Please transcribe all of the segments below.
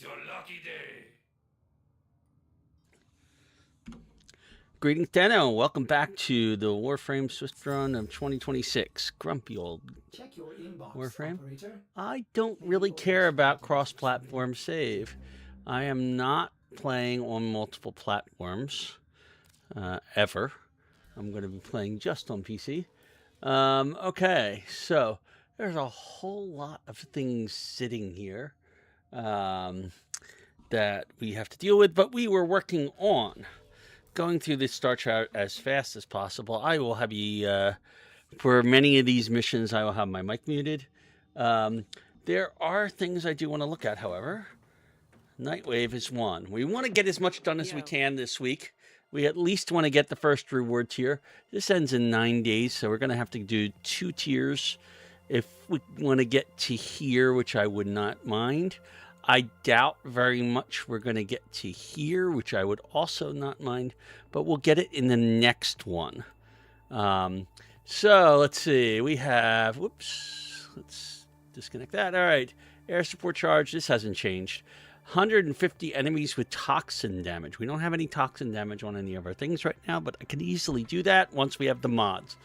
your lucky day. Greetings, Dano. Welcome back to the Warframe Swiftrun of 2026. Grumpy old Check your inbox, Warframe. operator. I don't really care about cross-platform save. I am not playing on multiple platforms, ever. I'm going to be playing just on PC. Okay, so there's a whole lot of things sitting here that we have to deal with, but we were working on going through this star chart as fast as possible. I will have you, for many of these missions, I will have my mic muted. There are things I do want to look at, however. Nightwave is one. We want to get as much done as we can this week. We at least want to get the first reward tier. This ends in 9 days, so we're going to have to do 2 tiers if we want to get to here, which I would not mind. I doubt very much we're going to get to here, which I would also not mind, but we'll get it in the next one. So let's see. We have, whoops, let's disconnect that. All right. Air support charge. This hasn't changed. 150 enemies with toxin damage. We don't have any toxin damage on any of our things right now, but I can easily do that once we have the mods.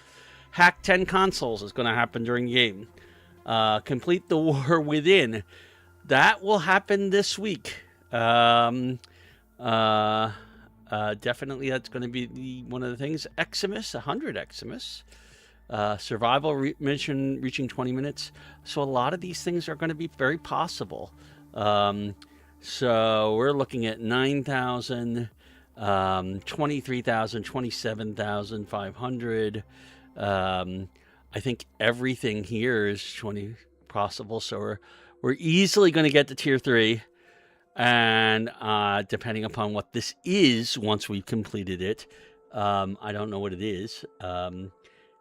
Hack 10 consoles is going to happen during the game. Complete the war within. That will happen this week. Definitely that's going to be one of the things. Eximus, 100 Eximus. Survival mission reaching 20 minutes. So a lot of these things are going to be very possible. So we're looking at 9,000, 23,000, 27,500. I think everything here is 20 possible. So we're easily going to get to tier 3. And depending upon what this is, once we've completed it, I don't know what it is.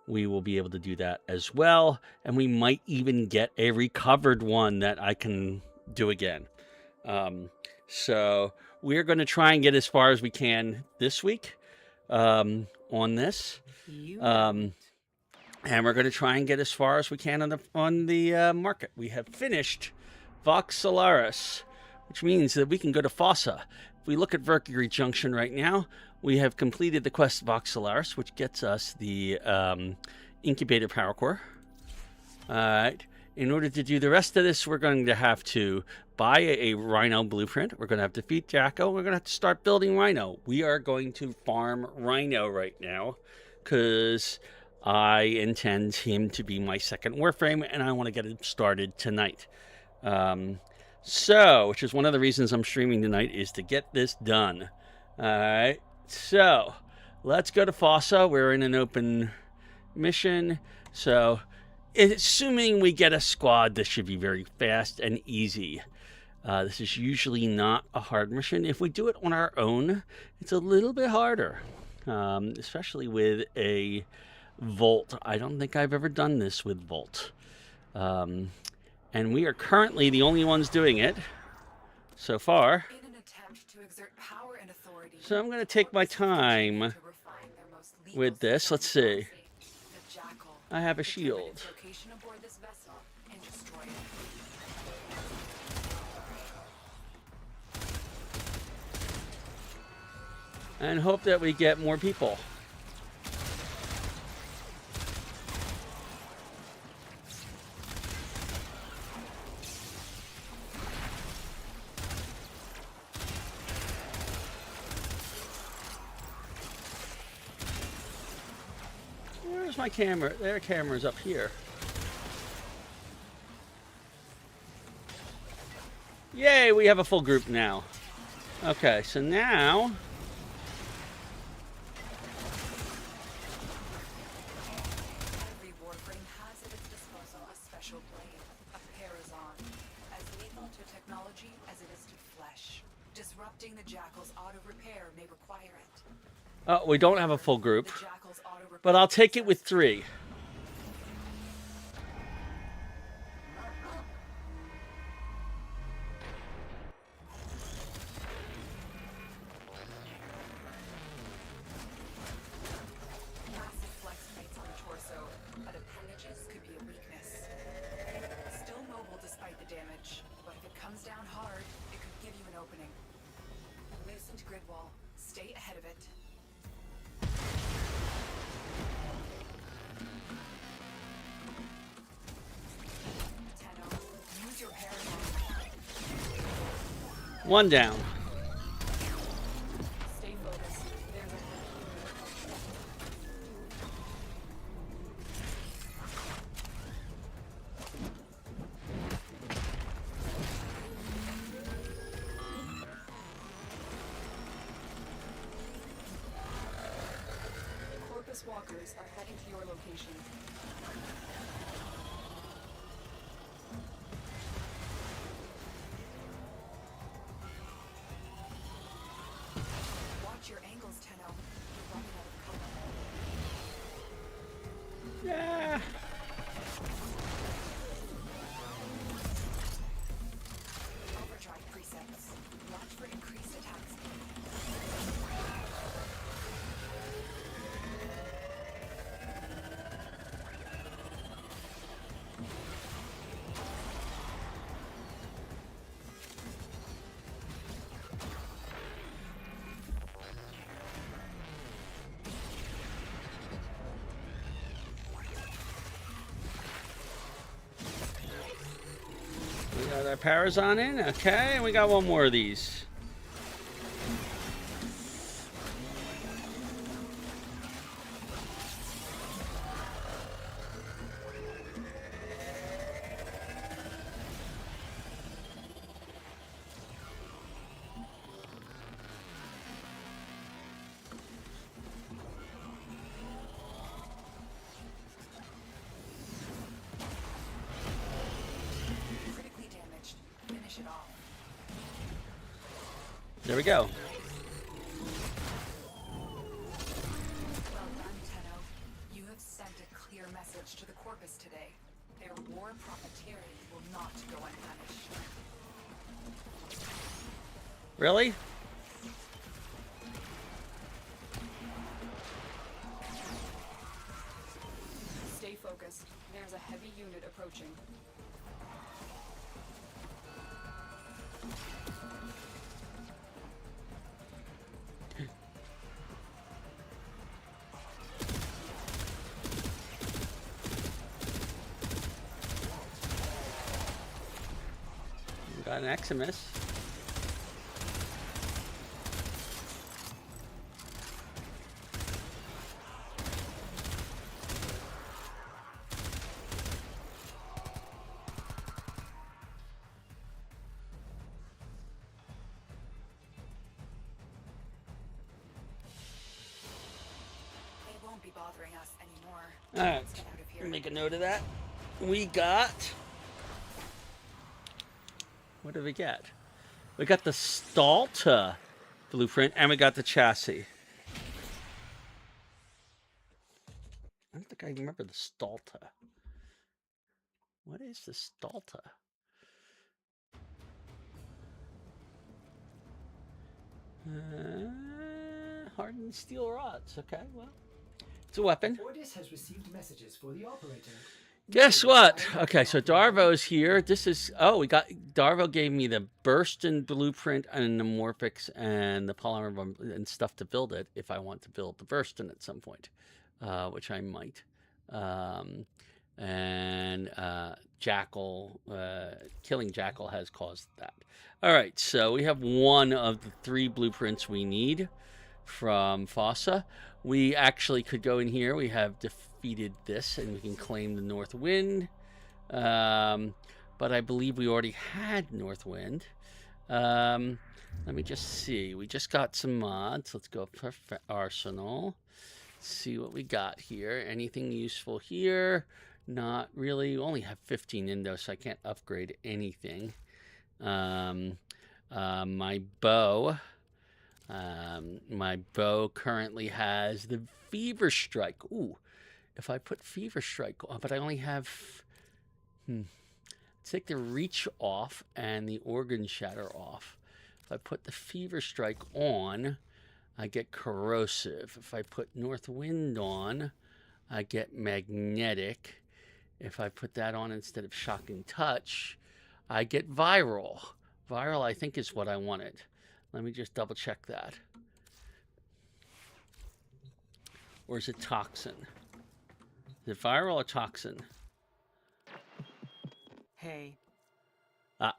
We will be able to do that as well. And we might even get a recovered one that I can do again. So we're going to try and get as far as we can this week on this. And we're going to try and get as far as we can on the market. We have finished Vox Solaris, which means that we can go to Fossa. If we look at Mercury Junction right now, we have completed the quest Vox Solaris, which gets us the incubator power core. All right. In order to do the rest of this, we're going to have to buy a Rhino blueprint. We're going to have to defeat Jacko. We're going to have to start building Rhino. We are going to farm Rhino right now because I intend him to be my second Warframe, and I want to get him started tonight. Which is one of the reasons I'm streaming tonight, is to get this done. All right, so let's go to Fossa. We're in an open mission, so assuming we get a squad, this should be very fast and easy. This is usually not a hard mission. If we do it on our own, it's a little bit harder, especially with a Volt. I don't think I've ever done this with Volt. And we are currently the only ones doing it so far. In an attempt to exert power and authority, So I'm going to take my time with this. Let's see. I have a shield. And hope that we get more people. Where's my camera? Their camera's up here. Yay, we have a full group now. Okay, so now every Warframe has at its disposal a special blade, a Parazon, as lethal to technology as it is to flesh. Disrupting the Jackal's auto-repair may require it. oh, we don't have a full group, but I'll take it with 3. Massive flex plates on the torso, but appendages could be a weakness. Still mobile despite the damage, but if it comes down hard, it could give One down. Stay focused. There's a Corpus walkers are heading to your location. Watch your angles, Tenno. You're running out of cover. Yeah. Overdrive presets. Watch for increased attack speed. We got our Parazon in. Okay, and we got one more of these. Critically damaged. Finish it off. There we go. Well done, Tenno. You have sent a clear message to the Corpus today. Their war profiteering will not go unpunished. Really? Stay focused. There's a heavy unit approaching. We got an Eximus. They won't be bothering us anymore. All right. Let's get out of here. Make a note of that. We got. What did we get? We got the Stalta blueprint, and we got the chassis. I don't think I remember the Stalta. What is the Stalta? Hardened steel rods. Okay, well, it's a weapon. Ordis has received messages for the operator. Guess what? Okay, so Darvo's here. This is we got Darvo gave me the Burston blueprint and the Morphix and the polymer and stuff to build it if I want to build the Burston at some point, which I might. Jackal, killing Jackal has caused that. All right, so we have one of the 3 blueprints we need from Fossa. We actually could go in here. We have defeated this, and we can claim the North Wind. But I believe we already had North Wind. Let me just see. We just got some mods. Let's go for Arsenal. See what we got here. Anything useful here? Not really. We only have 15 Indo, so I can't upgrade anything. My bow currently has the Fever Strike. Ooh, if I put Fever Strike on, but I only have take the Reach off and the Organ Shatter off. If I put the Fever Strike on, I get Corrosive. If I put North Wind on, I get Magnetic. If I put that on instead of Shocking Touch, I get Viral. Viral, I think, is what I wanted. Let me just double check that. Or is it Toxin? Is it Viral or Toxin? Hey,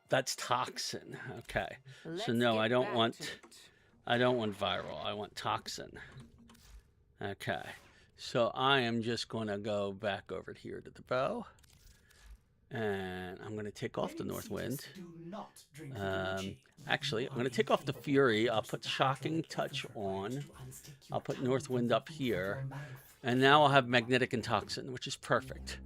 That's toxin. Okay. Let's So no, get I don't back want to it. viral. I want toxin. Okay. So I am just going to go back over here to the bow. And I'm going to take off the North Wind. Do not drink the Actually, I'm going to take off the Fury. I'll put Shocking Touch on. I'll put North Wind up here. And now I'll have Magnetic and Toxin, which is perfect.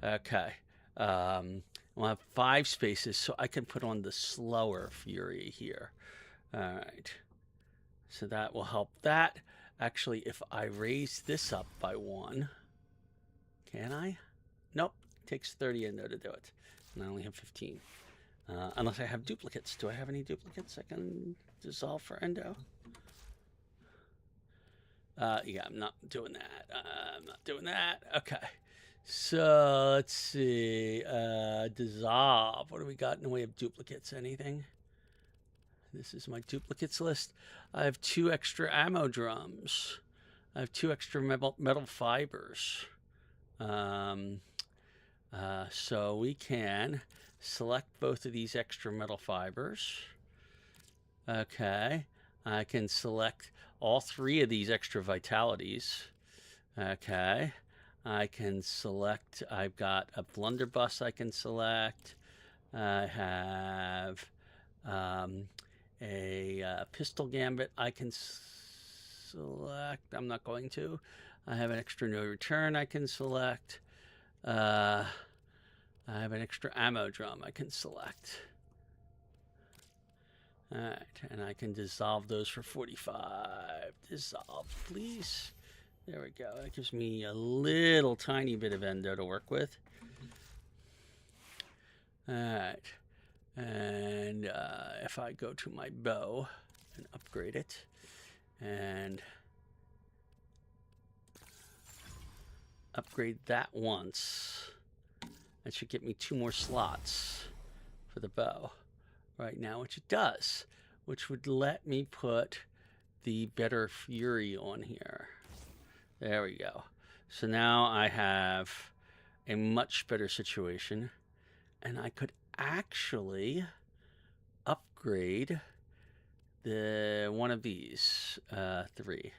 Okay. We'll have 5 spaces, so I can put on the slower Fury here. All right. So that will help that. Actually, if I raise this up by 1, can I? Nope. It takes 30 endo to do it. And I only have 15. Unless I have duplicates. Do I have any duplicates I can dissolve for endo? Yeah, I'm not doing that. I'm not doing that. Okay. So let's see. Dissolve. What do we got in the way of duplicates? Anything? This is my duplicates list. I have 2 extra ammo drums. I have 2 extra metal fibers. So we can select both of these extra metal fibers. Okay. I can select all 3 of these extra vitalities. Okay. I can select, I've got a blunderbuss I can select. I have a pistol gambit I can select. I'm not going to. I have an extra no return I can select. I have an extra ammo drum I can select. All right, and I can dissolve those for 45. Dissolve, please. There we go. That gives me a little tiny bit of endo to work with. All right. And if I go to my bow and upgrade it, and upgrade that once, that should get me 2 more slots for the bow right now, which it does, which would let me put the better Fury on here. There we go. So now I have a much better situation, and I could actually upgrade one of these 3.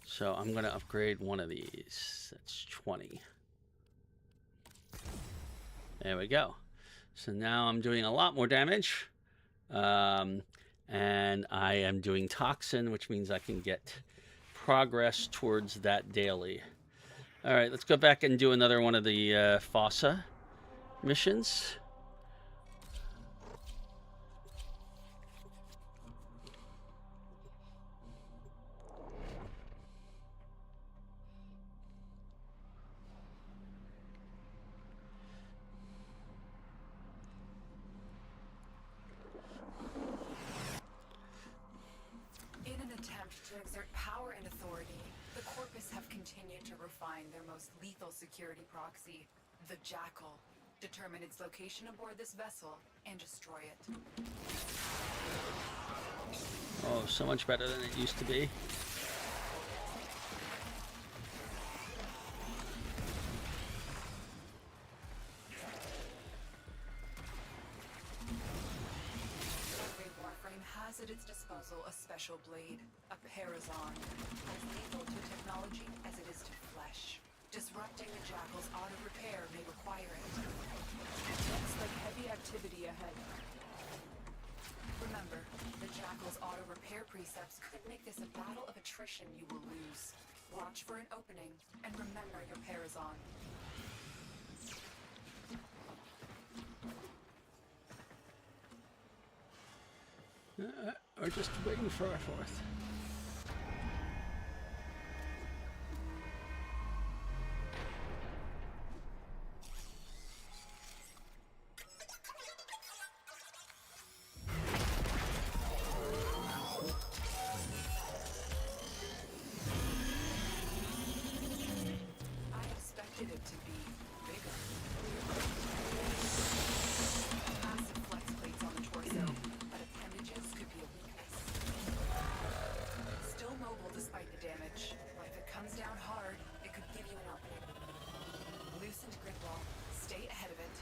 So I'm going to upgrade one of these. That's 20. There we go. So now I'm doing a lot more damage. And I am doing Toxin, which means I can get progress towards that daily. All right, let's go back and do another one of the Fossa missions. To exert power and authority, the Corpus have continued to refine their most lethal security proxy, the Jackal. Determine its location aboard this vessel and destroy it. Oh, so much better than it used to be. Every Warframe has at its disposal a special blade, a Parazon, as lethal to technology as it is to flesh. Disrupting the Jackal's auto-repair may require it. Looks like heavy activity ahead. Remember, the Jackal's auto-repair precepts could make this a battle of attrition you will lose. Watch for an opening, and remember your Parazon. We're just waiting for our 4th. I expected it to be bigger. Massive flex plates on the torso, but appendages could be a weakness. Still mobile despite the damage, but if it comes down hard, it could give you an opening. Loosened grid wall. Stay ahead of it.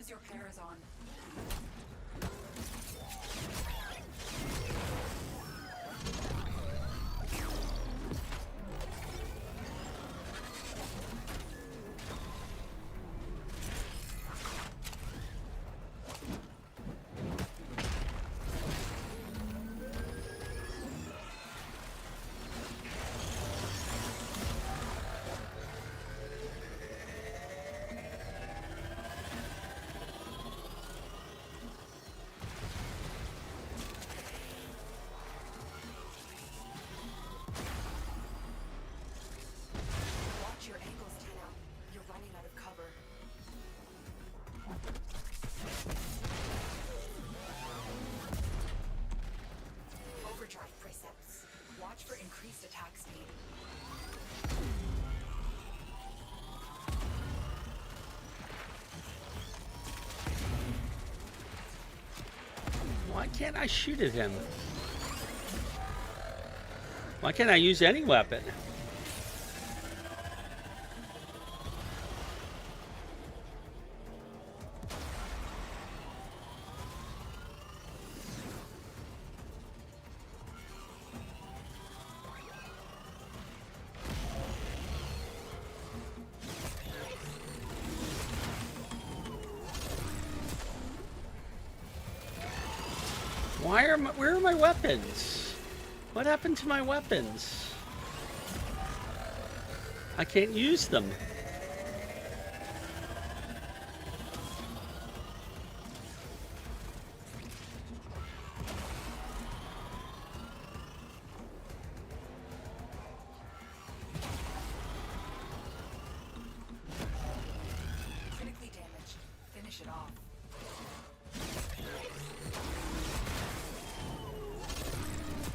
Use your Parazon. Watch your ankles, Tenno. You're running out of cover. Overdrive precepts. Watch for increased attack speed. Why can't I shoot at him? Why can't I use any weapon? Where are my weapons? What happened to my weapons? I can't use them. Critically damaged. Finish it off.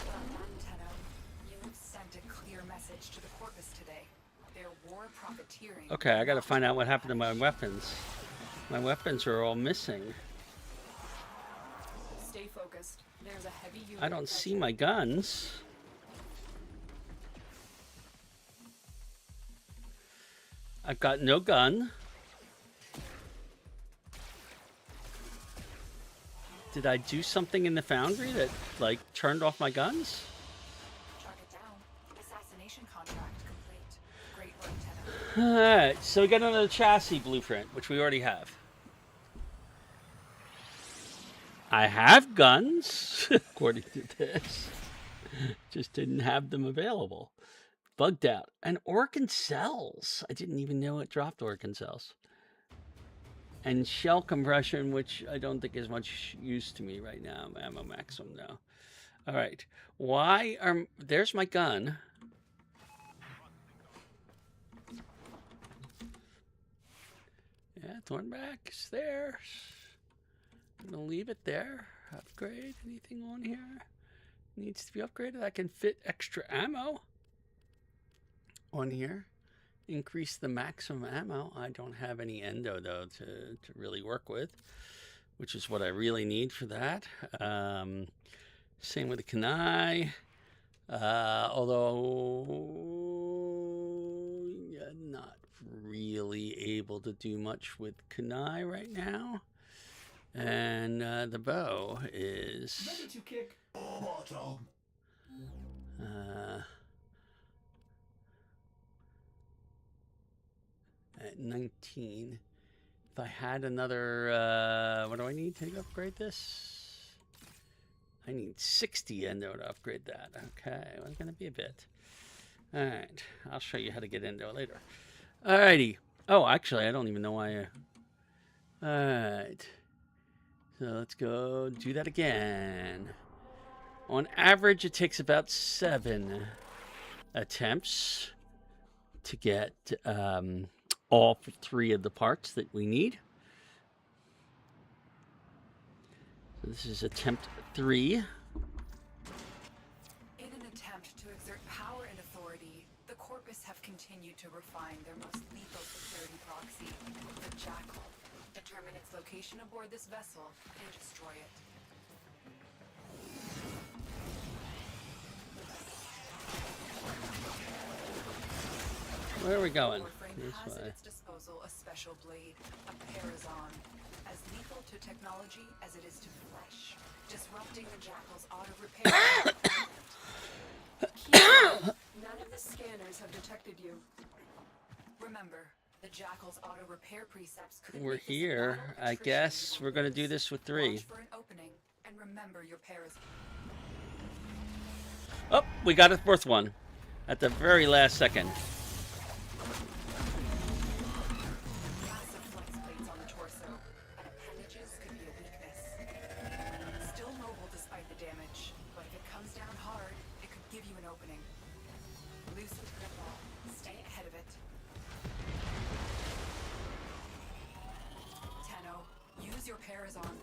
Well done, Tenno. You've sent a clear message to the Corpus today. Their war profiteering. Okay, I gotta find out what happened to my weapons. My weapons are all missing. Stay focused. There's a heavy unit. I don't see my guns. I've got no gun. Did I do something in the foundry that, like, turned off my guns? Track it down. Assassination contract complete. Great work, Tenno. Alright, so we got another chassis blueprint, which we already have. I have guns, according to this. Just didn't have them available. Bugged out. And organ cells. I didn't even know it dropped organ cells. And shell compression, which I don't think is much use to me right now. Ammo maximum now. All right. Why are... There's my gun. Yeah, Thornback's there. I'm going to leave it there. Upgrade. Anything on here? Needs to be upgraded. I can fit extra ammo on here. Increase the maximum ammo. I don't have any endo, though, to really work with, which is what I really need for that. Same with the Kanai. Although yeah, not really able to do much with Kanai right now. And the bow is... Ready to kick bottom. At 19. If I had another, what do I need to upgrade this? I need 60 endo to upgrade that. Okay, well, it's going to be a bit. All right, I'll show you how to get endo later. All righty. Oh, actually, I don't even know why. All right. So let's go do that again. On average, it takes about 7 attempts to get all 3 of the parts that we need. So this is attempt 3. In an attempt to exert power and authority, the Corpus have continued to refine their most lethal security proxy, the Jackal. Determine its location aboard this vessel and destroy it. Where are we going? Warframe This has at way. its disposal a special blade, a Parazon. as lethal to technology as it is to flesh, disrupting the Jackal's auto-repair. None of the scanners have detected you. Remember, the Jackal's auto-repair precepts could We're make this here. battle I attrition guess we're gonna do victorious. this with 3. Watch for an opening, and remember your paras. Oh, we got a 4th one at the very last second. Massive flex plates on the torso, and appendages could be a weakness. Still mobile despite the damage, but if it comes down hard, it could give you an opening. Loosen grip ball. Stay ahead of it. Tenno, use your parazon.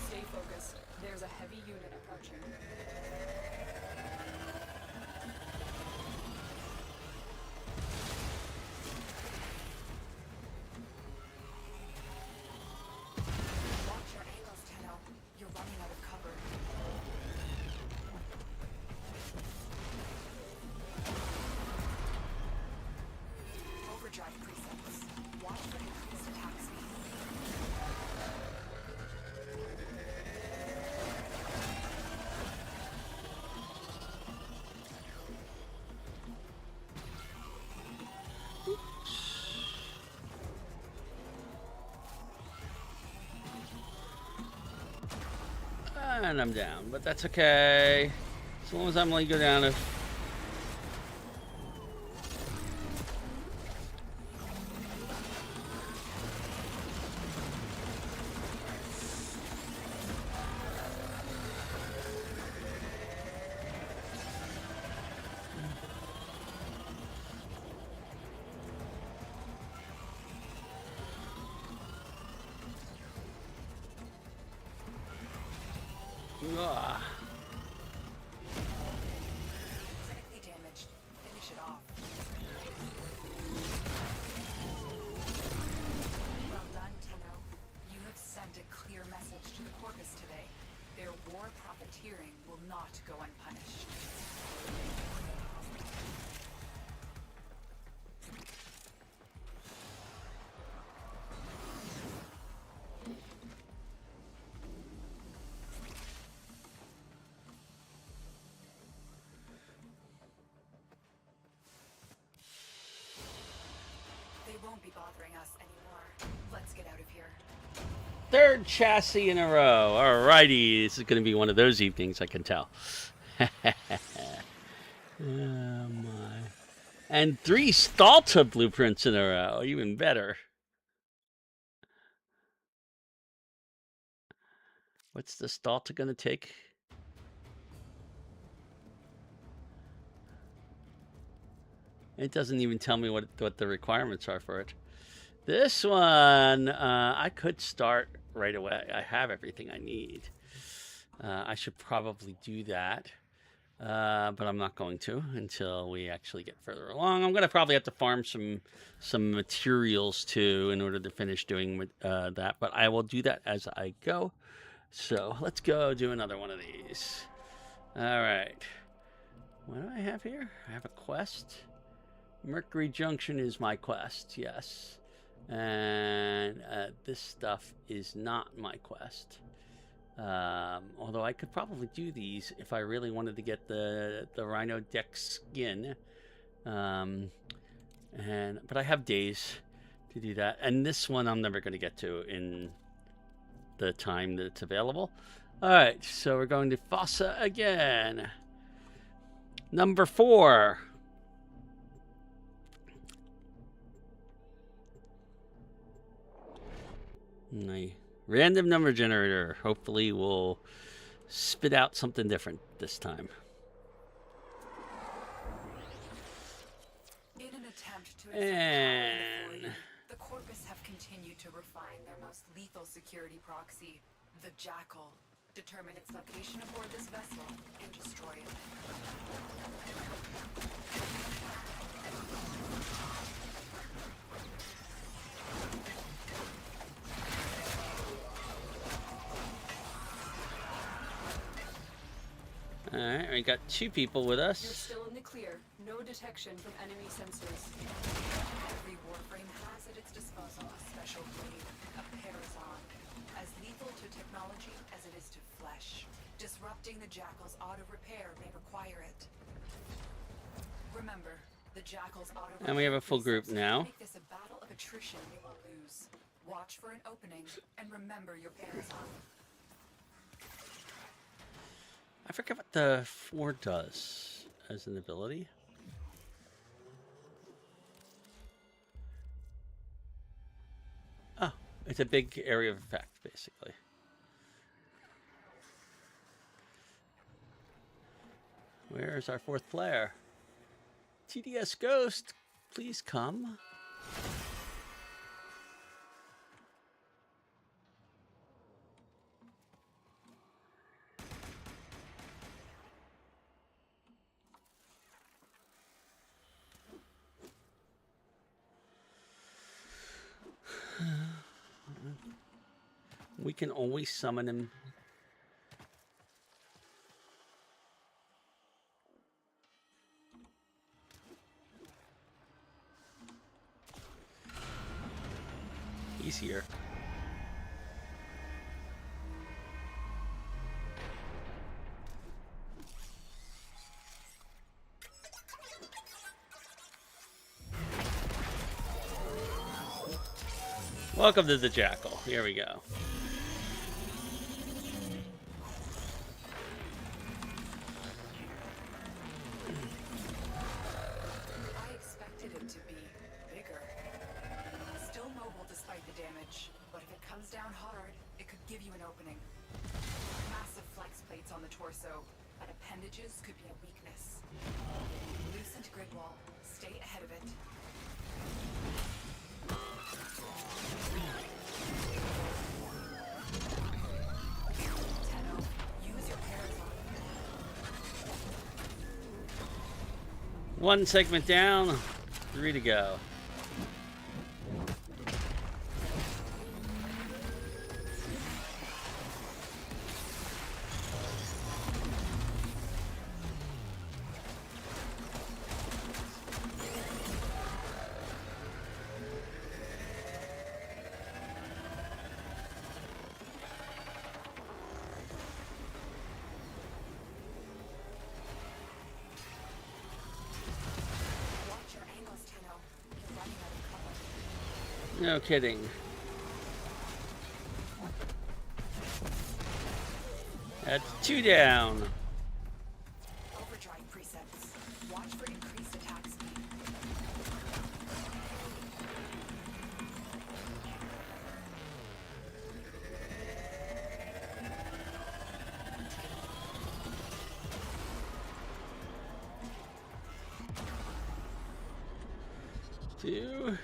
Stay focused. There's a heavy unit approaching. Watch your angles, Tenno. You're running out of cover. Overdrive precepts. Watch for increased attack speed. And I'm down, but that's okay. As long as I'm only go down to... Ah. Critically damaged. Finish it off. Well done, Tenno. You have sent a clear message to the Corpus today. Their war profiteering will not go unpunished. They won't be bothering us anymore. Let's get out of here. 3rd chassis in a row. Alrighty, this is going to be one of those evenings, I can tell. Oh my. And 3 Stalta blueprints in a row, even better. What's the Stalta going to take? It doesn't even tell me what the requirements are for it. This one, I could start right away. I have everything I need. I should probably do that, but I'm not going to until we actually get further along. I'm going to probably have to farm some materials too in order to finish doing that, but I will do that as I go. So let's go do another one of these. All right. What do I have here? I have a quest. Mercury Junction is my quest, yes. And this stuff is not my quest. Although I could probably do these if I really wanted to get the Rhino Deck skin. But I have days to do that. And this one I'm never going to get to in the time that it's available. All right, so we're going to Fossa again. Number 4. My random number generator hopefully will spit out something different this time. In an attempt to And the Corpus have continued to refine their most lethal security proxy, the Jackal. Determine its location aboard this vessel and destroy it. Alright, we got 2 people with You're us. still in the clear. No detection from enemy sensors. Every Warframe has at its disposal a special blade, a Parazon, as lethal to technology as it is to flesh. Disrupting the Jackal's auto-repair may require it. Remember, the Jackal's auto-repair And we have a full group precepts now. make this a battle of attrition we will lose. Watch for an opening, and remember your Parazon. I forget what the 4 does as an ability. Oh, it's a big area of effect, basically. Where's our 4th player? TDS Ghost, please come. We can always summon him. He's here. Welcome to the Jackal. Here we go. I expected it to be bigger. Still mobile despite the damage, but if it comes down hard, it could give you an opening. Massive flex plates on the torso, but appendages could be a weakness. Loosened grid wall. Stay ahead of it. Tenno, use your Parazon. 1 segment down, 3 to go. Watch your angles, Tenno. You're running out of cover. No kidding. That's 2 down. Overdrive presets. Watch for increased attack speed. Two.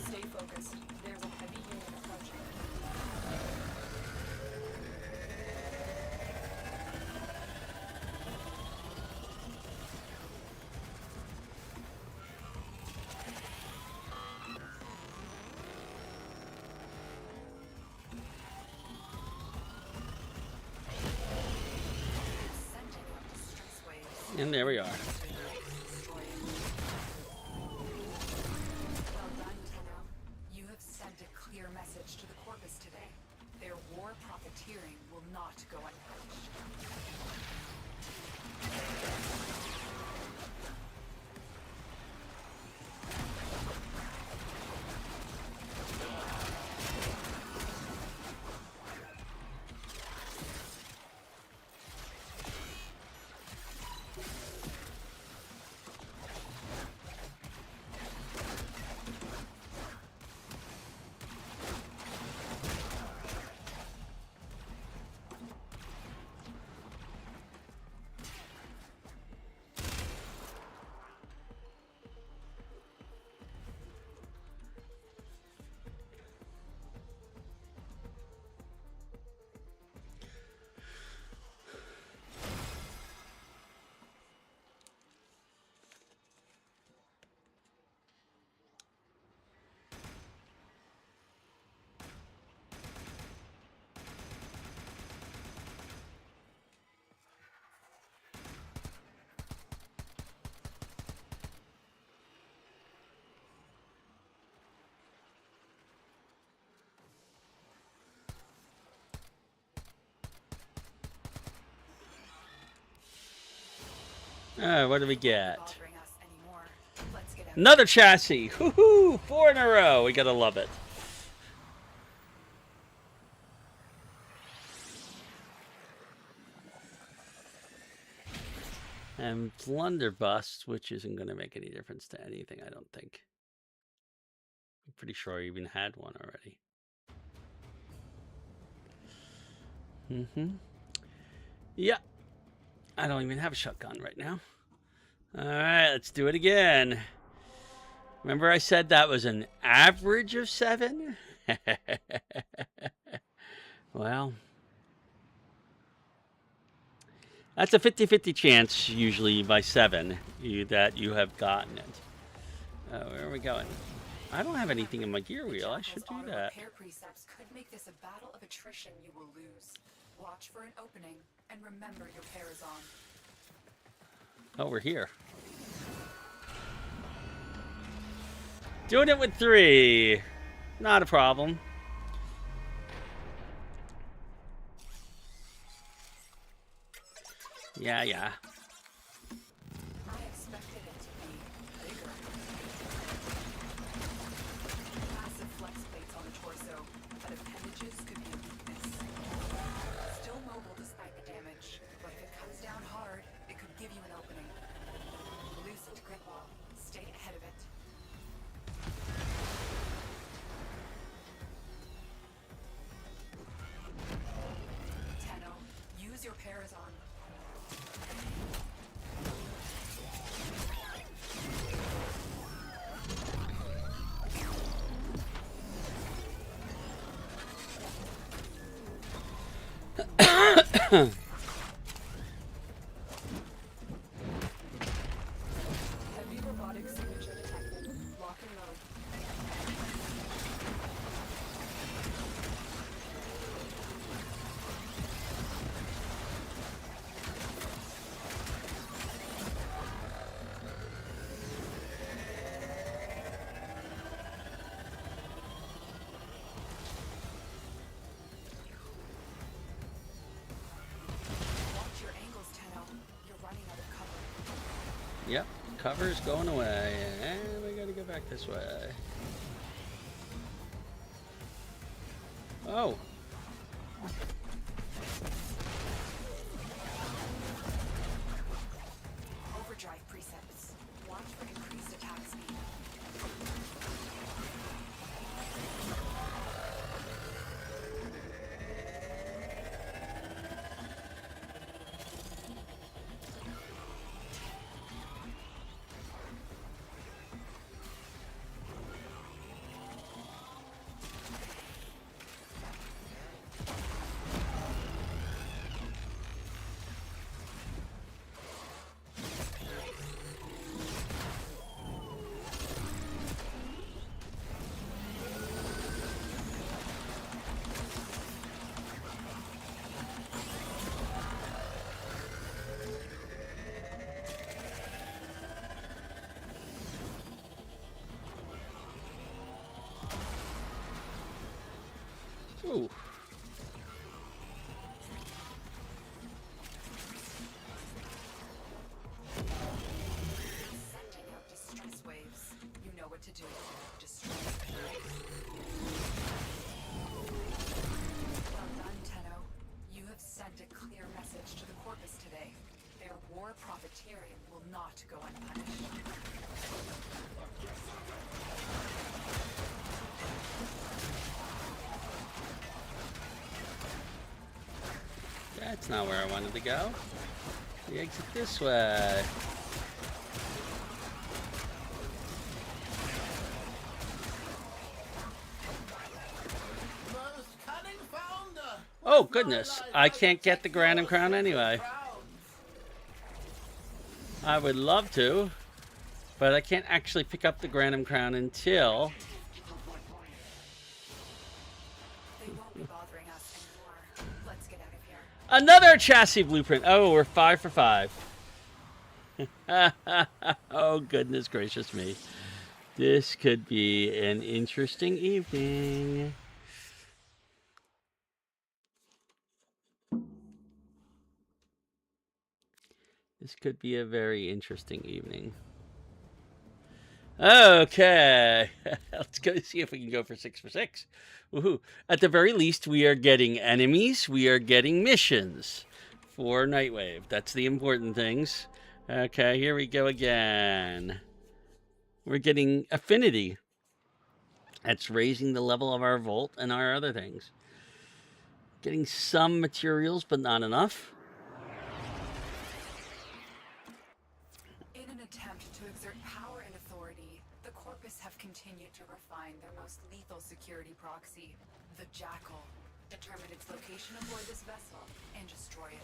Stay focused. There's a heavy unit approaching. Sending up distress waves. And there we are. Destroy it. Well done, Tenno. You have sent a clear message to the Corpus today. Their war profiteering will not go unpunished. What do we get? Bothering us anymore. Let's get out. Another chassis. Woohoo! 4 in a row. We gotta love it. And blunderbuss, which isn't going to make any difference to anything, I don't think. I'm pretty sure I even had one already. Yeah. I don't even have a shotgun right now. All right, let's do it again. Remember I said that was an average of 7? Well, that's a 50-50 chance, usually, by 7, that you have gotten it. Where are we going? I don't have anything in my gear wheel. I should do that. Repair precepts could make this a battle of attrition you will lose. Watch for an opening, and remember your pair is on. Oh, we're here. Doing it with 3. Not a problem. Yeah. I expected it to be bigger. Massive flex plates on the torso, but appendages could be a weakness. Still mobile despite the damage, but if it comes down hard, it could give you an opening. Loosened grip wall. Stay ahead of it. Tenno, use your pairs on. Heavy robotic signature detected. Lock and load. Watch your angles, Tenno. You're running out of cover. Yep, cover's going away, and we gotta go back this way. Oh. Overdrive precepts. Watch for increased attack speed. Ooh. Sending out distress waves. You know what to do. Distress. Well done, Tenno. You have sent a clear message to the Corpus today. Their war profiteering will not go unpunished. That's not where I wanted to go. We exit this way. Most cunning founder. Oh, goodness. I can't get the Granum Crown anyway. I would love to, but I can't actually pick up the Granum Crown until... They won't be bothering us anymore. Let's get out of here. Another chassis blueprint. Oh, we're 5 for 5. Oh, goodness gracious me. This could be an interesting evening. This could be a very interesting evening. Okay, let's go see if we can go for 6 for 6. Woohoo. At the very least, we are getting enemies. We are getting missions for Nightwave. That's the important things. Okay, here we go again. We're getting affinity. That's raising the level of our volt and our other things. Getting some materials, but not enough. In an attempt to exert power and authority, the Corpus have continued to refine their most lethal security proxy, the Jackal. Determine its location aboard this vessel and destroy it.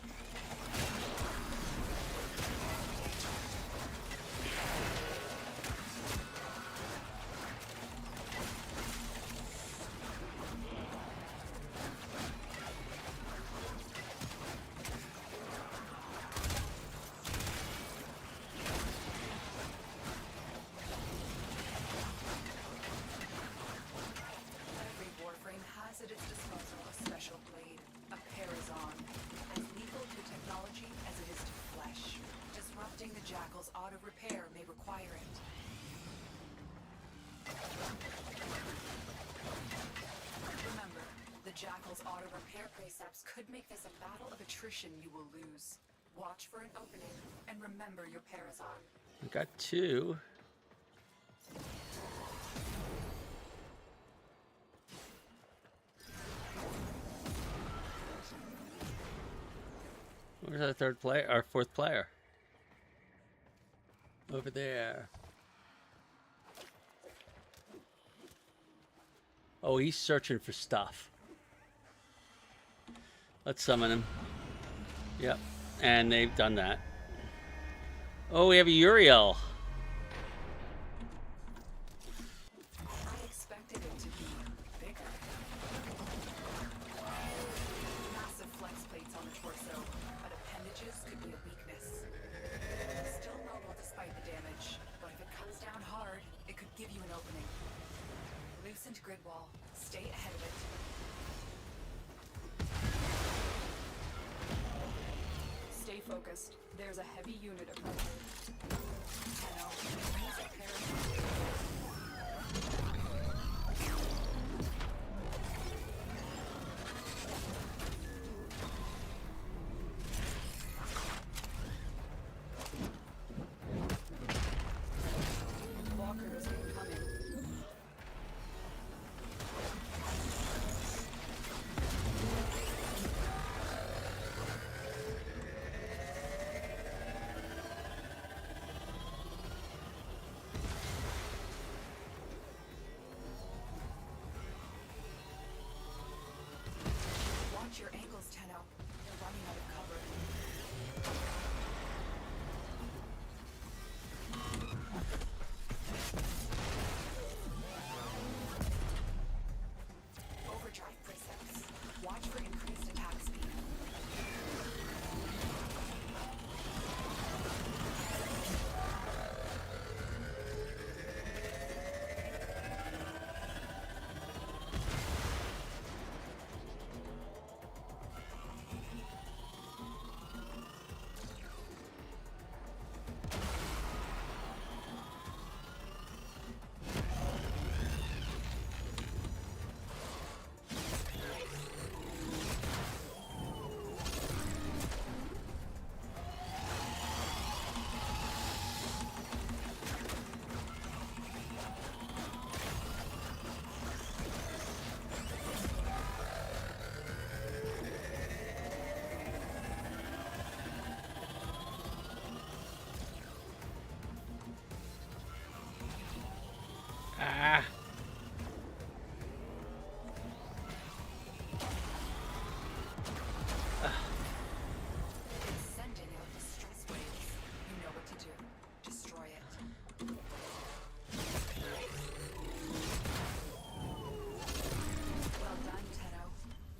Every Warframe has at its disposal a special blade, a Parazon, as lethal to technology as it is to flesh. Disrupting the Jackal's auto-repair may require it. Remember, the Jackal's auto-repair precepts could make this a battle of attrition you will lose. Watch for an opening, and remember your Parazon. I got 2. Where's our 3rd player? Our 4th player? Over there. Oh, he's searching for stuff. Let's summon him. Yep, and they've done that. Oh, we have a Uriel. I expected it to be bigger. Massive flex plates on the torso, but appendages could be a weakness. Still mobile despite the damage, but if it comes down hard, it could give you an opening. Loosened grid wall. Stay ahead of it. Stay focused. There's a heavy unit approaching. Tenno, use a Parazon. Walkers incoming. Watch your ankles, Tenno. You're running out of cover. Overdrive precepts. Watch for increased attack speed. Ah. It's sending out distress waves. You know what to do. Destroy it. Well done, Tenno.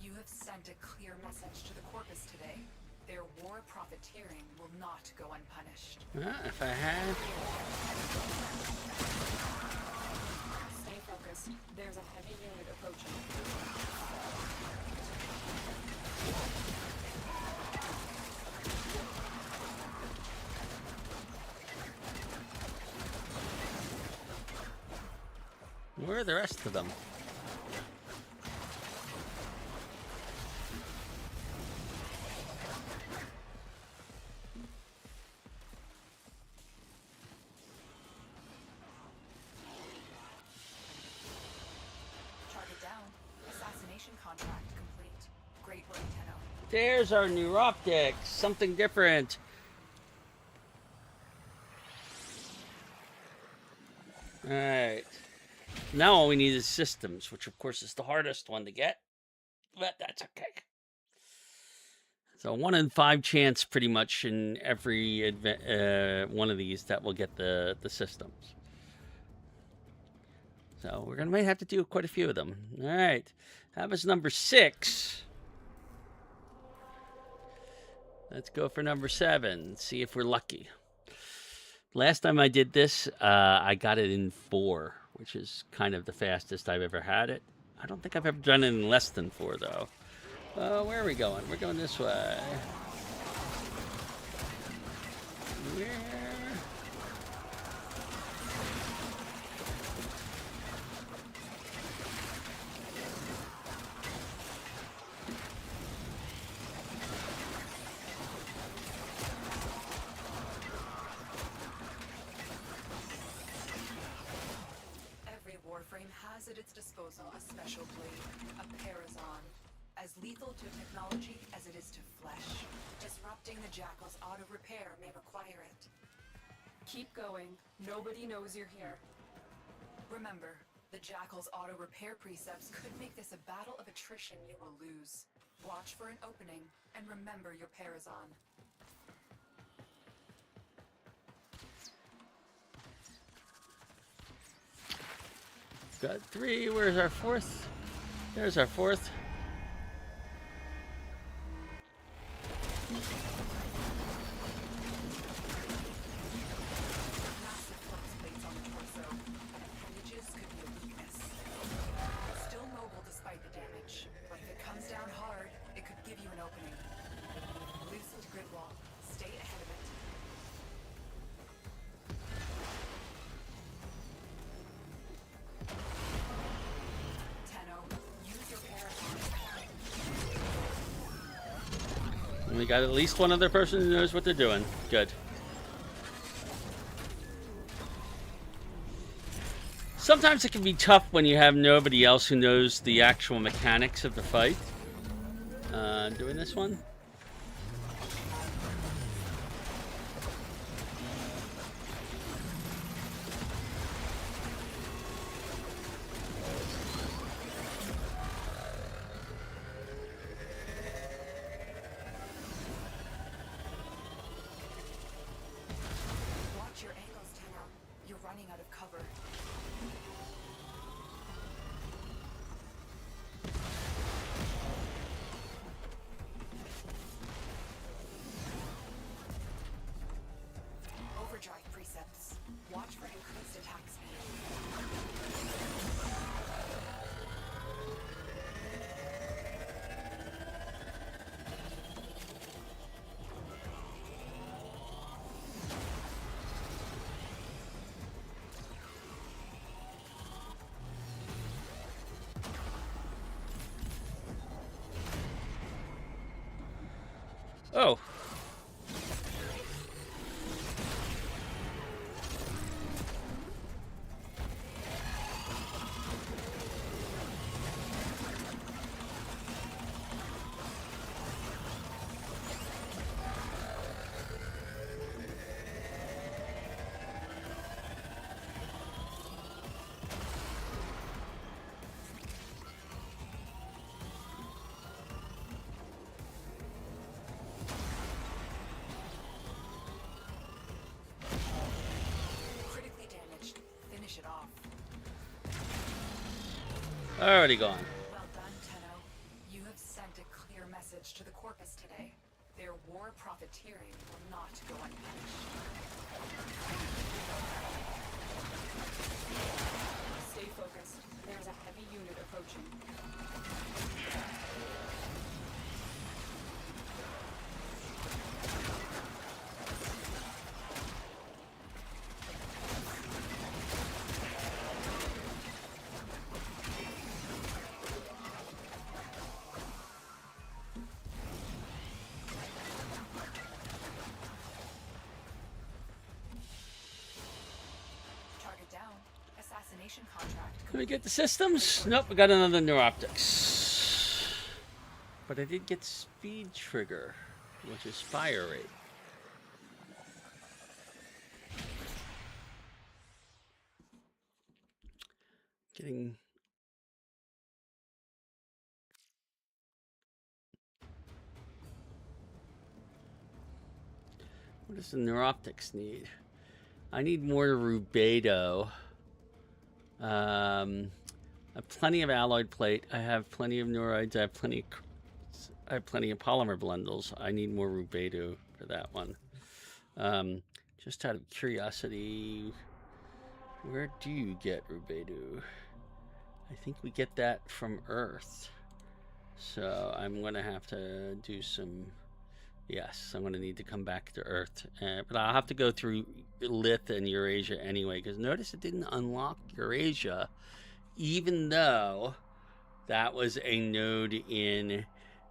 You have sent a clear message to the Corpus today. Their war profiteering will not go unpunished. If I had... Stay focused. There's a heavy unit approaching. Where are the rest of them? Target down. Assassination contract complete. Great work, Tenno. There's our new optics. Something different. Alright. Now all we need is systems, which of course is the hardest one to get. But that's okay. So 1 in 5 chance pretty much in every one of these that we'll get the systems. So we're going to might have to do quite a few of them. Alright. That was number 6. Let's go for number 7. See if we're lucky. Last time I did this, I got it in 4, which is kind of the fastest I've ever had it. I don't think I've ever done it in less than 4, though. Where are we going? We're going this way. Where? Every Warframe has at its disposal a special blade, a Parazon. As lethal to technology as it is to flesh. Disrupting the Jackal's auto-repair may require it. Keep going. Nobody knows you're here. Remember, the Jackal's auto-repair precepts could make this a battle of attrition you will lose. Watch for an opening, and remember your Parazon. Got 3. Where's our 4th? There's our 4th. Massive flux plates on the torso. Appendages could be a weakness. Still mobile despite the damage, but if it comes down hard, it could give you an opening. Loosened grid wall. Stay ahead of it. Tenno, use your Parazon. We got at least one other person who knows what they're doing. Good. Sometimes it can be tough when you have nobody else who knows the actual mechanics of the fight. Doing this one. Watch your angles, Tenno. You're running out of cover. Overdrive precepts. Watch for increased attack speed. Oh. Critically damaged. Finish it off. Already gone. Well done, Tenno. You have sent a clear message to the Corpus today. Their war profiteering will not go unpunished. Stay focused. There's a heavy unit approaching. automation contract. Can we get the systems? Nope, we got another neuroptics. But I did get speed trigger, which is fire rate. Getting... What does the neuroptics need? I need more rubedo. I have plenty of alloy plate. I have plenty of neuroids. I have plenty of polymer bundles. I need more rubedo for that one. Just out of curiosity, where do you get rubedo? I think we get that from Earth. So I'm gonna have to do some. Yes, I'm gonna need to come back to Earth, but I'll have to go through Lith and Eurasia anyway. Because notice it didn't unlock Eurasia, even though that was a node in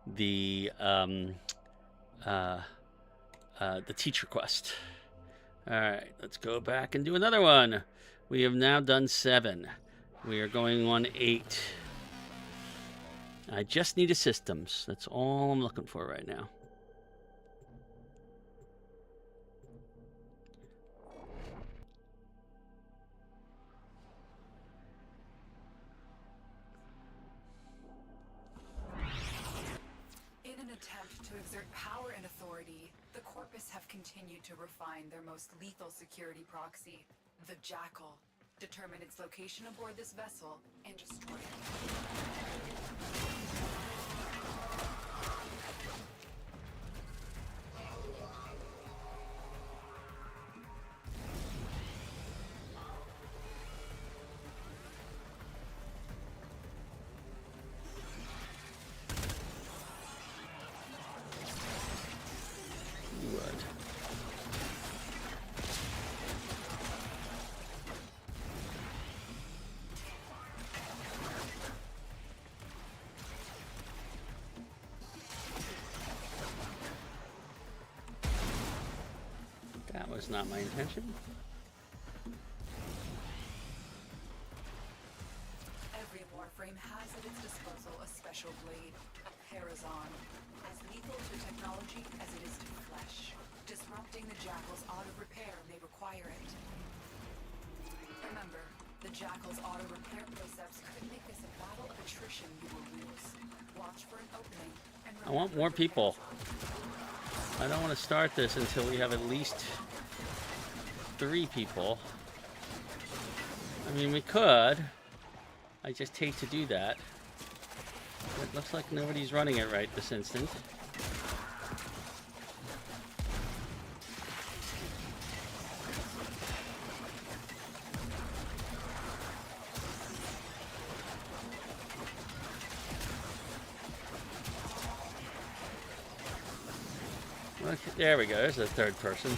the teacher quest. All right, let's go back and do another one. We have now done 7. We are going on 8. I just need a systems. That's all I'm looking for right now. In an attempt to exert power and authority, the Corpus have continued to refine their most lethal security proxy, the Jackal. Determine its location aboard this vessel and destroy it. That was not my intention. Every Warframe has at its disposal a special blade, a Parazon, as lethal to technology as it is to flesh. Disrupting the Jackal's auto-repair may require it. Remember, the Jackal's auto-repair precepts could make this a battle of attrition you will lose. Watch for an opening and I want more people. I don't want to start this until we have at least 3 people. I mean, we could. I just hate to do that. It looks like nobody's running it right this instant. Okay, there we go. There's the 3rd person.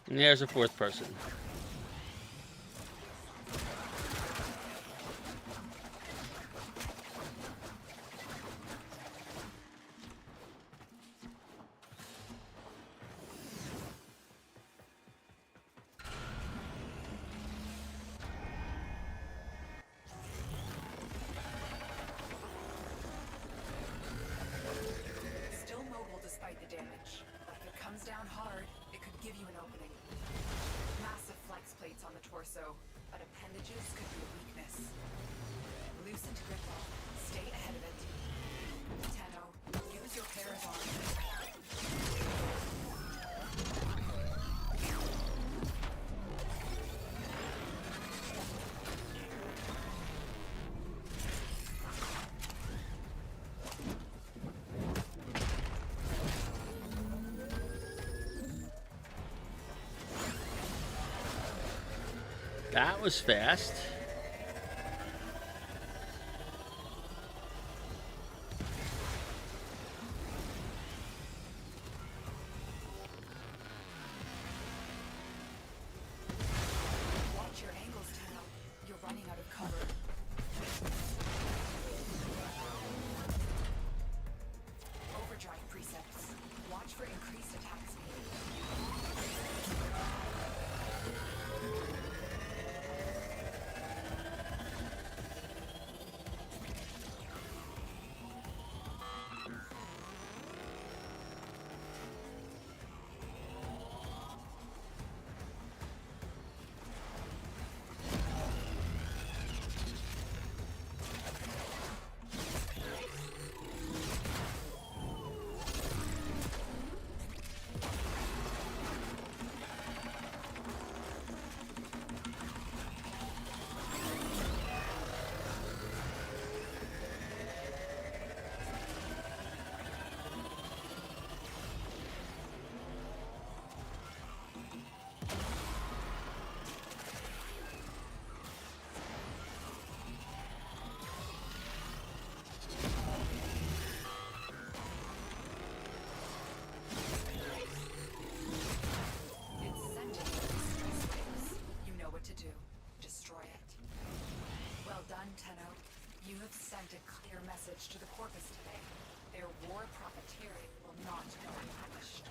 And there's a 4th person. Still mobile despite the damage. But if it comes down hard, it could give you an opening. Massive flex plates on the torso, but appendages could be a weakness. Loosened grip ball. Stay ahead of it. Tenno, use your Parazon. That was fast. done, Tenno. You have sent a clear message to the Corpus today. Their war profiteering will not go unpunished.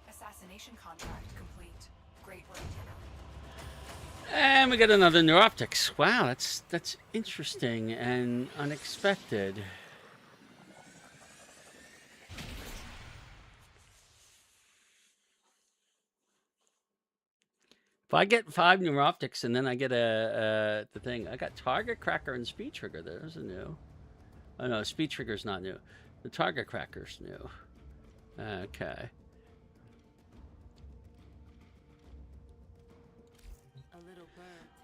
Assassination contract complete. Great work, Tenno. And we got another neuroptics. Wow, that's interesting and unexpected. If I get 5 neuroptics and then I get the thing, I got target cracker and speed trigger. Those are new. Oh no, speed trigger's not new. The target cracker's new. Okay.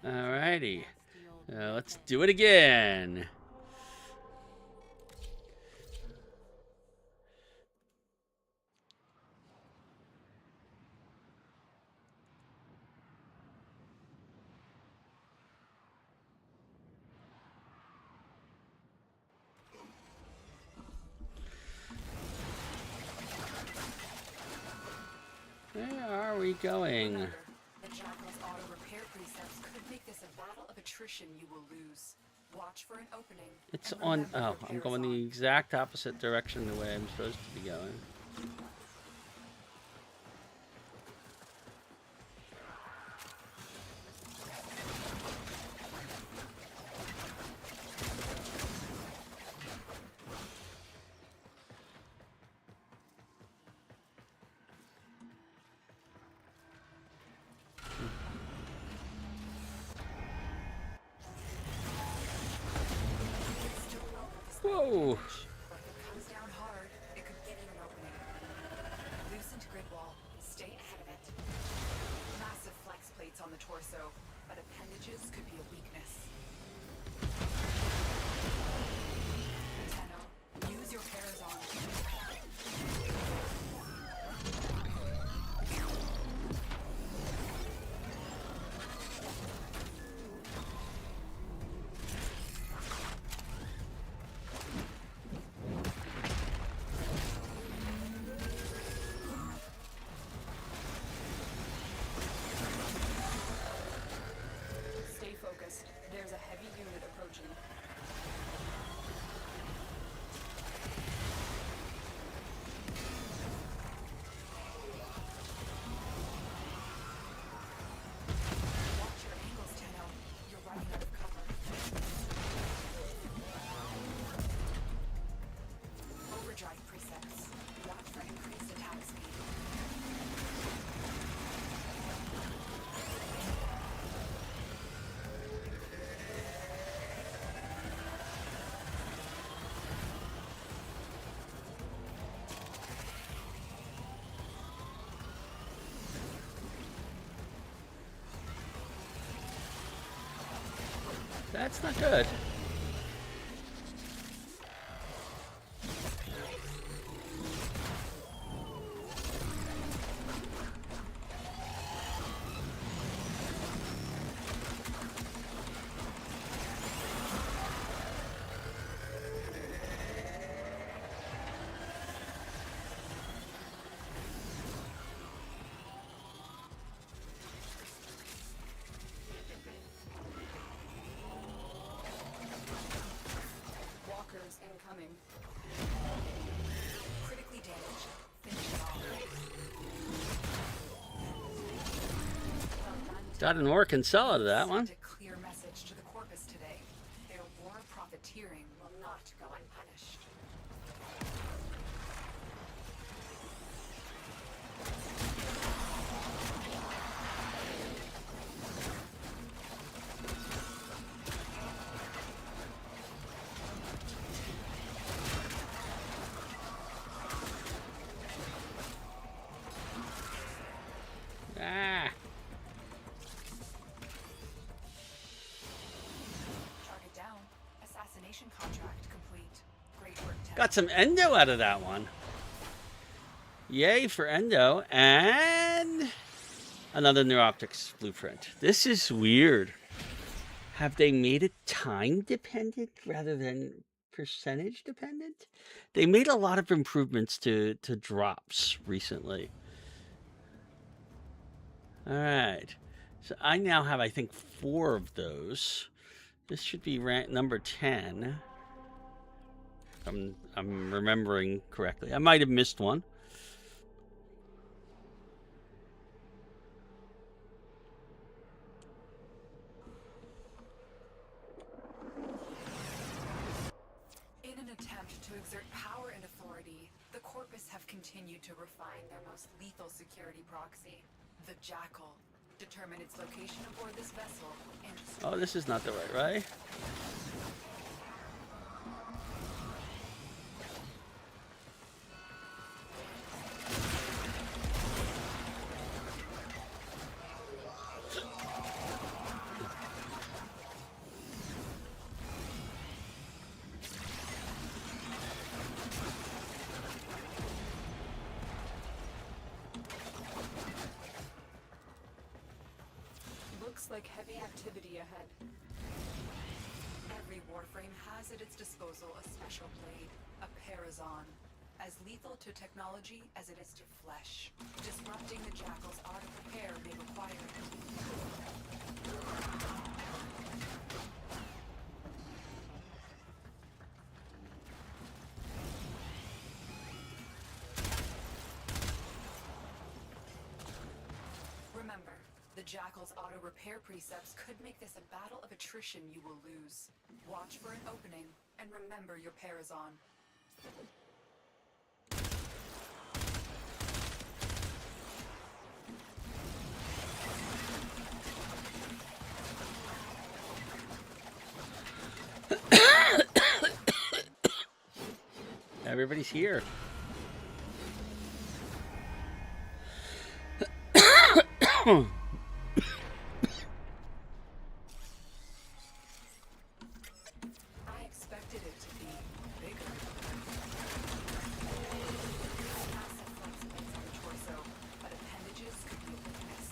Alrighty. Let's do it again. Where are we going? Remember, the Jackal's auto repair precepts could make this a battle of attrition you will lose. Watch for an opening. It's and on. remember Oh, I'm repairs going on. the exact opposite direction the way I'm supposed to be going. Whoa! But if it comes down hard, it could get you an opening. Loosened grid wall. Stay ahead of it. Massive flex plates on the torso, but appendages could be a weakness. Tenno, use your Parazon. Stay focused. There's a heavy unit approaching. Watch your angles, Tenno. You're running out of cover. Overdrive precepts. Watch for increased attack speed. That's not good. Walkers incoming. Critically damaged. Finish it off. Got an orc and sell out of that one. Send a clear message to the Corpus today. Their war profiteering will not go unpunished. automation contract complete. Great work, Ted. Got some endo out of that one. Yay for endo. And another new optics blueprint. This is weird. Have they made it time dependent rather than percentage dependent? They made a lot of improvements to drops recently. All right. So I now have, I think, 4 of those. This should be rank number 10. I'm remembering correctly. I might have missed one. In an attempt to exert power and authority, the Corpus have continued to refine their most lethal security proxy, the Jackal. Determine its location aboard this vessel and... Oh, this is not the right. Looks like heavy activity ahead. Every Warframe has at its disposal a special blade, a Parazon, as lethal to technology as it is to flesh. Disrupting the Jackal's auto repair may require it. Remember, the Jackal's auto repair precepts could make this a battle of attrition you will lose. Watch for an opening, and remember your Parazon. Everybody's here. I expected it to be bigger. Massive flex plates on the torso, but appendages could be a weakness.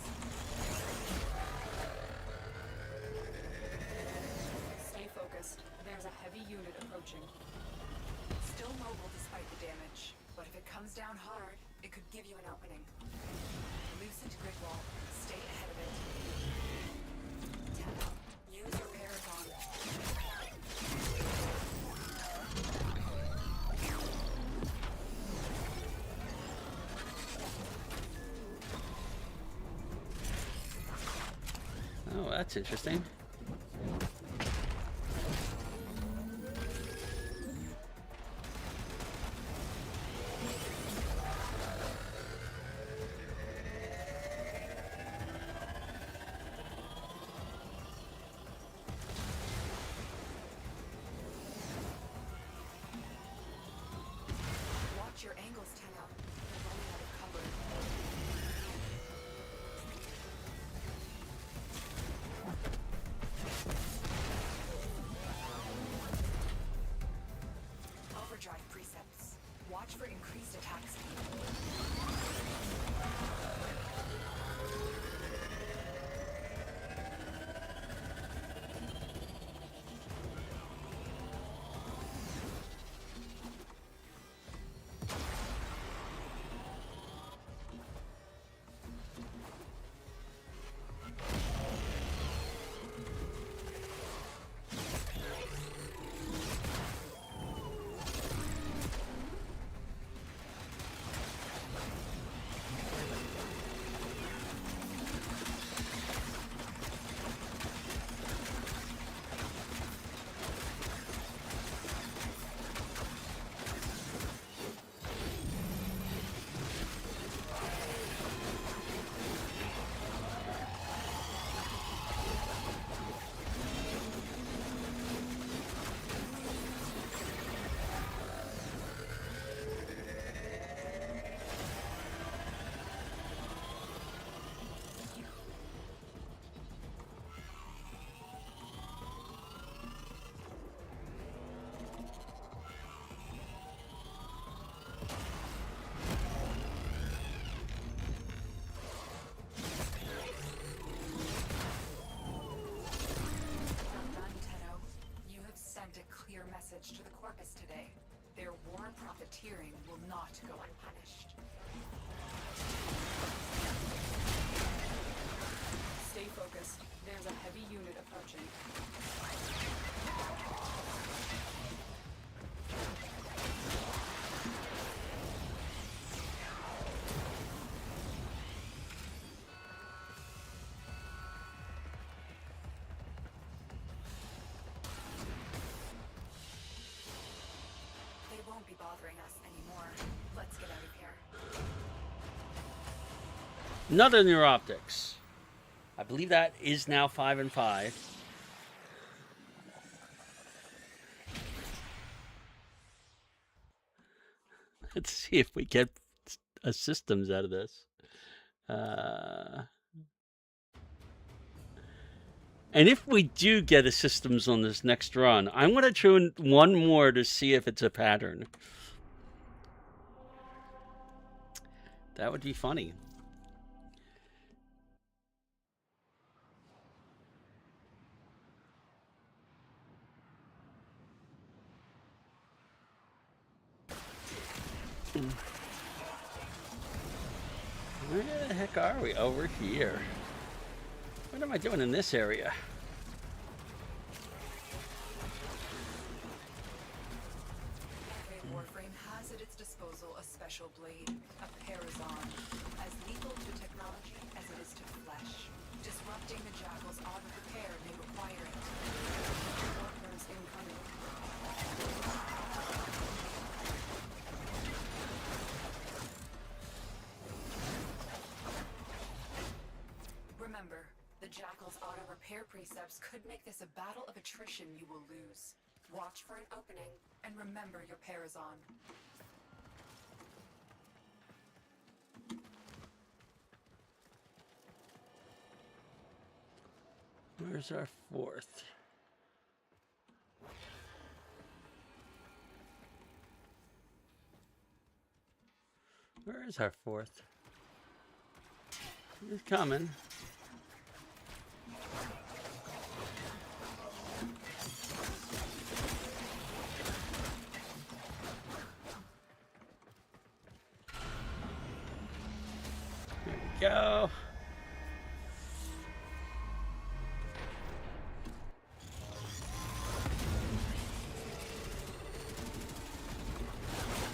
Stay focused. There's a heavy unit approaching. Still mobile despite the damage, but if it comes down hard, it could give you an opening. Loosened grid wall. Stay ahead of it. Tempo. Use your Parazon. Oh, that's interesting. Watch your angles, Tenno. They're running out of cover. Overdrive precepts. Watch for increased attack speed. clear message to the Corpus today. Their war profiteering will not go unpunished. Stay focused. There's a heavy unit approaching. They won't be bothering us anymore. Let's get out of here. Another neuroptics. I believe that is now 5 and 5. Let's see if we get a systems out of this. And if we do get a systems on this next run, I'm going to tune one more to see if it's a pattern. That would be funny. Where the heck are we? Over here. What am I doing in this area? Every Warframe has at its disposal a special blade, a Parazon, as lethal to technology as it is to flesh. Disrupting the Jackal's auto repair may require it. Warframes incoming. Remember, the Jackal's auto repair precepts could make this a battle of attrition you will lose. Watch for an opening, and remember your Parazon. Where's our fourth? Where is our fourth? He's coming. There we go.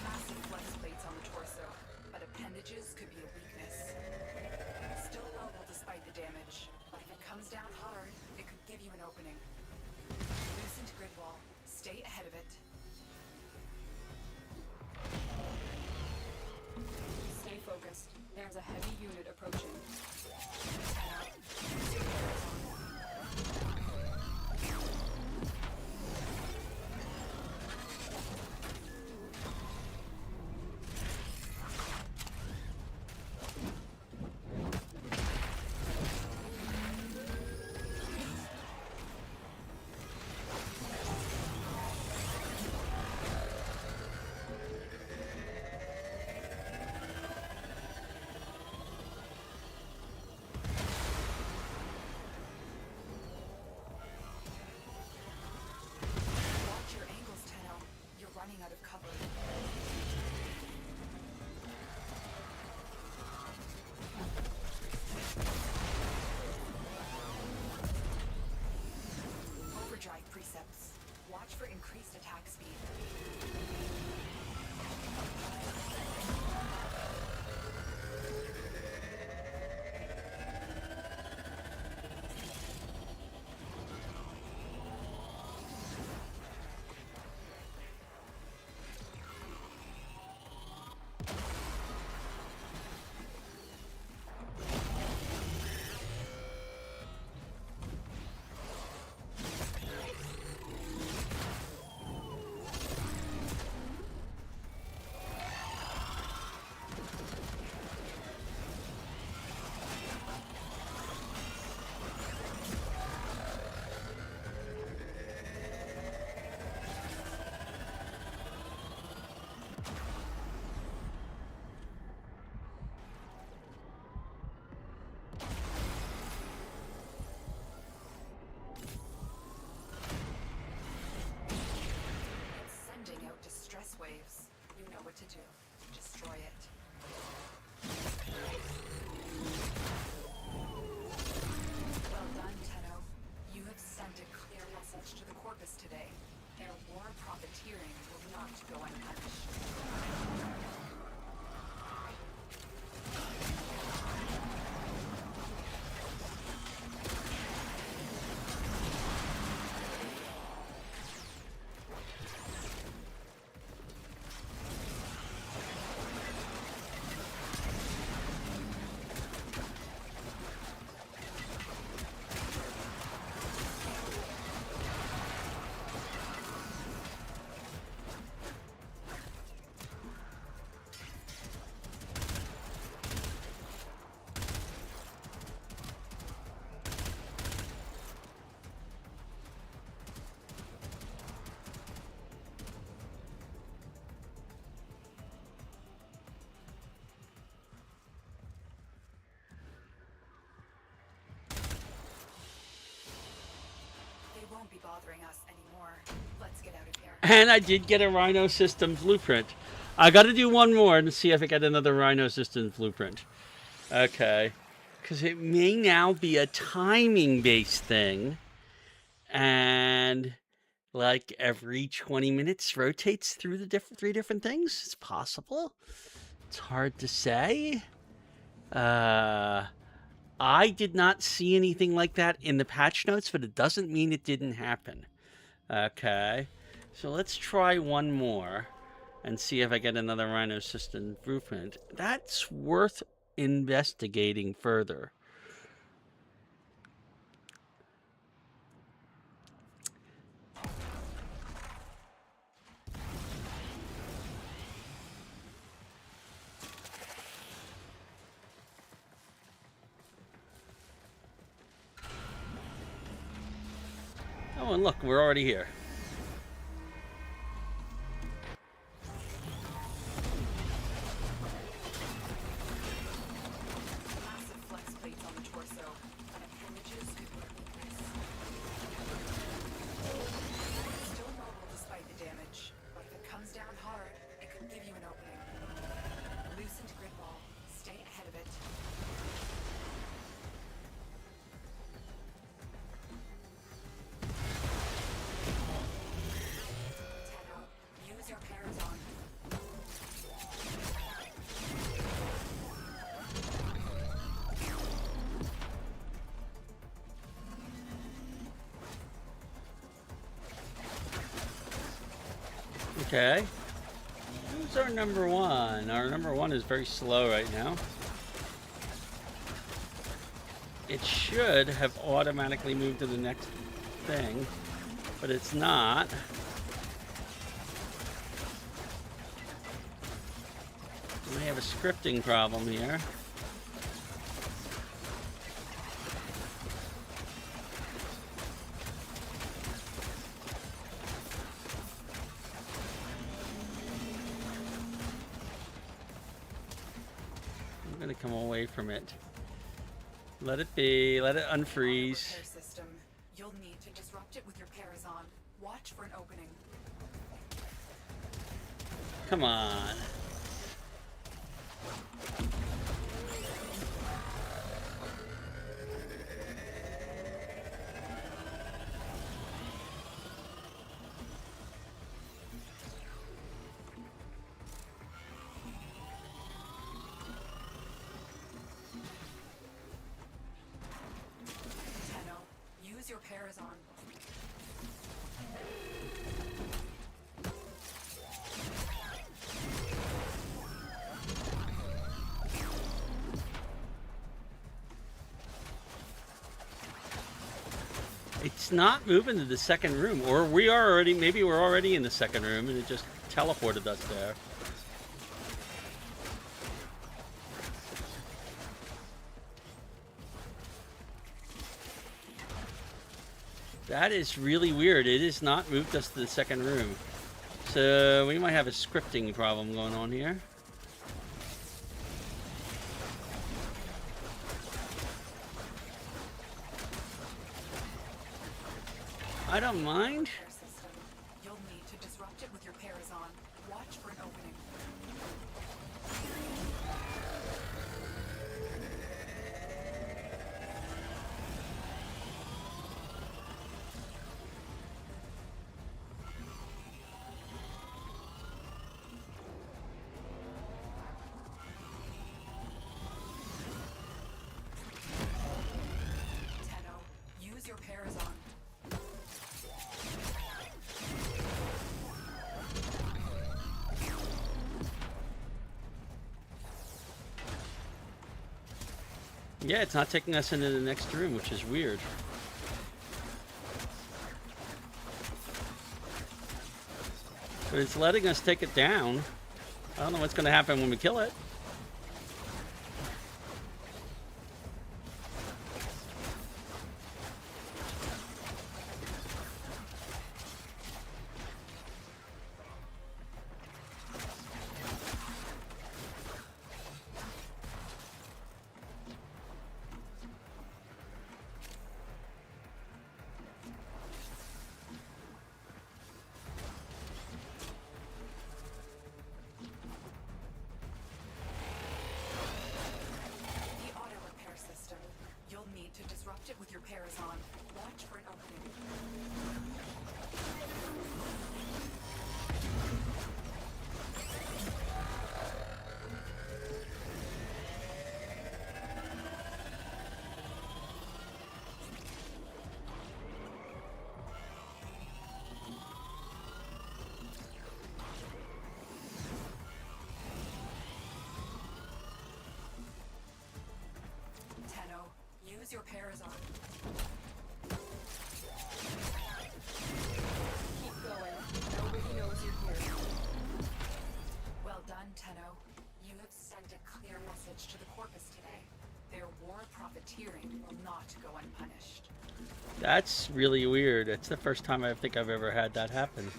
Massive flex plates on the torso, but appendages could be a weakness. Still mobile despite the damage, but if it comes down hard, it could give you an opening. Loosened grid wall. Stay ahead of it. Stay focused. There's a heavy unit approaching. Watch your angles, Tenno. You're running out of cover. Overdrive precepts. Watch for increased attack speed. what to do. Destroy it. Well done, Tenno. You have sent a clear message to the Corpus today. Their war profiteering will not go unpunished. They won't be bothering us anymore. Let's get out of here. And I did get a Rhino Systems blueprint. I got to do one more and see if I get another Rhino Systems blueprint. Okay. Because it may now be a timing-based thing. And like every 20 minutes rotates through the three different things. It's possible. It's hard to say. I did not see anything like that in the patch notes, but it doesn't mean it didn't happen. Okay. So let's try one more and see if I get another Rhino System blueprint. That's worth investigating further. Oh, and look, we're already here. Massive flex plates on the torso. Appendages could look weakness. Still mobile despite the damage, but if it comes down hard, it could give you an opening. Loosened grid ball. Stay ahead of it. Tenno, use your Parazon. Okay. Who's our number one? Our number one is very slow right now. It should have automatically moved to the next thing, but it's not. We have a scripting problem here. I'm gonna come away from it. Let it be. Let it unfreeze. Repair system. You'll need to disrupt it with your Parazon. Watch for an opening. Come on. Tenno, use your Parazon. It's not moving to the second room, or we are already, maybe we're already in the second room and it just teleported us there. That is really weird. It has not moved us to the second room. So we might have a scripting problem going on here. I don't mind. Repair system. You'll need to disrupt it with your Parazon. Watch for an opening. Yeah, it's not taking us into the next room, which is weird. But it's letting us take it down. I don't know what's going to happen when we kill it. The auto repair system. You'll need to disrupt it with your Parazon. Watch for an opening. Tenno, use your Parazon. Keep going. Nobody knows you're here. Well done, Tenno. You have sent a clear message to the Corpus today. Their war profiteering will not go unpunished. That's really weird. It's the first time I think I've ever had that happen.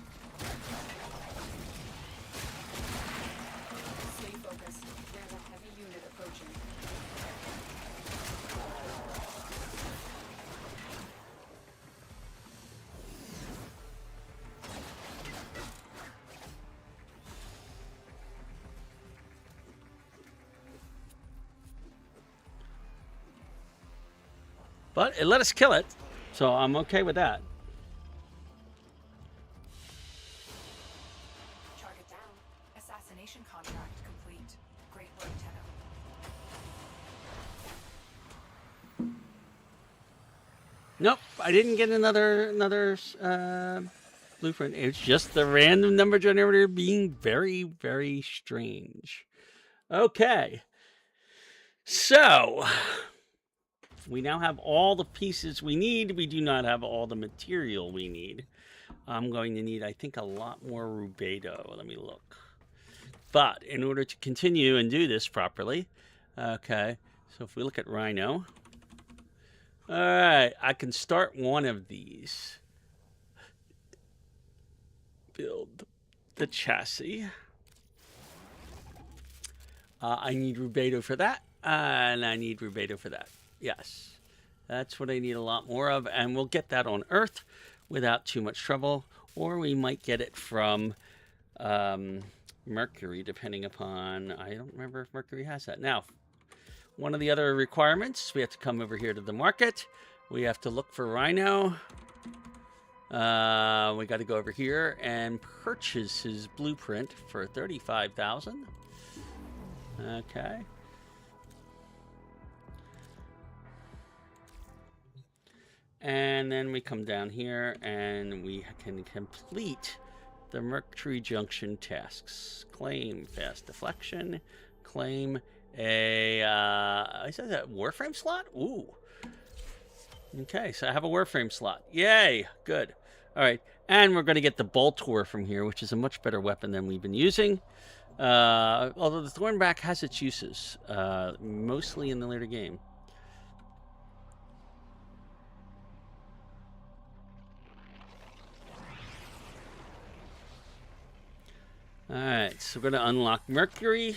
Stay focused. There's a heavy unit approaching. But it let us kill it, so I'm okay with that. Target down. Assassination contract complete. Great work, Tenno. Nope, I didn't get another blueprint. It's just the random number generator being very, very strange. Okay, so we now have all the pieces we need. We do not have all the material we need. I'm going to need, I think, a lot more rubedo. Let me look. But in order to continue and do this properly, okay, so if we look at Rhino, all right, I can start one of these. Build the chassis. I need rubedo for that, and I need rubedo for that. Yes, that's what I need a lot more of, and we'll get that on Earth without too much trouble, or we might get it from Mercury, depending upon, I don't remember if Mercury has that. Now, one of the other requirements, we have to come over here to the market. We have to look for Rhino. We got to go over here and purchase his blueprint for 35,000. Okay. And then we come down here and we can complete the Mercury Junction tasks. Claim fast deflection. Claim a, is that a Warframe slot? Ooh. Okay, so I have a Warframe slot. Yay, good. All right, and we're going to get the Boltor from here, which is a much better weapon than we've been using. Although the Thornback has its uses, mostly in the later game. All right, so we're going to unlock Mercury,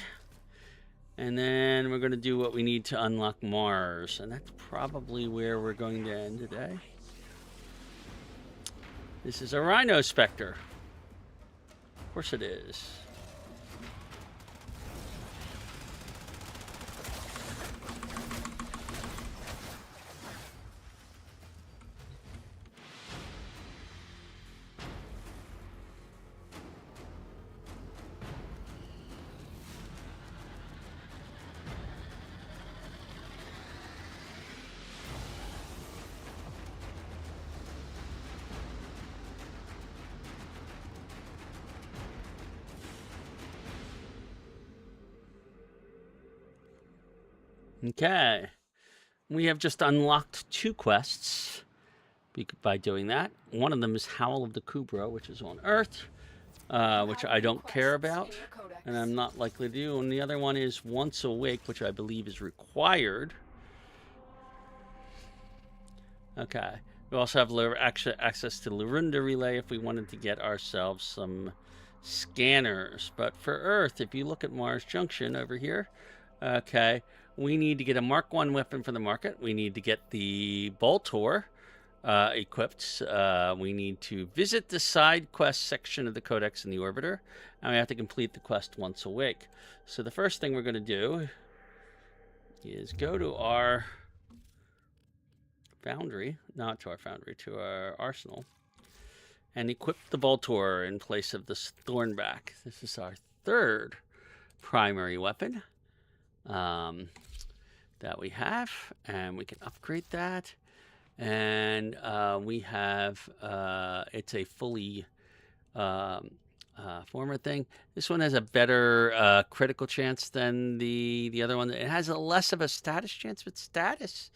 and then we're going to do what we need to unlock Mars, and that's probably where we're going to end today. This is a Rhino Spectre. Of course it is. Okay, we have just unlocked 2 quests by doing that. One of them is Howl of the Kubra, which is on Earth, which I don't care about, and I'm not likely to do. And the other one is Once Awake, which I believe is required. Okay. We also have access to Larunda Relay if we wanted to get ourselves some scanners. But for Earth, if you look at Mars Junction over here, okay, we need to get a Mark 1 weapon for the market. We need to get the Boltor equipped. We need to visit the side quest section of the Codex in the Orbiter, and we have to complete the quest Once Awake. So the first thing we're going to do is go to our foundry, not to our foundry, to our arsenal, and equip the Boltor in place of the Thornback. This is our 3rd primary weapon that we have, and we can upgrade that. And we have, it's a fully former thing. This one has a better critical chance than the other one. It has a less of a status chance, but status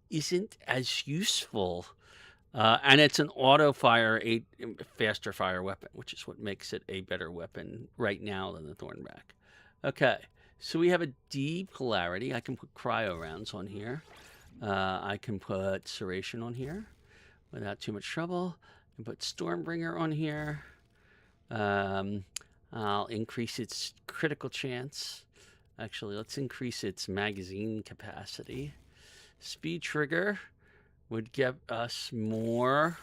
isn't as useful. And it's an auto fire, a faster fire weapon, which is what makes it a better weapon right now than the Thornback. Okay, so we have a D polarity. I can put cryo rounds on here. I can put Serration on here without too much trouble. I can put Stormbringer on here. I'll increase its critical chance. Actually, let's increase its magazine capacity. Speed Trigger would give us more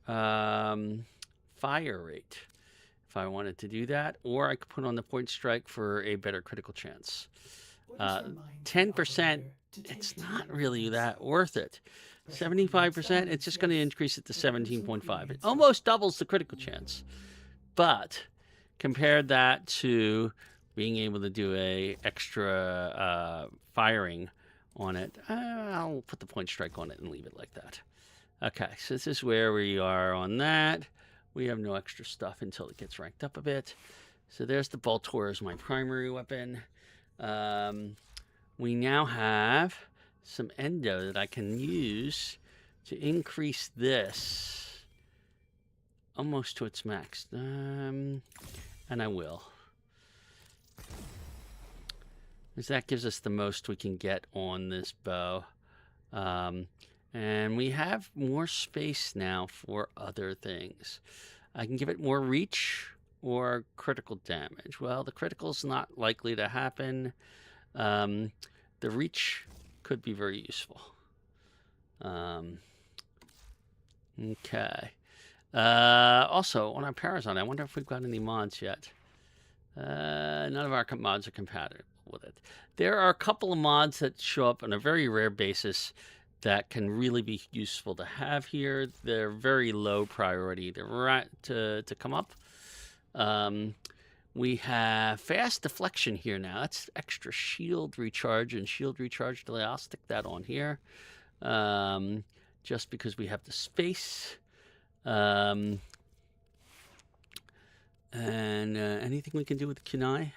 fire rate if I wanted to do that. Or I could put on the Point Strike for a better critical chance. 10%. It's not really that worth it. 75%, it's just going to increase it to 17.5. It almost doubles the critical chance. But compare that to being able to do a extra firing on it. I'll put the Point Strike on it and leave it like that. Okay, so this is where we are on that. We have no extra stuff until it gets ranked up a bit. So there's the Boltor as my primary weapon. We now have some endo that I can use to increase this almost to its max. And I will. Because that gives us the most we can get on this bow. And we have more space now for other things. I can give it more reach or critical damage. Well, the critical's not likely to happen. The reach could be very useful. Okay. Also, on our Parazon, I wonder if we've got any mods yet. None of our mods are compatible with it. There are a couple of mods that show up on a very rare basis that can really be useful to have here. They're very low priority to come up. We have fast deflection here now. That's extra shield recharge and shield recharge delay. I'll stick that on here just because we have the space. And anything we can do with the kunai?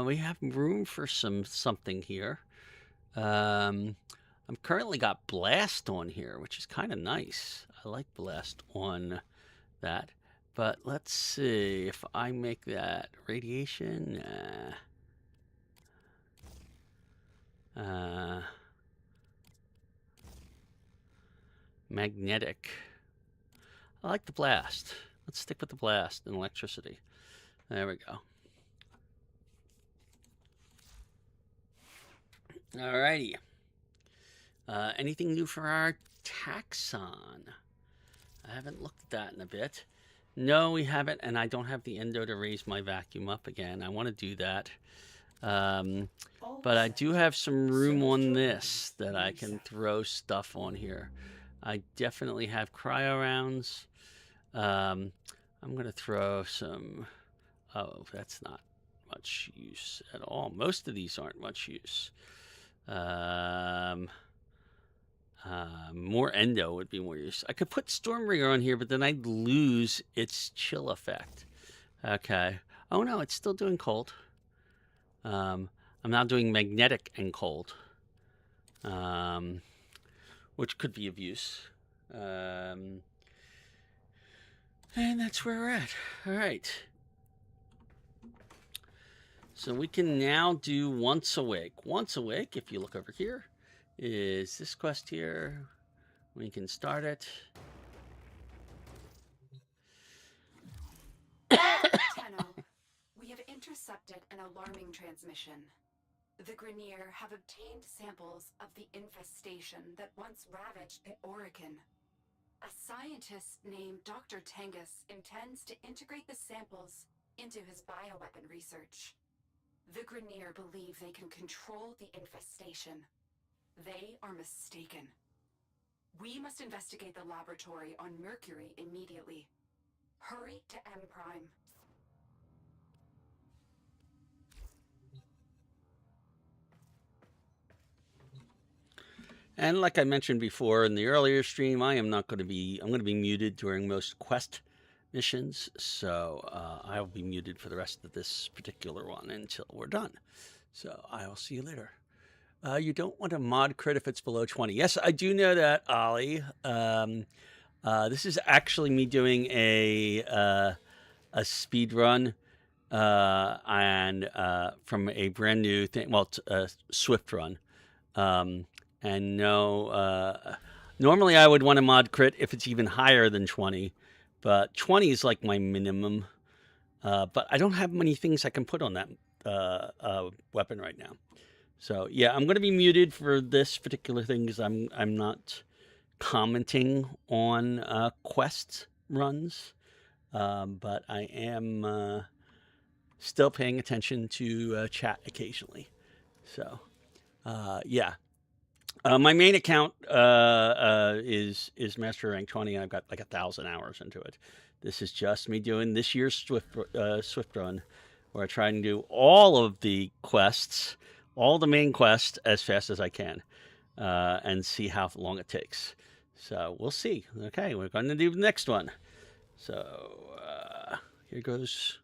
We have room for something here. I've currently got Blast on here, which is kind of nice. I like Blast on that. But let's see if I make that radiation. Magnetic. I like the Blast. Let's stick with the Blast and electricity. There we go. Alrighty. Anything new for our taxon? I haven't looked at that in a bit. No, we haven't, and I don't have the endo to raise my vacuum up again. I want to do that. But I do have some room on this that I can throw stuff on here. I definitely have cryo rounds. I'm going to throw some... Oh, that's not much use at all. Most of these aren't much use. More endo would be more use. I could put Stormbringer on here, but then I'd lose its chill effect. Okay. Oh no, it's still doing cold. I'm now doing magnetic and cold. which could be of use. And that's where we're at. All right. So we can now do once a week. Once a week, if you look over here, is this quest here. We can start it. Tenno, we have intercepted an alarming transmission. The Grineer have obtained samples of the infestation that once ravaged the Orican. A scientist named Dr. Tengus intends to integrate the samples into his bioweapon research. The Grineer believe they can control the infestation. They are mistaken. We must investigate the laboratory on Mercury immediately. Hurry to M Prime. And like I mentioned before in the earlier stream, I'm going to be muted during most quest missions, so I'll be muted for the rest of this particular one until we're done. So I'll see you later. You don't want a mod crit if it's below 20. Yes, I do know that, Ollie. This is actually me doing a speed run and from a brand new thing. Well, Swiftrun. And no, normally I would want a mod crit if it's even higher than 20, but 20 is like my minimum. But I don't have many things I can put on that weapon right now. So yeah, I'm going to be muted for this particular thing because I'm not commenting on quest runs, but I am still paying attention to chat occasionally. So yeah. My main account is Master Rank 20. I've got like 1,000 hours into it. This is just me doing this year's Swift run, where I try and do all of the quests, all the main quests, as fast as I can, and see how long it takes. So we'll see. Okay, we're going to do the next one. So here goes.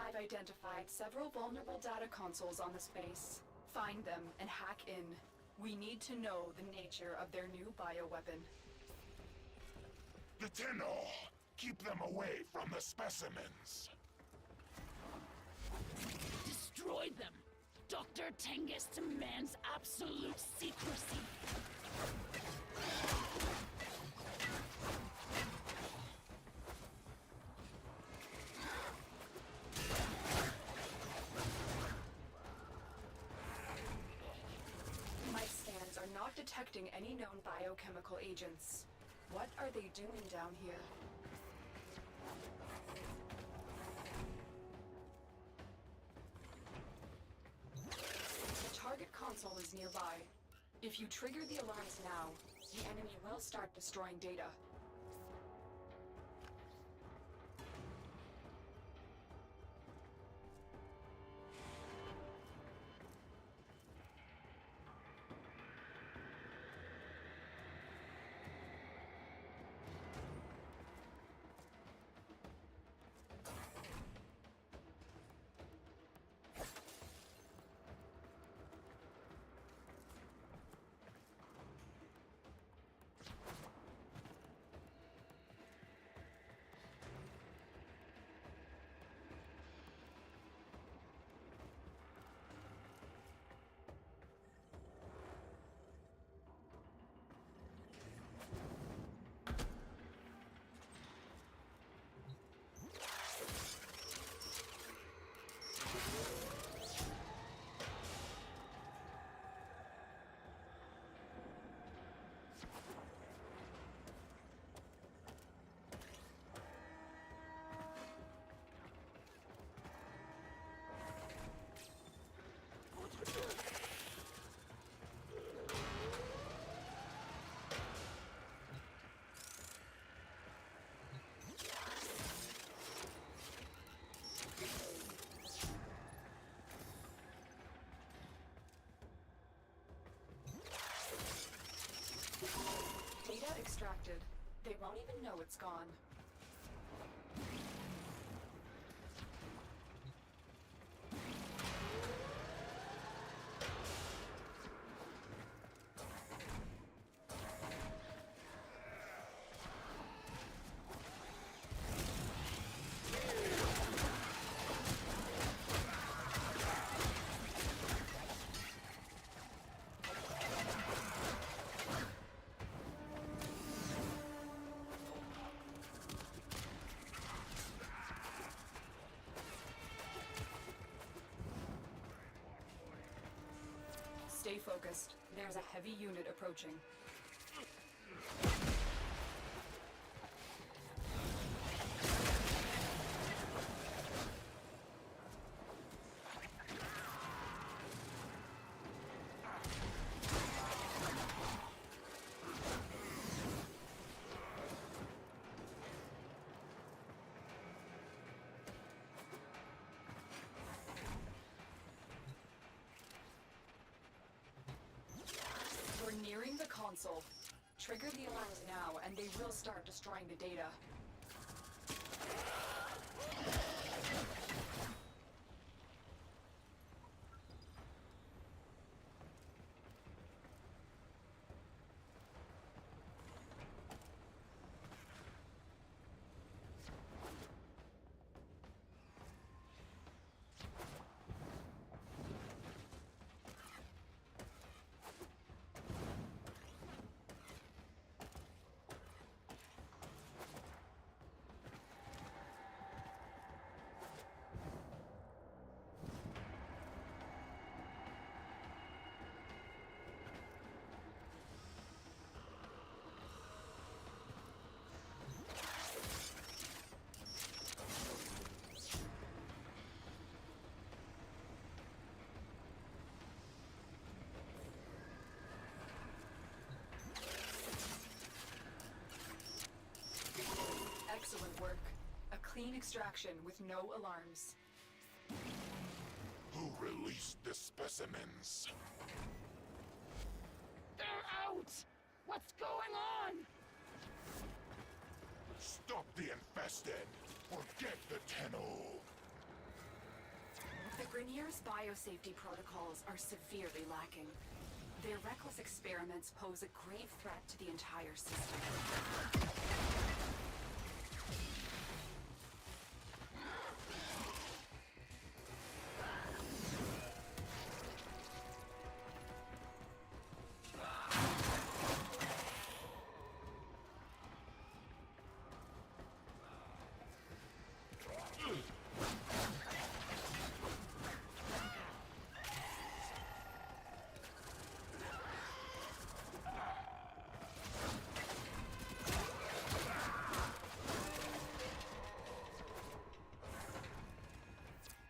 I've identified several vulnerable data consoles on the space. Find them and hack in. We need to know the nature of their new bioweapon. The Tenno! Keep them away from the specimens! Destroy them! Dr. Tengus demands absolute secrecy. My scans are not detecting any known biochemical agents. What are they doing down here? The target console is nearby. If you trigger the alarms now, the enemy will start destroying data. gone. Stay focused. There's a heavy unit approaching. We're nearing the console. Trigger the alert now, and they will start destroying the data. Excellent work. A clean extraction with no alarms. Who released the specimens? They're out! What's going on? Stop the infested, or get the Tenno. The Grineer's biosafety protocols are severely lacking. Their reckless experiments pose a grave threat to the entire system.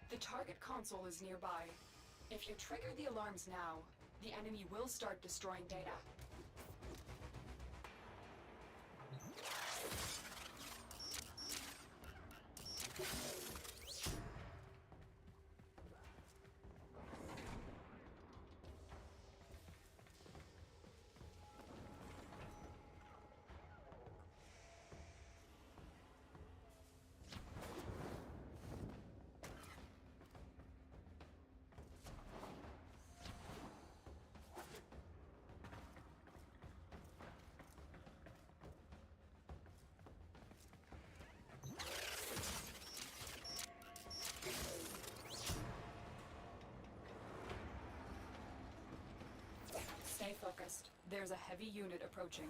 The target console is nearby. If you trigger the alarms now, the enemy will start destroying data. Stay focused. There's a heavy unit approaching.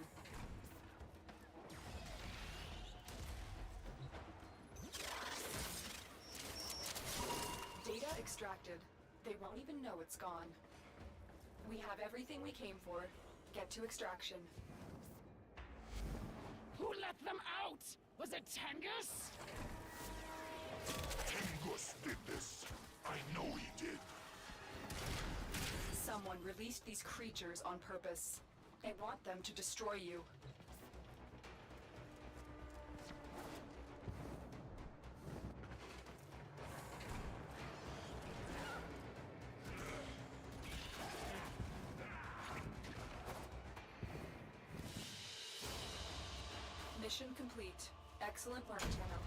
Data extracted. They won't even know it's gone. We have everything we came for. Get to extraction. Who let them out? Was it Tengus? Tengus did this. I know he did. Someone released these creatures on purpose. They want them to destroy you. Mission complete. Excellent work, Tenno.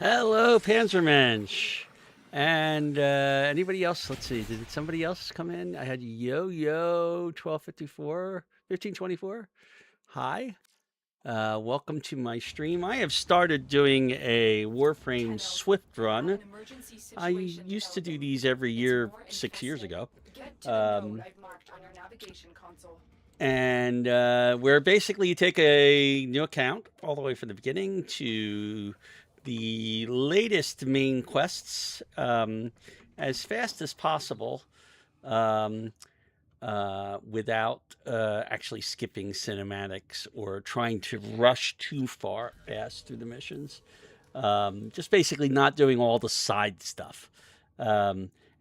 Hello, Panzermensch. And anybody else? Let's see. Did somebody else come in? I had Yo-Yo 1254, 1524. Hi. Welcome to my stream. I have started doing a Warframe Swiftrun. I used to do these every year 6 years ago. Get to the node I've marked on your navigation console. And where basically you take a new account all the way from the beginning to the latest main quests as fast as possible without actually skipping cinematics or trying to rush too far fast through the missions. Just basically not doing all the side stuff.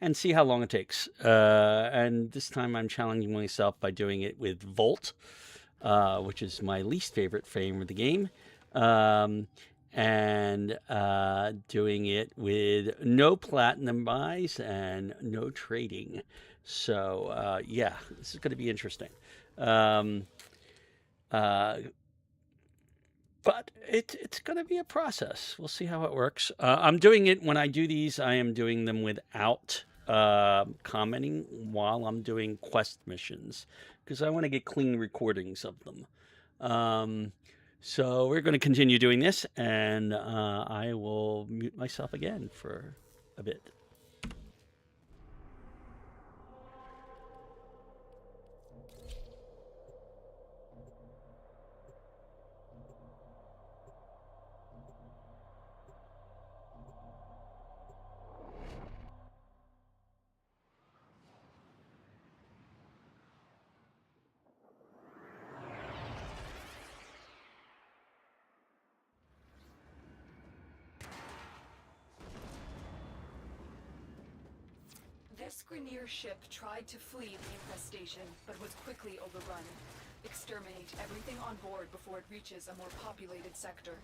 And see how long it takes. And this time I'm challenging myself by doing it with Volt, which is my least favorite frame of the game, and doing it with no platinum buys and no trading. So, yeah, this is going to be interesting. But it's going to be a process. We'll see how it works. I'm doing it when I do these. I am doing them without commenting while I'm doing quest missions because I want to get clean recordings of them. So we're going to continue doing this, and I will mute myself again for a bit. This Grineer ship tried to flee the infestation, but was quickly overrun. Exterminate everything on board before it reaches a more populated sector.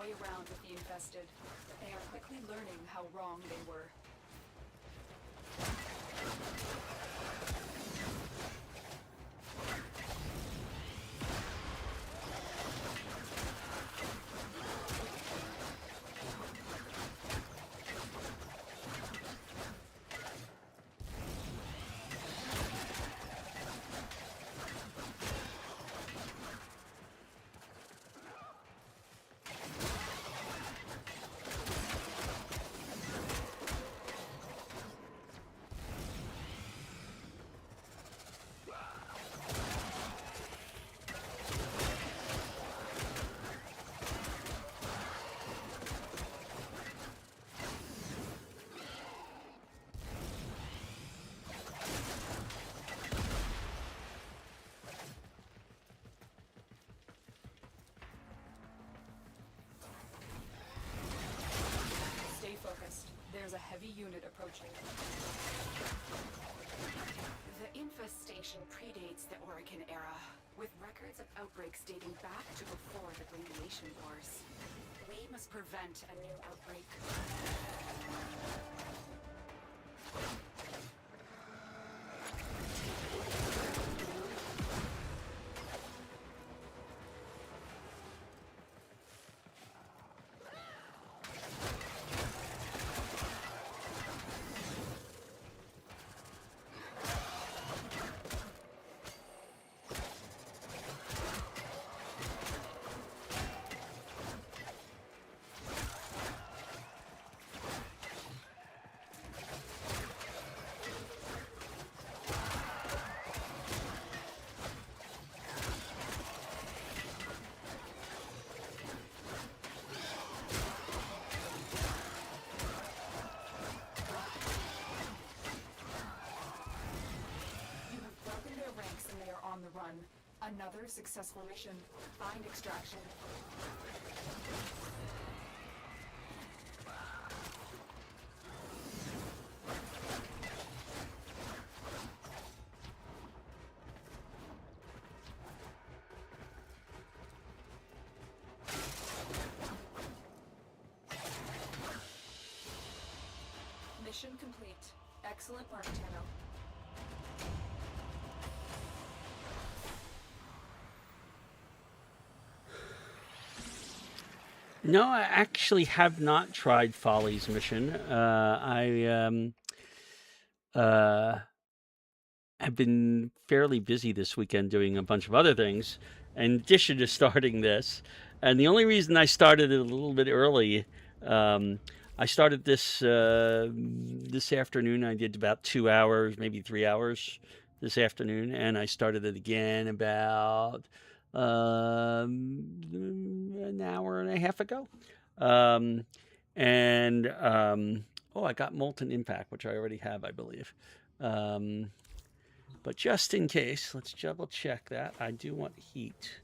Around with the infested. They are quickly learning how wrong they were. There's a heavy unit approaching. The infestation predates the Orokin era, with records of outbreaks dating back to before the Radiation Wars. We must prevent a new outbreak. Another successful mission. Find extraction. Mission complete. Excellent work, Tenno. No, I actually have not tried Folly's mission. I have been fairly busy this weekend doing a bunch of other things in addition to starting this. And the only reason I started it a little bit early, I started this this afternoon. I did about 2 hours, maybe 3 hours this afternoon, and I started it again about an hour and a half ago. Oh, I got Molten Impact, which I already have, I believe. But just in case, let's double check that. I do want heat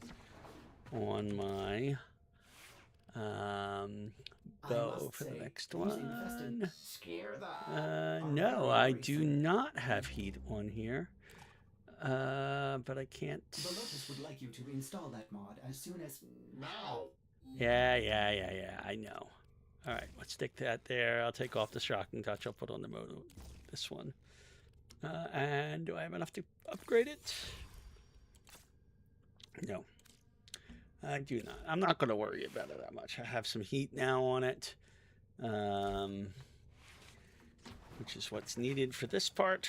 on my bow for the next one. No, I do not have heat on here. But I can't. The Lotus would like you to install that mod as soon as now. Yeah. I know. All right, let's stick that there. I'll take off the shocking touch. I'll put on the mode this one. And do I have enough to upgrade it? No, I do not. I'm not going to worry about it that much. I have some heat now on it, which is what's needed for this part.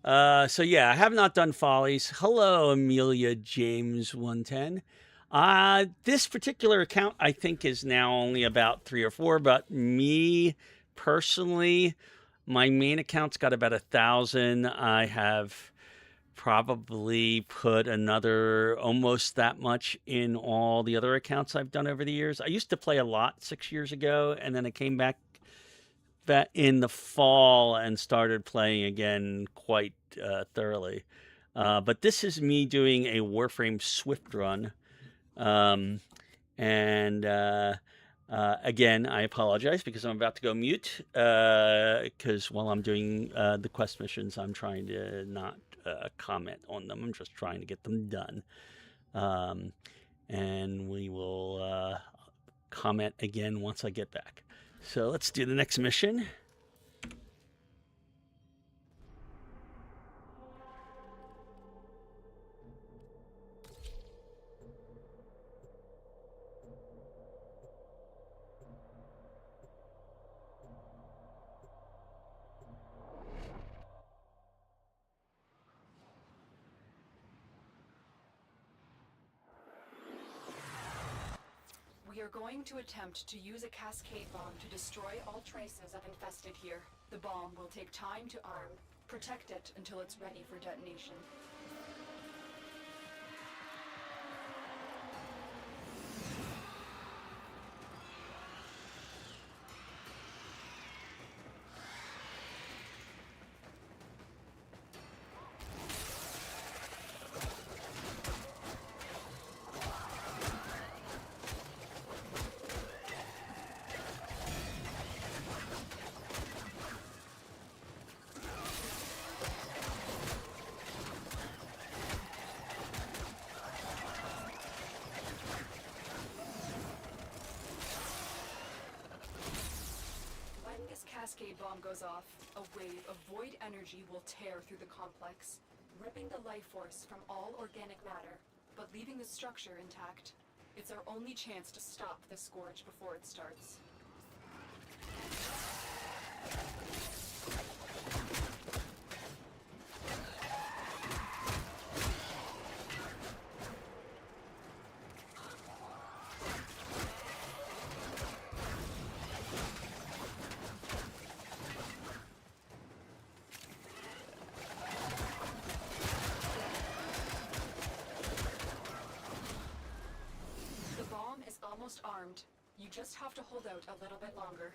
So yeah, I have not done Follies. Hello, Amelia James 110. This particular account, I think, is now only about 3 or 4, but me personally, my main account's got about 1,000. I have probably put another almost that much in all the other accounts I've done over the years. I used to play a lot 6 years ago, and then I came back in the fall and started playing again quite thoroughly. But this is me doing a Warframe Swiftrun. Again, I apologize because I'm about to go mute because while I'm doing the quest missions, I'm trying to not comment on them. I'm just trying to get them done. And we will comment again once I get back. So let's do the next mission. We are going to attempt to use a cascade bomb to destroy all traces of infested here. The bomb will take time to arm. Protect it until it's ready for detonation. Cascade bomb goes off, a wave of void energy will tear through the complex, ripping the life force from all organic matter, but leaving the structure intact. It's our only chance to stop the scourge before it starts. Almost armed. You just have to hold out a little bit longer.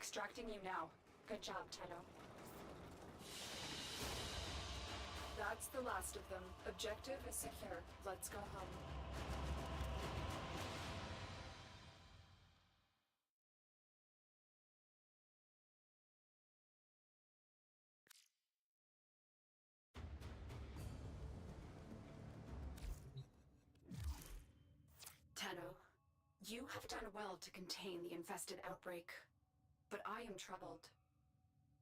extracting you now. Good job, Tenno. That's the last of them. Objective is secure. Let's go home. Tenno, you have done well to contain the infested outbreak, but I am troubled.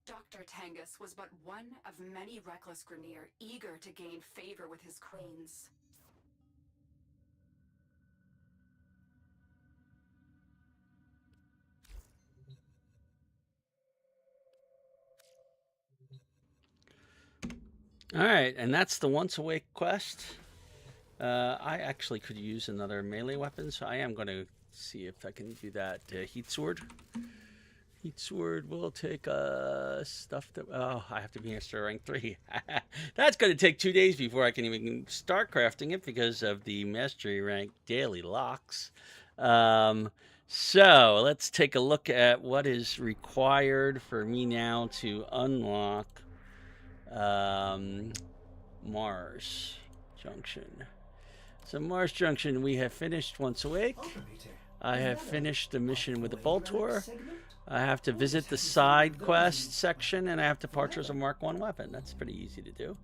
Dr. Tengus was but one of many reckless Grineer eager to gain favor with his queens. All right, and that's the Once Awake quest. I actually could use another melee weapon, so I am going to see if I can do that. Heat Sword. Heat Sword will take stuff that... Oh, I have to be Master rank 3. That's going to take 2 days before I can even start crafting it because of the Mastery rank daily locks. So, let's take a look at what is required for me now to unlock Mars Junction. So Mars Junction, we have finished Once Awake. I have finished the mission with the Boltor. I have to visit the side quest section, and I have to purchase a Mark 1 weapon. That's pretty easy to do.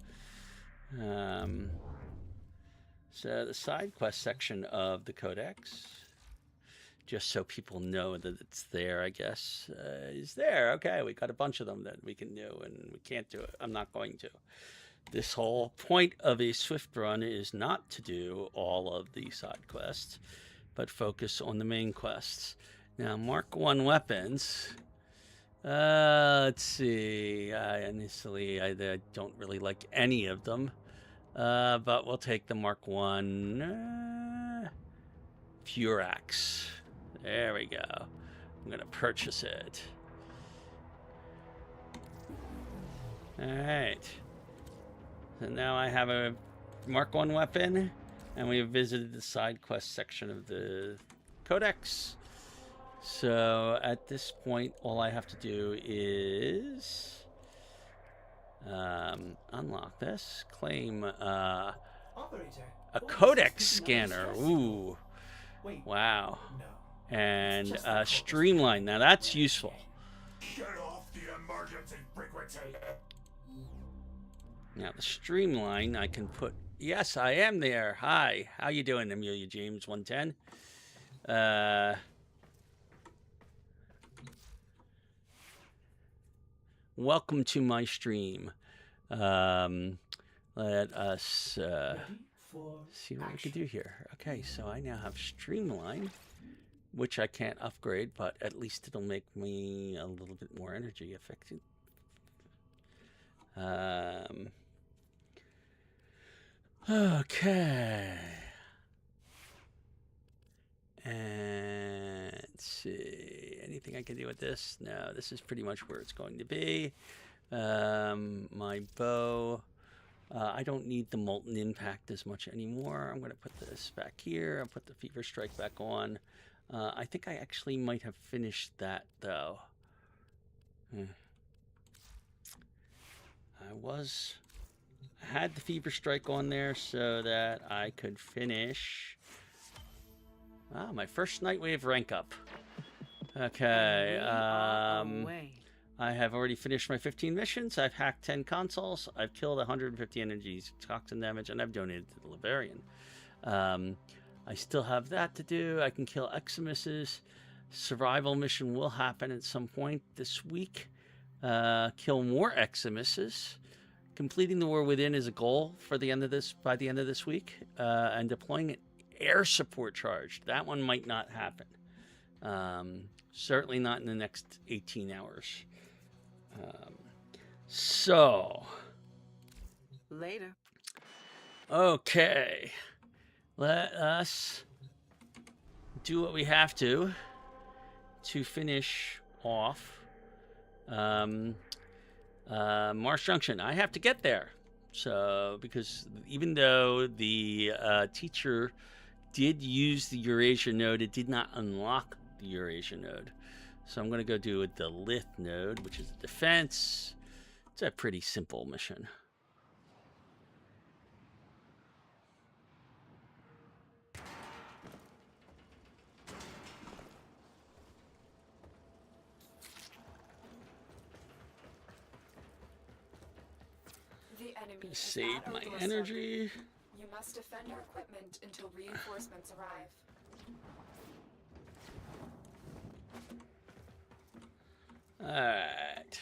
So the side quest section of the Codex, just so people know that it's there, I guess, is there. Okay, we got a bunch of them that we can do, and we can't do it. I'm not going to. This whole point of a Swift run is not to do all of the side quests, but focus on the main quests. Now, Mark 1 weapons. Let's see. Initially, I don't really like any of them, but we'll take the Mark 1 Furax. There we go. I'm going to purchase it. All right. So now I have a Mark 1 weapon, and we have visited the side quest section of the Codex. So at this point, all I have to do is unlock this, claim a Codex scanner. Ooh, wow. And streamline. Now that's useful. Shut off the emergency frequency. Now the streamline I can put. Yes, I am there. Hi, how you doing, Amelia James 110? Welcome to my stream. Let us see what we can do here. Okay, so I now have streamline, which I can't upgrade, but at least it'll make me a little bit more energy effective. Okay. And let's see. Anything I can do with this? No, this is pretty much where it's going to be. My bow. I don't need the Molten Impact as much anymore. I'm going to put this back here. I'll put the Fever Strike back on. I think I actually might have finished that, though. I had the Fever Strike on there so that I could finish my first Nightwave rank up. Okay, I have already finished my 15 missions. I've hacked 10 consoles. I've killed 150 energies, toxin damage, and I've donated to the Livarian. I still have that to do. I can kill Eximuses. Survival mission will happen at some point this week. Kill more Eximuses. Completing the War Within is a goal for the end of this by the end of this week, and deploying an air support charge. That one might not happen. Certainly not in the next 18 hours. So later. Okay, let us do what we have to finish off Mars Junction. I have to get there. So, because even though the teacher did use the Eurasia node, it did not unlock the Eurasia node. So I'm going to go do with the Lith node, which is defense. It's a pretty simple mission. The enemy is Save at our my doorstep. energy. You must defend your equipment until reinforcements arrive. Alright.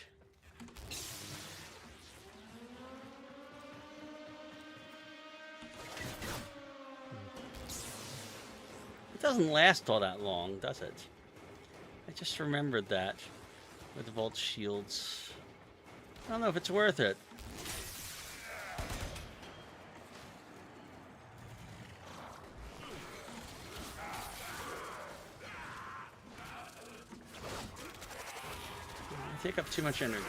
It doesn't last all that long, does it? I just remembered that with the Vault shields. I don't know if it's worth it. Take up too much energy.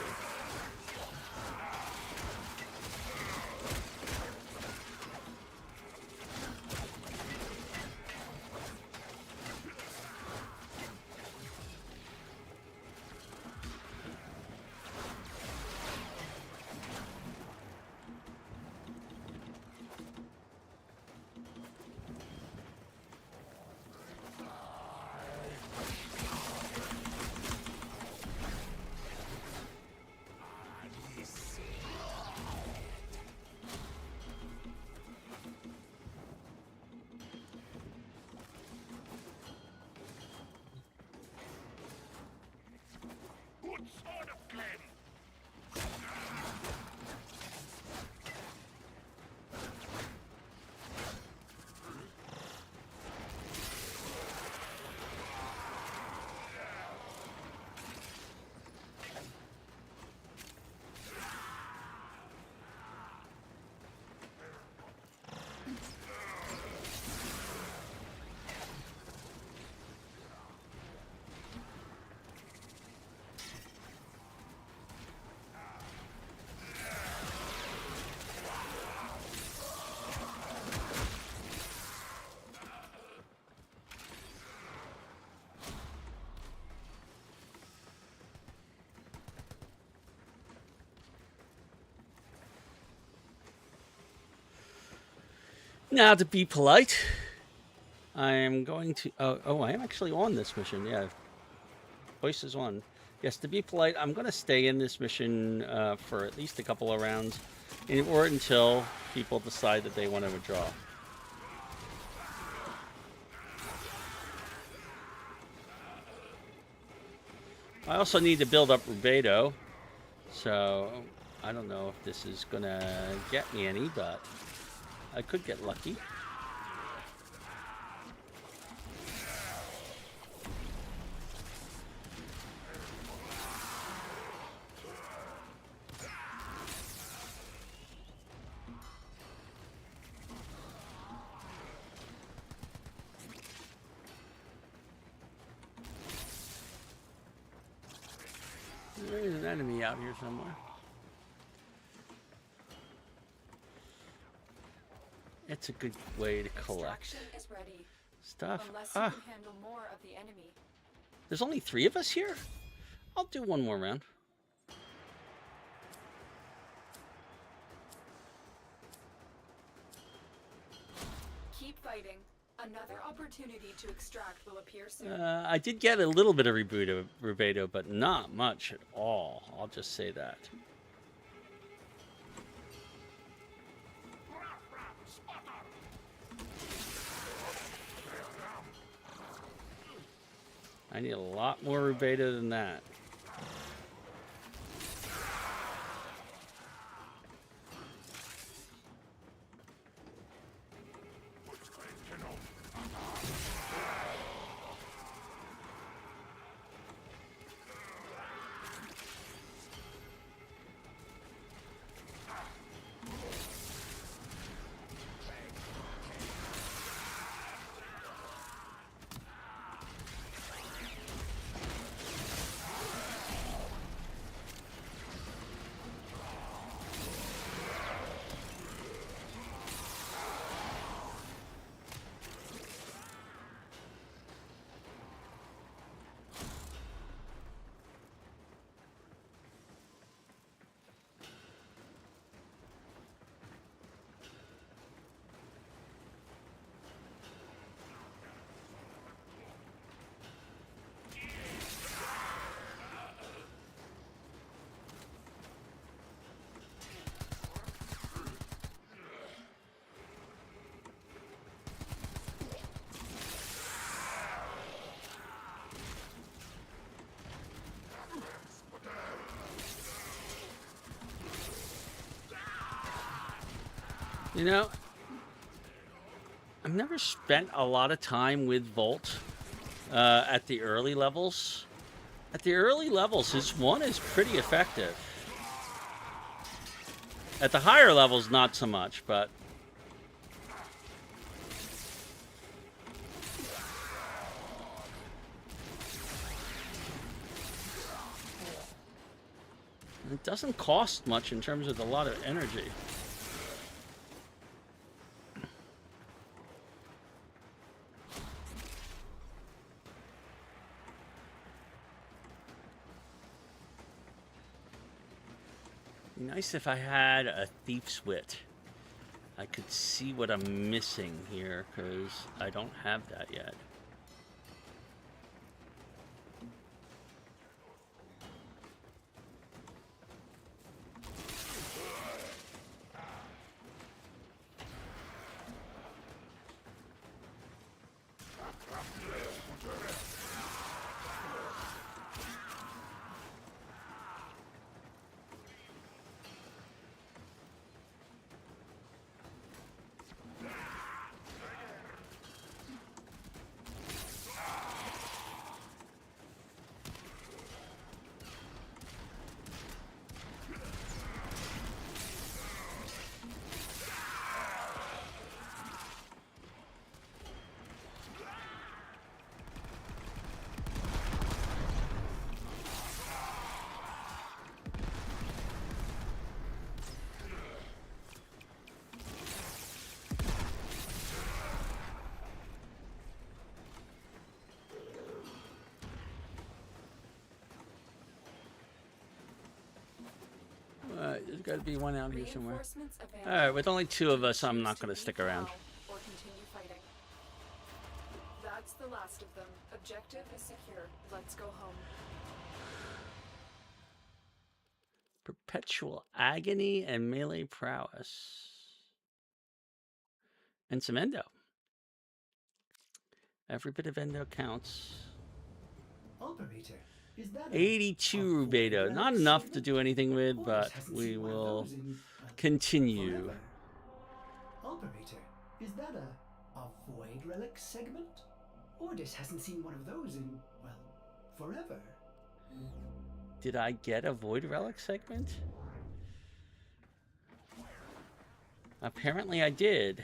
What sort of claim? Now, to be polite, I am going to... Oh, I am actually on this mission, yeah. Voice is on. Yes, to be polite, I'm going to stay in this mission for at least a couple of rounds, or until people decide that they want to withdraw. I also need to build up Rubedo, so I don't know if this is going to get me any, but I could get lucky. There's an enemy out here somewhere. It's a good way to collect Extraction is ready. stuff. Unless you can handle more of the enemy. There's only 3 of us here? I'll do one more round. Keep fighting. Another opportunity to extract will appear soon. I did get a little bit of Rubedo, but not much at all. I'll just say that. I need a lot more Rubedo than that. You know, I've never spent a lot of time with Volt at the early levels. At the early levels, his one is pretty effective. At the higher levels, not so much, but... It doesn't cost much in terms of a lot of energy. Be nice if I had a thief's wit. I could see what I'm missing here, because I don't have that yet. There's got to be one out here somewhere. All right, with only 2 of us, I'm not going to stick around. Or continue fighting. That's the last of them. Objective is secure. Let's go home. Perpetual agony and melee prowess. And some endo. Every bit of endo counts. Operator, is that 82 rubedo. Not enough to do anything with, but we will continue. Forever. Operator, is that a void relic segment? Ordis hasn't seen one of those in, well, forever. Did I get a void relic segment? Apparently I did.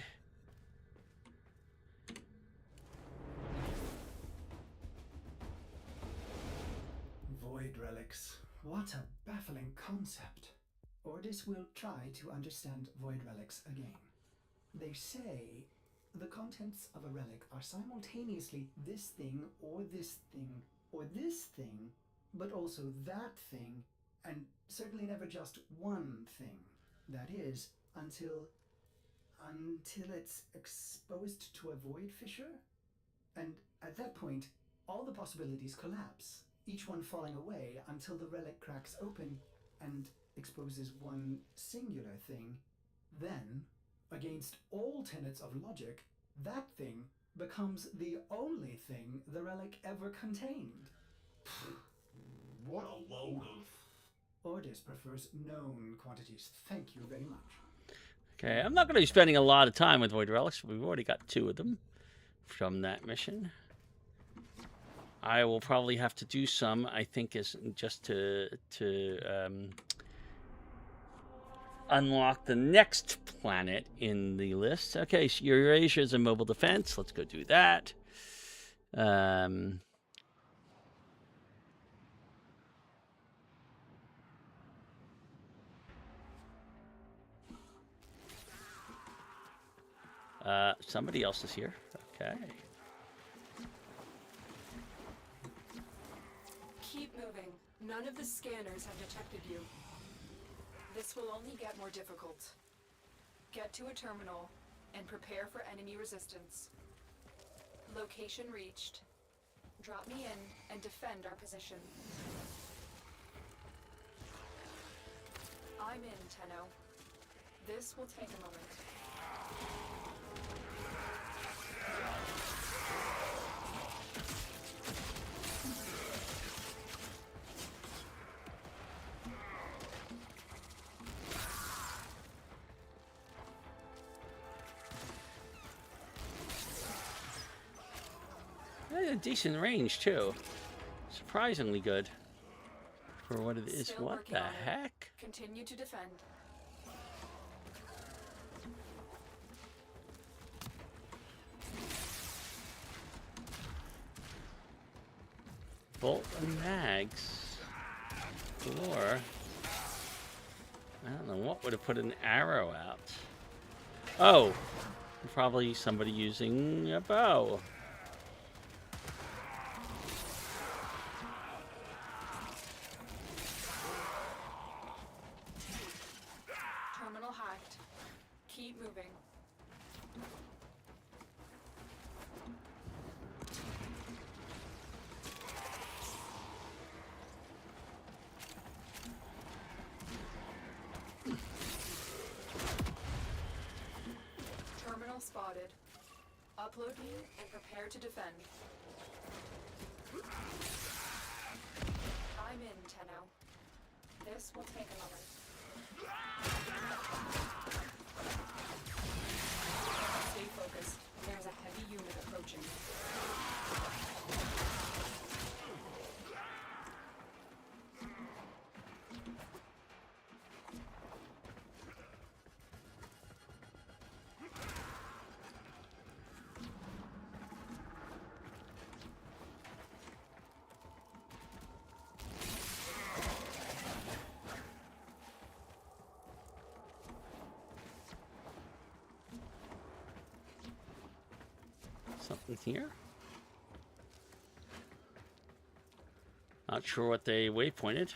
Void relics. What a baffling concept. Ordis will try to understand void relics again. They say the contents of a relic are simultaneously this thing, or this thing, or this thing, but also that thing, and certainly never just one thing. That is, until it's exposed to a void fissure. And at that point, all the possibilities collapse, each one falling away until the relic cracks open and exposes one singular thing. Then, against all tenets of logic, that thing becomes the only thing the relic ever contained. What a load of... Ordis prefers known quantities. Thank you very much. Okay, I'm not going to be spending a lot of time with void relics. We've already got 2 of them from that mission. I will probably have to do some, I think, is just to unlock the next planet in the list. Okay, so Eurasia is a mobile defense. Let's go do that. Somebody else is here. Okay. Keep moving. None of the scanners have detected you. This will only get more difficult. Get to a terminal and prepare for enemy resistance. Location reached. Drop me in and defend our position. I'm in, Tenno. This will take a moment. a decent range too. Surprisingly good for what it is. Still What working the on it. heck? Continue to defend. Bolt and mags. Or I don't know what would have put an arrow out. Oh, probably somebody using a bow. Terminal hacked. Keep moving. Terminal spotted. Upload me and prepare to defend. I'm in, Tenno. This will take a moment. Stay focused. There's a heavy unit approaching. Something here. Not sure what they waypointed.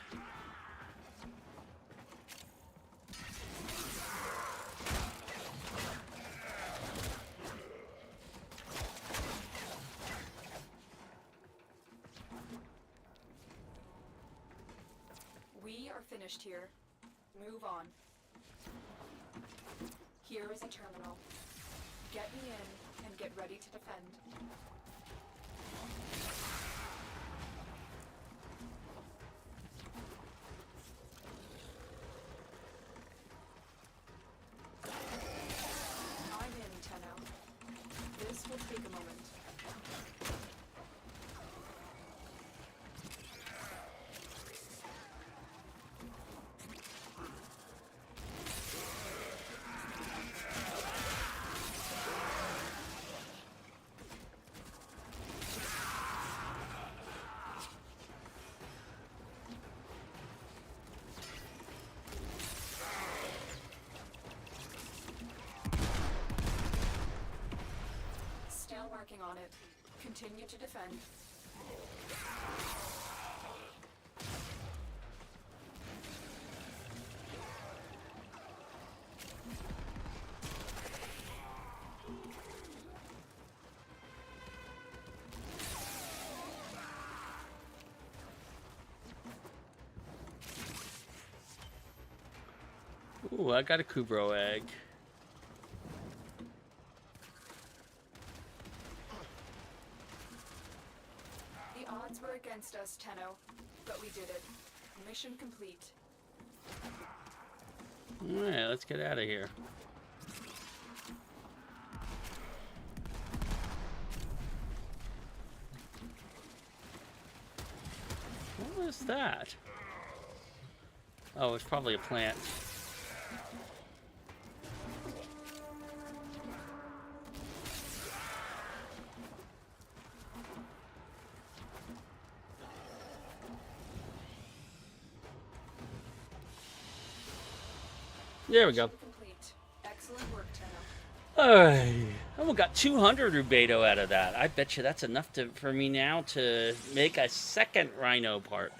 We are finished here. Move on. Here is a terminal. Get me in and get ready to defend. I'm in, Tenno. This will take a moment. Still working on it. Continue to defend. Ooh, I got a Kubro egg. The odds were against us, Tenno, but we did it. Mission complete. Alright, let's get out of here. What was that? Oh, it's probably a plant. There we go. Mission complete. Excellent work, Tenno. I almost got 200 rubedo out of that. I bet you that's enough for me now to make a second rhino part.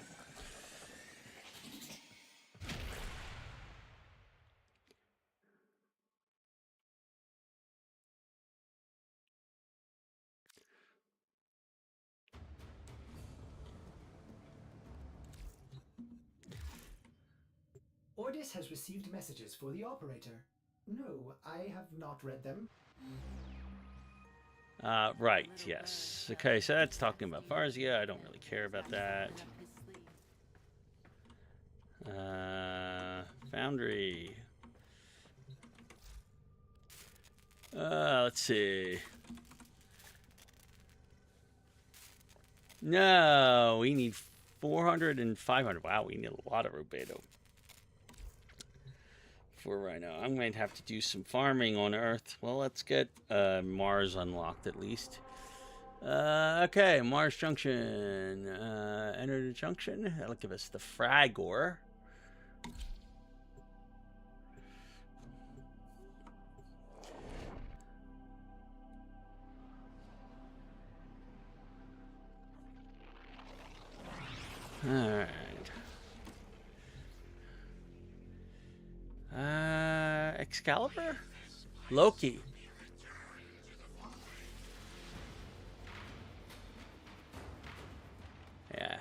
Ordis has received messages for the operator. No, I have not read them. Right, yes. Okay, so that's talking about Farzia. I don't really care about that. Foundry. Let's see. No, we need 400 and 500. Wow, we need a lot of rubedo for right now. I'm going to have to do some farming on Earth. Well, let's get Mars unlocked at least. Okay, Mars Junction. Enter the junction. That'll give us the frag ore. Alright. Excalibur? Loki. Yeah.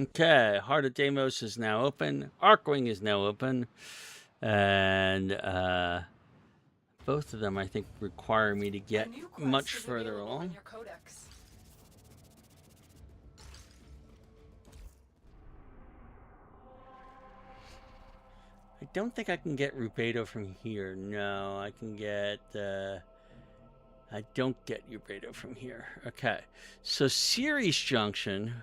Okay, Heart of Deimos is now open. Arcwing is now open. And both of them, I think, require me to get much further along. Your codex. I don't think I can get rubedo from here. No, I can get... I don't get rubedo from here. Okay, so Ceres Junction...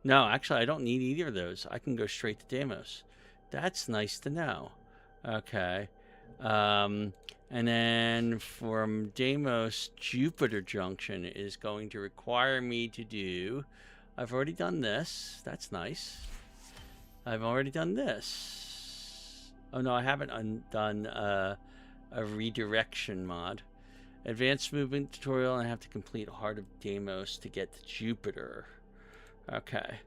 No, actually, I don't need either of those. I can go straight to Deimos. That's nice to know. Okay. And then from Deimos, Jupiter Junction is going to require me to do... I've already done this. That's nice. I've already done this. Oh, no, I haven't done a redirection mod. Advanced movement tutorial, and I have to complete Heart of Deimos to get to Jupiter. Okay.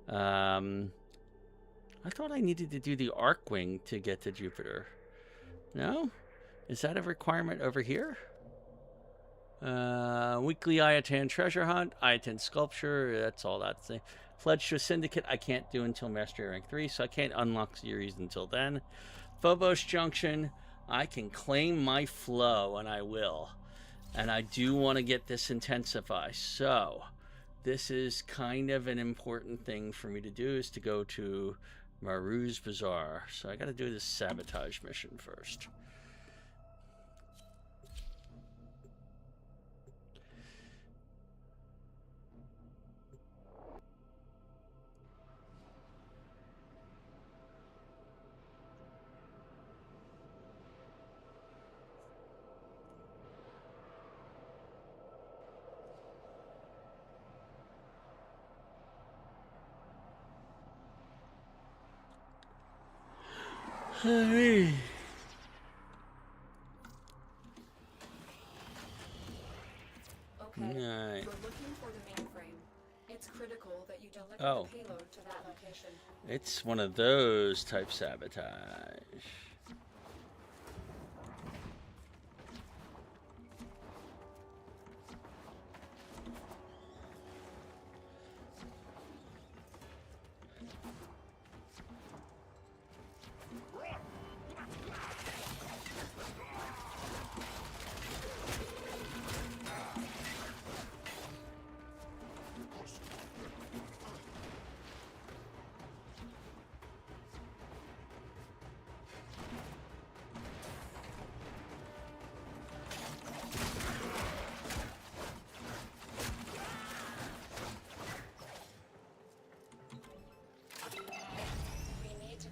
I thought I needed to do the Arcwing to get to Jupiter. No? Is that a requirement over here? Weekly Iatan treasure hunt, Iatan sculpture, that's all that thing. Pledge to a syndicate, I can't do until Mastery Rank 3, so I can't unlock series until then. Phobos Junction, I can claim my flow, and I will. And I do want to get this Intensify, so... This is kind of an important thing for me to do, is to go to Maru's Bazaar. So I got to do this sabotage mission first. Okay, Right. you're looking for the mainframe. It's critical that you deliver Oh. the payload to that location. It's one of those type sabotage.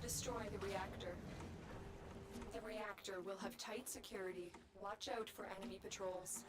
Destroy the reactor. The reactor will have tight security. Watch out for enemy patrols.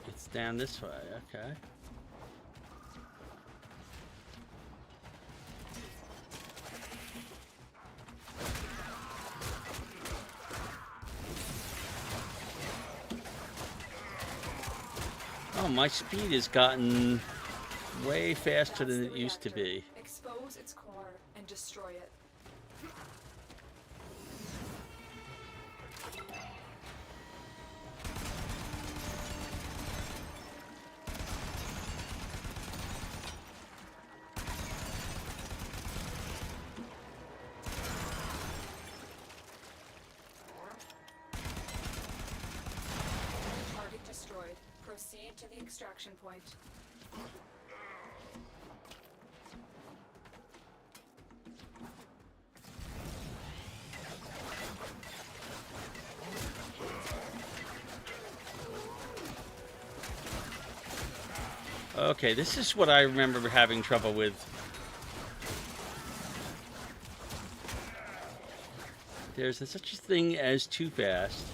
It's down this way, okay. Oh, my speed has gotten way faster That's than the it used to reactor. be. Expose its core and destroy it. Target destroyed. Proceed to the extraction point. Okay, this is what I remember having trouble with. There's such a thing as too fast.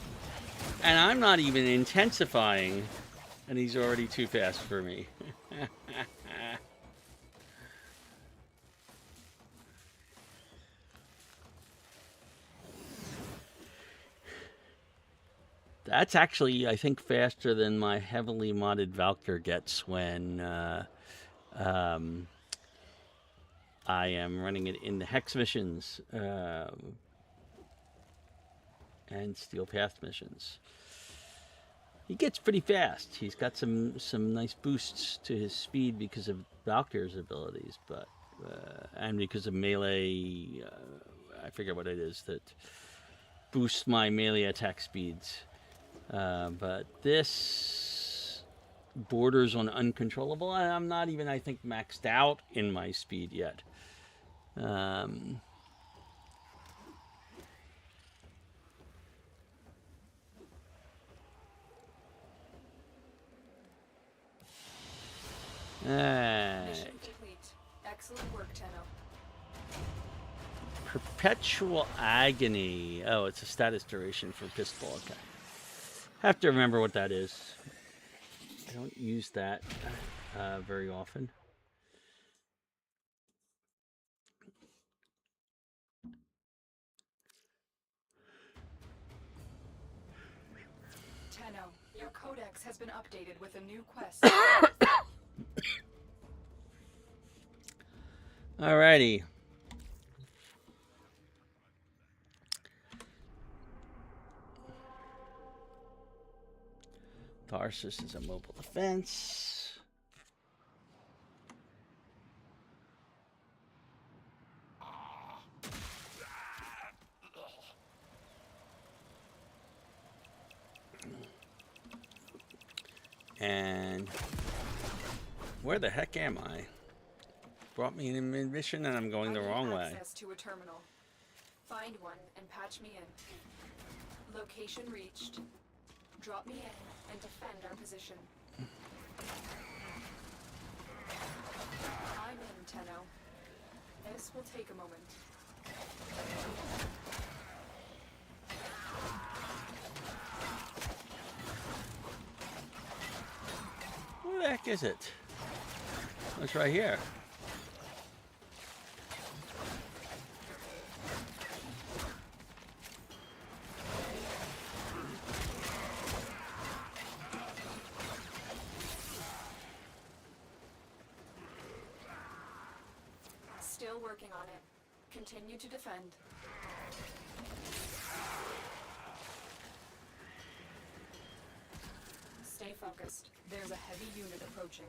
And I'm not even intensifying, and he's already too fast for me. That's actually, I think, faster than my heavily modded Valkyr gets when I am running it in the Hex missions and Steel Path missions. He gets pretty fast. He's got some nice boosts to his speed because of Valkyr's abilities, but and because of melee, I forget what it is that boosts my melee attack speeds. But this borders on uncontrollable, and I'm not even, I think, maxed out in my speed yet. Mission complete. Excellent work, Tenno. Perpetual Agony. Oh, it's a status duration for pistol. Okay. Have to remember what that is. I don't use that very often. Tenno, your codex has been updated with a new quest. Alrighty. Tharsis is a mobile defense. And where the heck am I? Brought me in a mission and I'm going the wrong way. Access to a terminal. Find one and patch me in. Location reached. Drop me in and defend our position. I'm in, Tenno. This will take a moment. Where the heck is it? It's right here. Still working on it. Continue to defend. Stay focused. There's a heavy unit approaching.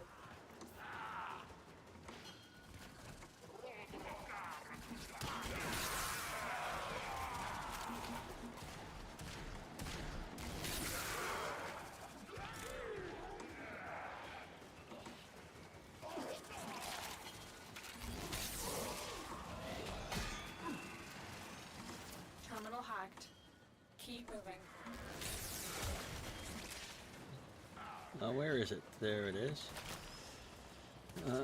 Terminal hacked. Keep moving. Oh, where is it? There it is. And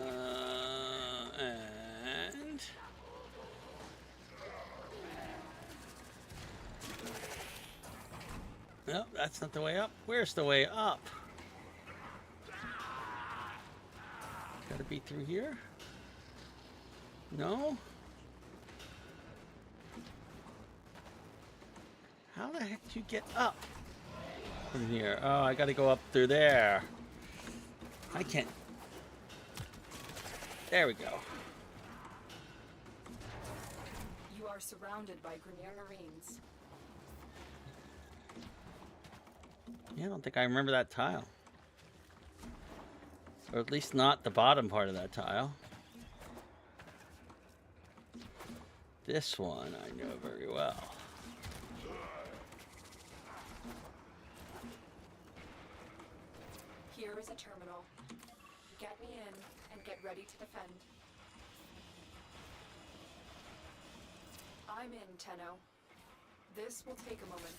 no, that's not the way up. Where's the way up? Gotta be through here? No? How the heck do you get up from here? Oh, I gotta go up through there. I can't. There we go. You are surrounded by Grineer Marines. Yeah, I don't think I remember that tile. Or at least not the bottom part of that tile. This one I know very well. Here is a terminal. Get me in and get ready to defend. I'm in, Tenno. This will take a moment.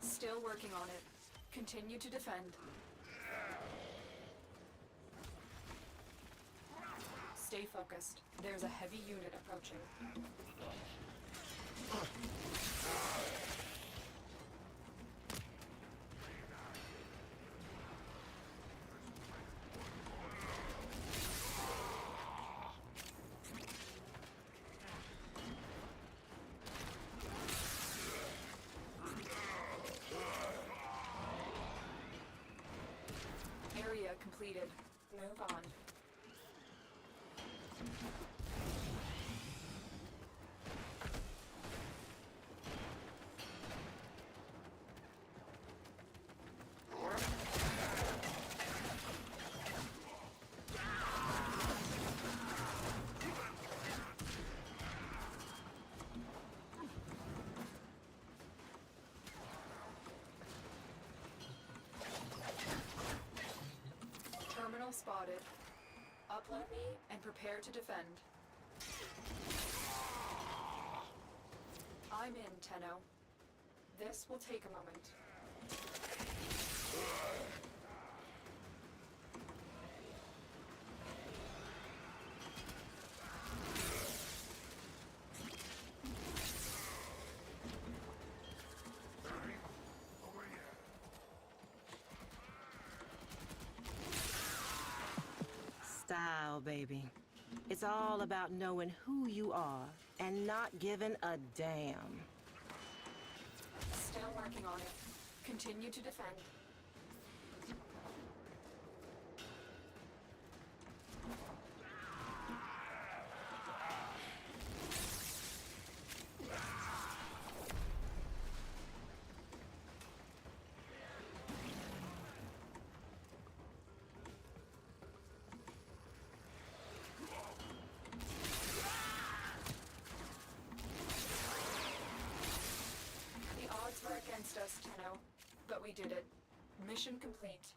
Still working on it. Continue to defend. Stay focused. There's a heavy unit approaching. Area completed. Move on. Terminal spotted. Upload me and prepare to defend. I'm in, Tenno. This will take a moment. Style, baby. It's all about knowing who you are and not giving a damn. Still working on it. Continue to defend. The odds were against us, Tenno, but we did it. Mission complete.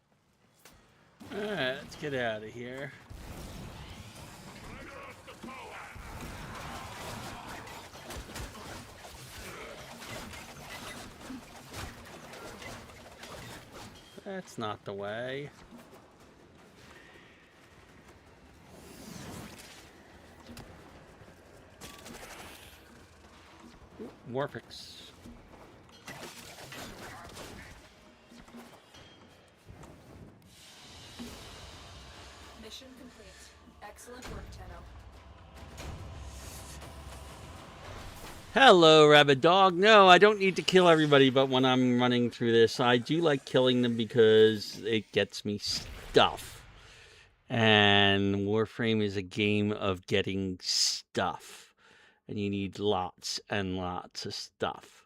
Alright, let's get out of here. That's not the way. Warframe. Mission complete. Excellent work, Tenno. Hello, Rabbit Dog. No, I don't need to kill everybody, but when I'm running through this, I do like killing them because it gets me stuff. And Warframe is a game of getting stuff. And you need lots and lots of stuff.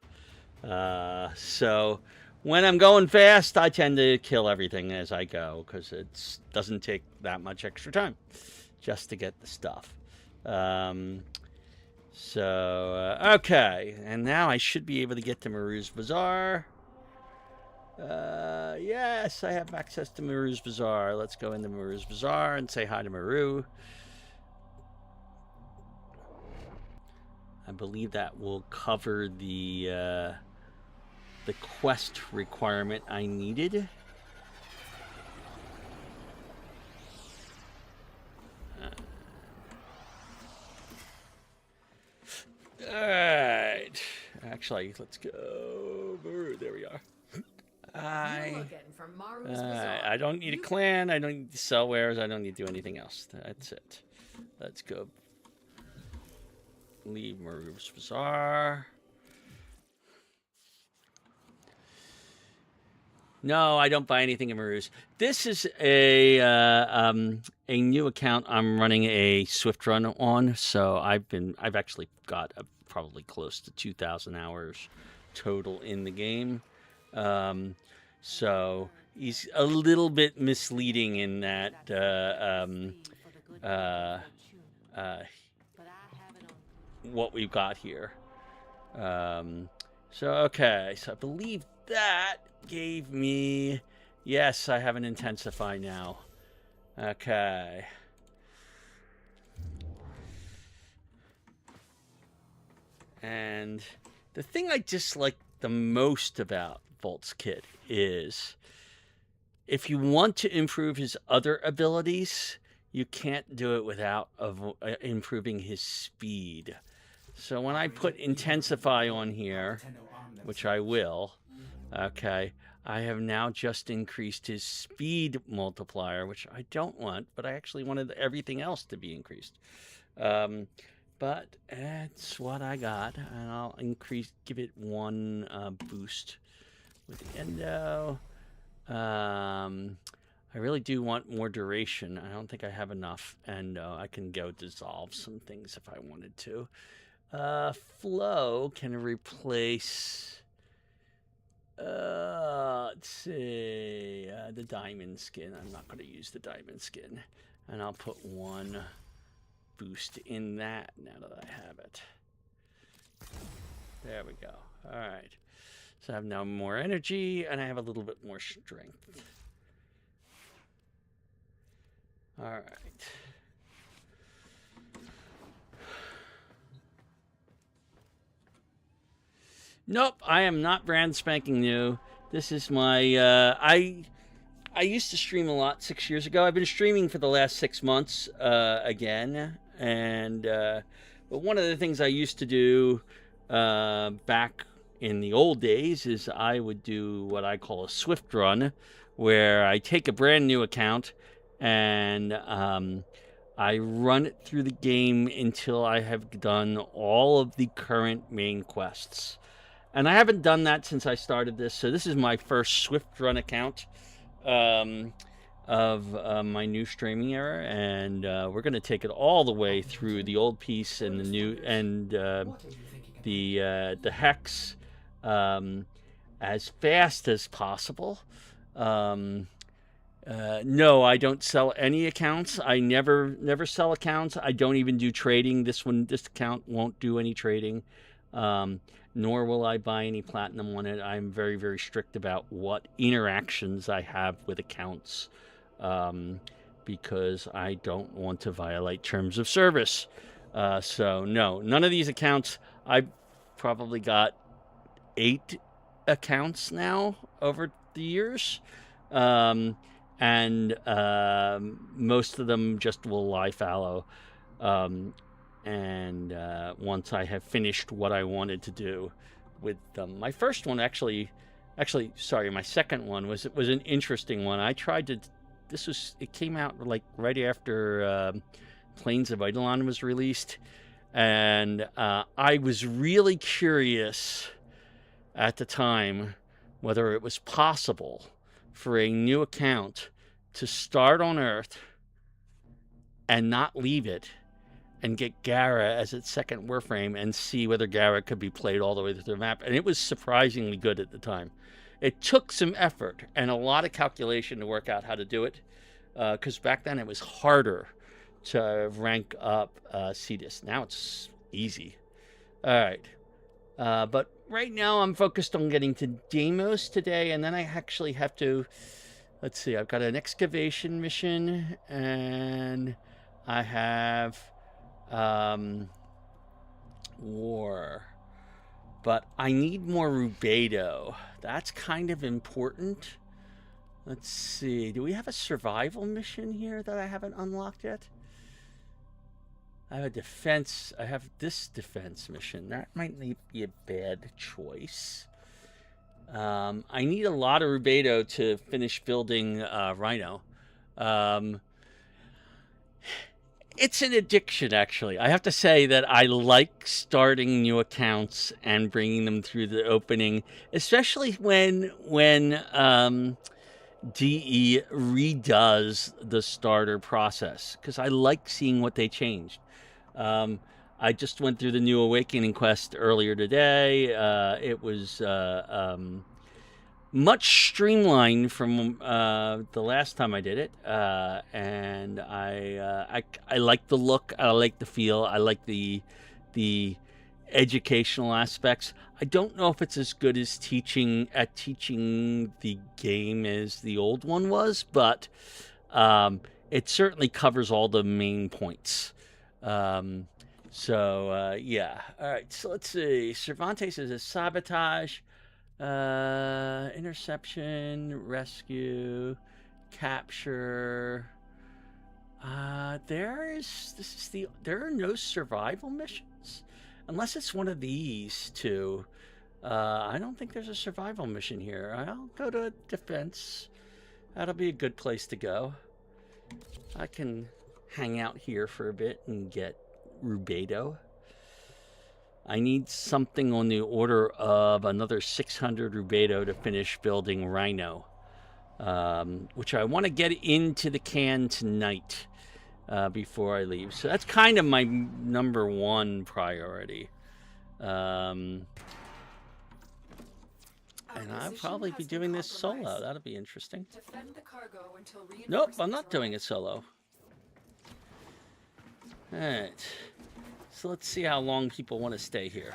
So when I'm going fast, I tend to kill everything as I go because it doesn't take that much extra time just to get the stuff. Okay, and now I should be able to get to Maru's Bazaar. Yes, I have access to Maru's Bazaar. Let's go into Maru's Bazaar and say hi to Maru. I believe that will cover the quest requirement I needed. Actually, let's go. There we are. You're looking for Maru's Bazaar. I don't need a clan. I don't need to sell wares. I don't need to do anything else. That's it. Let's go. Leave Maru's Bazaar. No, I don't buy anything in Maru's. This is a new account I'm running a Swiftrun on. So I've actually got probably close to 2,000 hours total in the game. So he's a little bit misleading in that what we've got here. Okay, so I believe that gave me... Yes, I have an Intensify now. Okay. And the thing I dislike the most about Volt's kit is if you want to improve his other abilities, you can't do it without improving his speed. So when I put Intensify on here, which I will, okay, I have now just increased his speed multiplier, which I don't want, but I actually wanted everything else to be increased. But that's what I got, and I'll give it one boost with the endo. I really do want more duration. I don't think I have enough, and I can go dissolve some things if I wanted to. Flow can replace, let's see, the diamond skin. I'm not going to use the diamond skin, and I'll put one boost in that now that I have it. There we go. All right. So I have now more energy, and I have a little bit more strength. All right. Nope, I am not brand spanking new. This is my, I used to stream a lot 6 years ago. I've been streaming for the last 6 months again. And, but one of the things I used to do back in the old days is I would do what I call a Swiftrun, where I take a brand new account and I run it through the game until I have done all of the current main quests. And I haven't done that since I started this, so this is my first Swiftrun account of my new streaming era, and we're going to take it all the way through the old piece and the new, and the hex as fast as possible. No, I don't sell any accounts. I never sell accounts. I don't even do trading. This account won't do any trading. Nor will I buy any platinum on it. I'm very, very strict about what interactions I have with accounts because I don't want to violate terms of service. So no, none of these accounts. I've probably got 8 accounts now over the years. And most of them just will lie fallow. And once I have finished what I wanted to do with them. My first one actually, sorry, my second one was an interesting one. I tried to, it came out like right after Plains of Eidolon was released. And I was really curious at the time whether it was possible for a new account to start on Earth and not leave it and get Gara as its second Warframe and see whether Gara could be played all the way through the map. And it was surprisingly good at the time. It took some effort and a lot of calculation to work out how to do it, because back then it was harder to rank up Cetus. Now it's easy. All right. But right now I'm focused on getting to Deimos today, and then I actually have to, let's see, I've got an excavation mission, and I have war. But I need more Rubedo. That's kind of important. Let's see, do we have a survival mission here that I haven't unlocked yet? I have a defense. I have this defense mission. That might be a bad choice. I need a lot of rubedo to finish building Rhino. It's an addiction, actually. I have to say that I like starting new accounts and bringing them through the opening, especially when DE redoes the starter process, because I like seeing what they changed. I just went through the new Awakening quest earlier today. It was much streamlined from the last time I did it, and I like the look, I like the feel, I like the educational aspects. I don't know if it's as good as teaching the game as the old one was, but it certainly covers all the main points. Yeah. All right. So let's see. Cervantes is a sabotage. Interception, rescue, capture. There are no survival missions unless it's one of these two. I don't think there's a survival mission here. I'll go to defense. That'll be a good place to go. I can hang out here for a bit and get rubedo. I need something on the order of another 600 rubedo to finish building Rhino, which I want to get into the can tonight before I leave. So that's kind of my number one priority. And I'll probably be doing this solo. That'll be interesting. Defend the cargo until Nope, I'm reinforcements not doing it solo. All right. So let's see how long people want to stay here.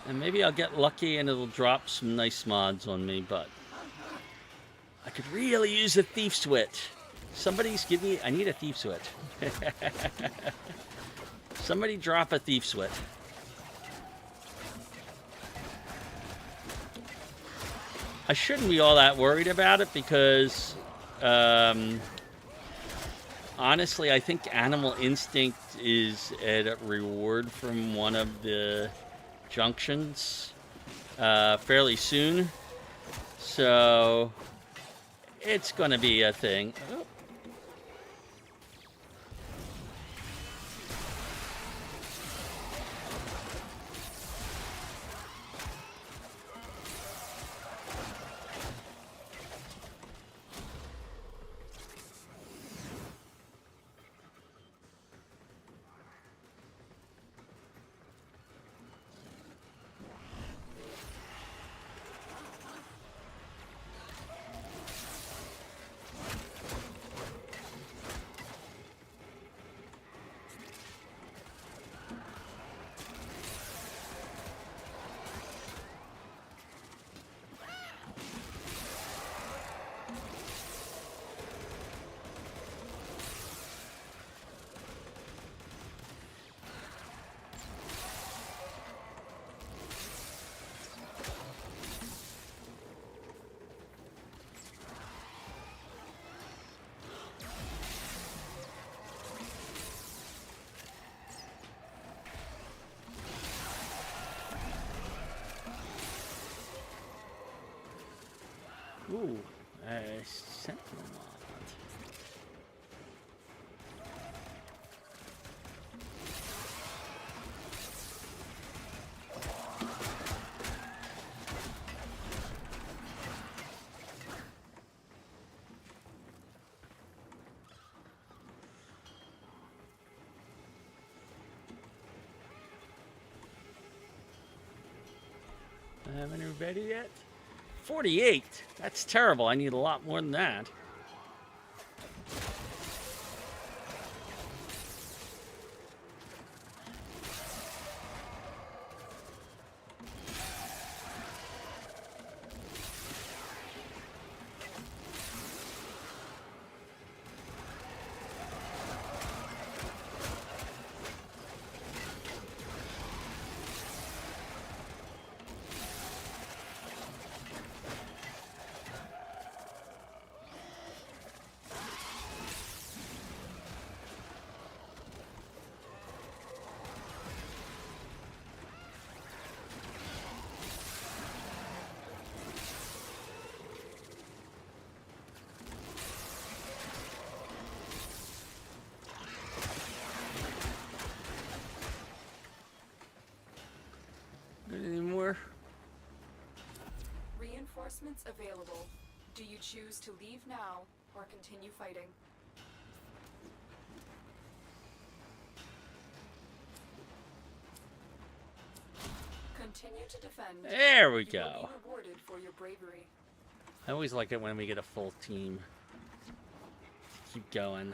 And maybe I'll get lucky and it'll drop some nice mods on me, but I could really use a Thief's Wit. Somebody's give me... I need a Thief's Wit. Somebody drop a Thief's Wit. I shouldn't be all that worried about it because, honestly, I think Animal Instinct is at a reward from one of the junctions fairly soon. So it's going to be a thing. Oh. Ooh, a sentinel mod. I haven't ready yet. 48? That's terrible. I need a lot more than that. Reinforcements available. Do you choose to leave now or continue fighting? Continue to defend. There we You will go. be rewarded for your bravery. I always like it when we get a full team. Keep going.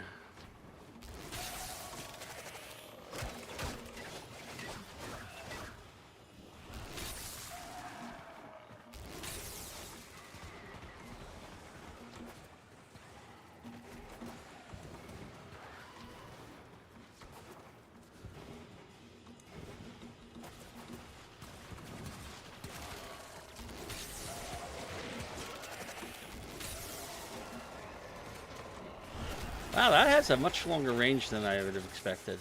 Wow, that has a much longer range than I would have expected.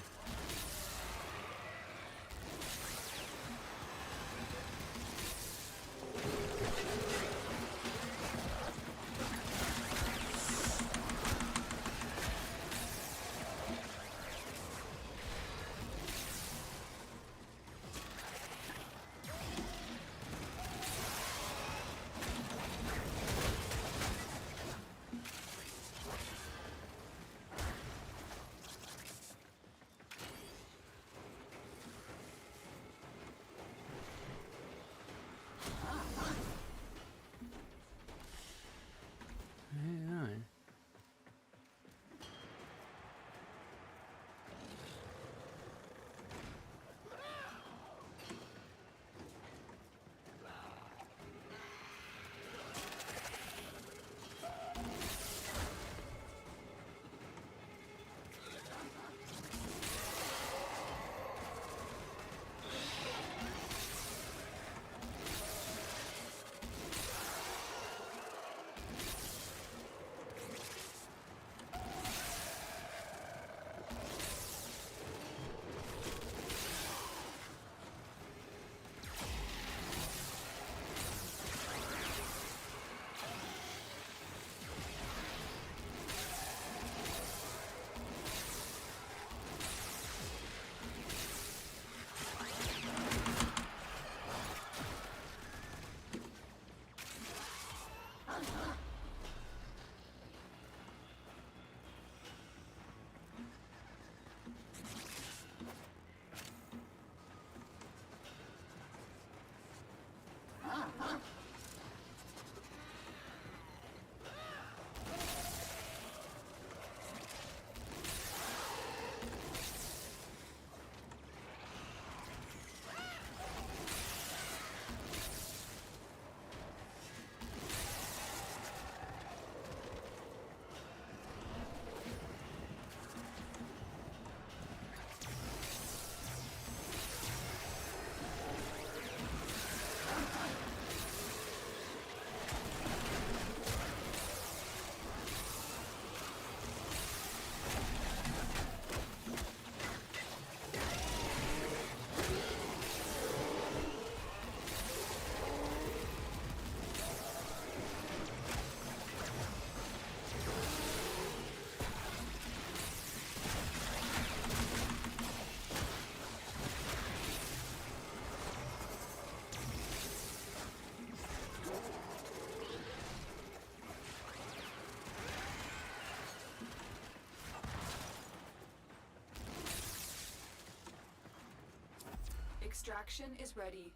Extraction is ready,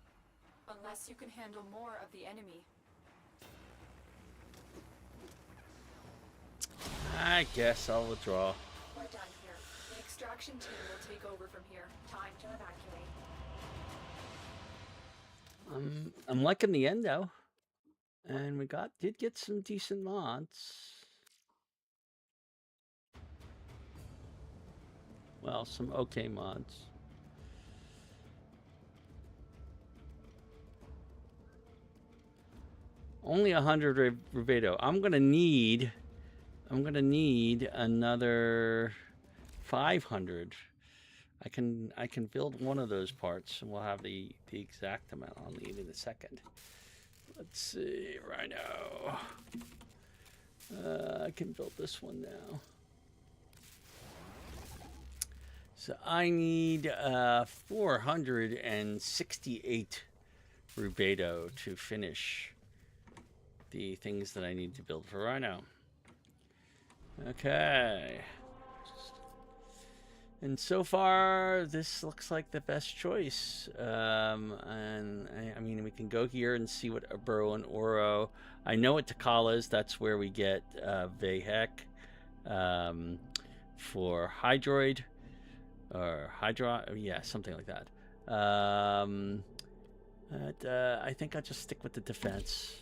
unless you can handle more of the enemy. I guess I'll withdraw. We're done here. The extraction team will take over from here. Time to evacuate. I'm liking the end though, and we did get some decent mods. Well, some okay mods. Only 100 Rubedo. I'm gonna need another 500. I can build one of those parts, and we'll have the exact amount I'll need in a second. Let's see, Rhino. I can build this one now. So I need 468 Rubedo to finish the things that I need to build for Rhino. Okay. And so far, this looks like the best choice. And I mean, we can go here and see what Aburo and Oro. I know what Takala is. That's where we get Vahek for Hydroid. Or Hydra. Yeah, something like that. But I think I'll just stick with the defense.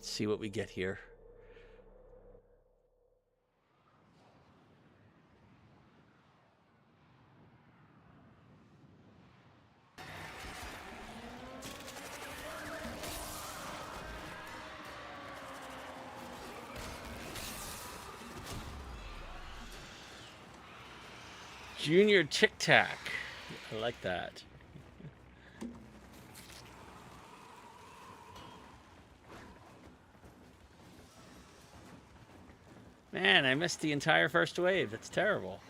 See what we get here. Junior Tic Tac. I like that. Man, I missed the entire first wave. That's terrible.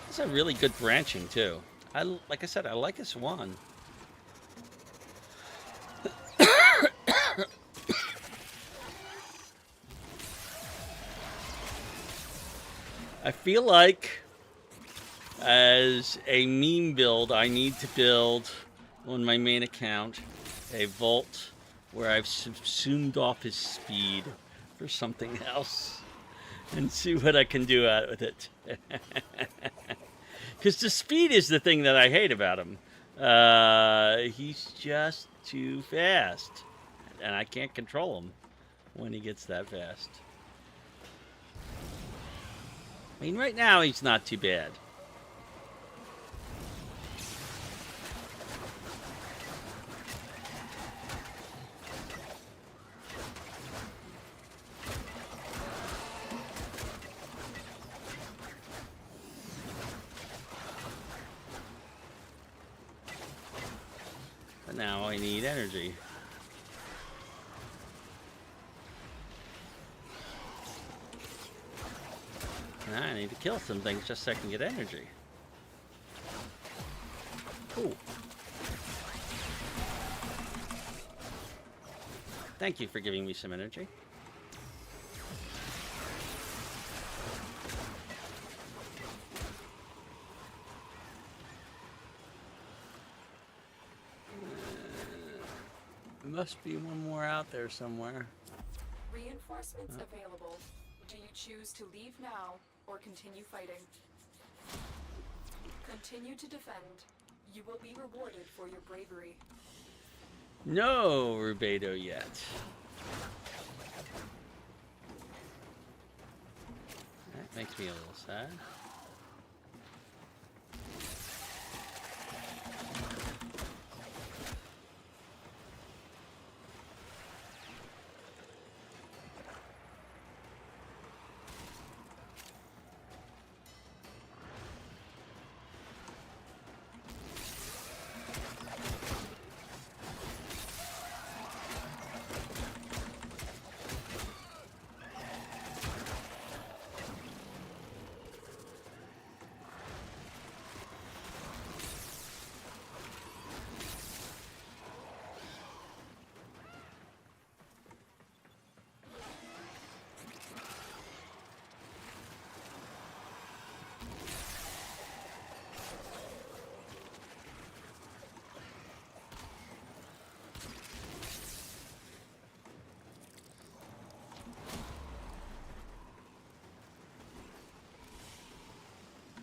It's a really good branching too. Like I said, I like his one. I feel like as a meme build, I need to build on my main account a Volt where I've subsumed off his speed for something else and see what I can do out with it. Because the speed is the thing that I hate about him. He's just too fast. And I can't control him when he gets that fast. I mean, right now he's not too bad. But now I need energy. I need to kill some things just so I can get energy. Cool. Thank you for giving me some energy. Must be one more out there somewhere. Reinforcements available. Do you choose to leave now or continue fighting? Continue to defend. You will be rewarded for your bravery. No Rubedo yet. That makes me a little sad.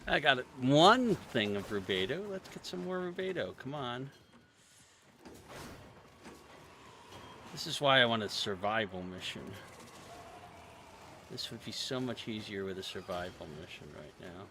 I got one thing of Rubedo. Let's get some more Rubedo. Come on. This is why I want a survival mission. This would be so much easier with a survival mission right now.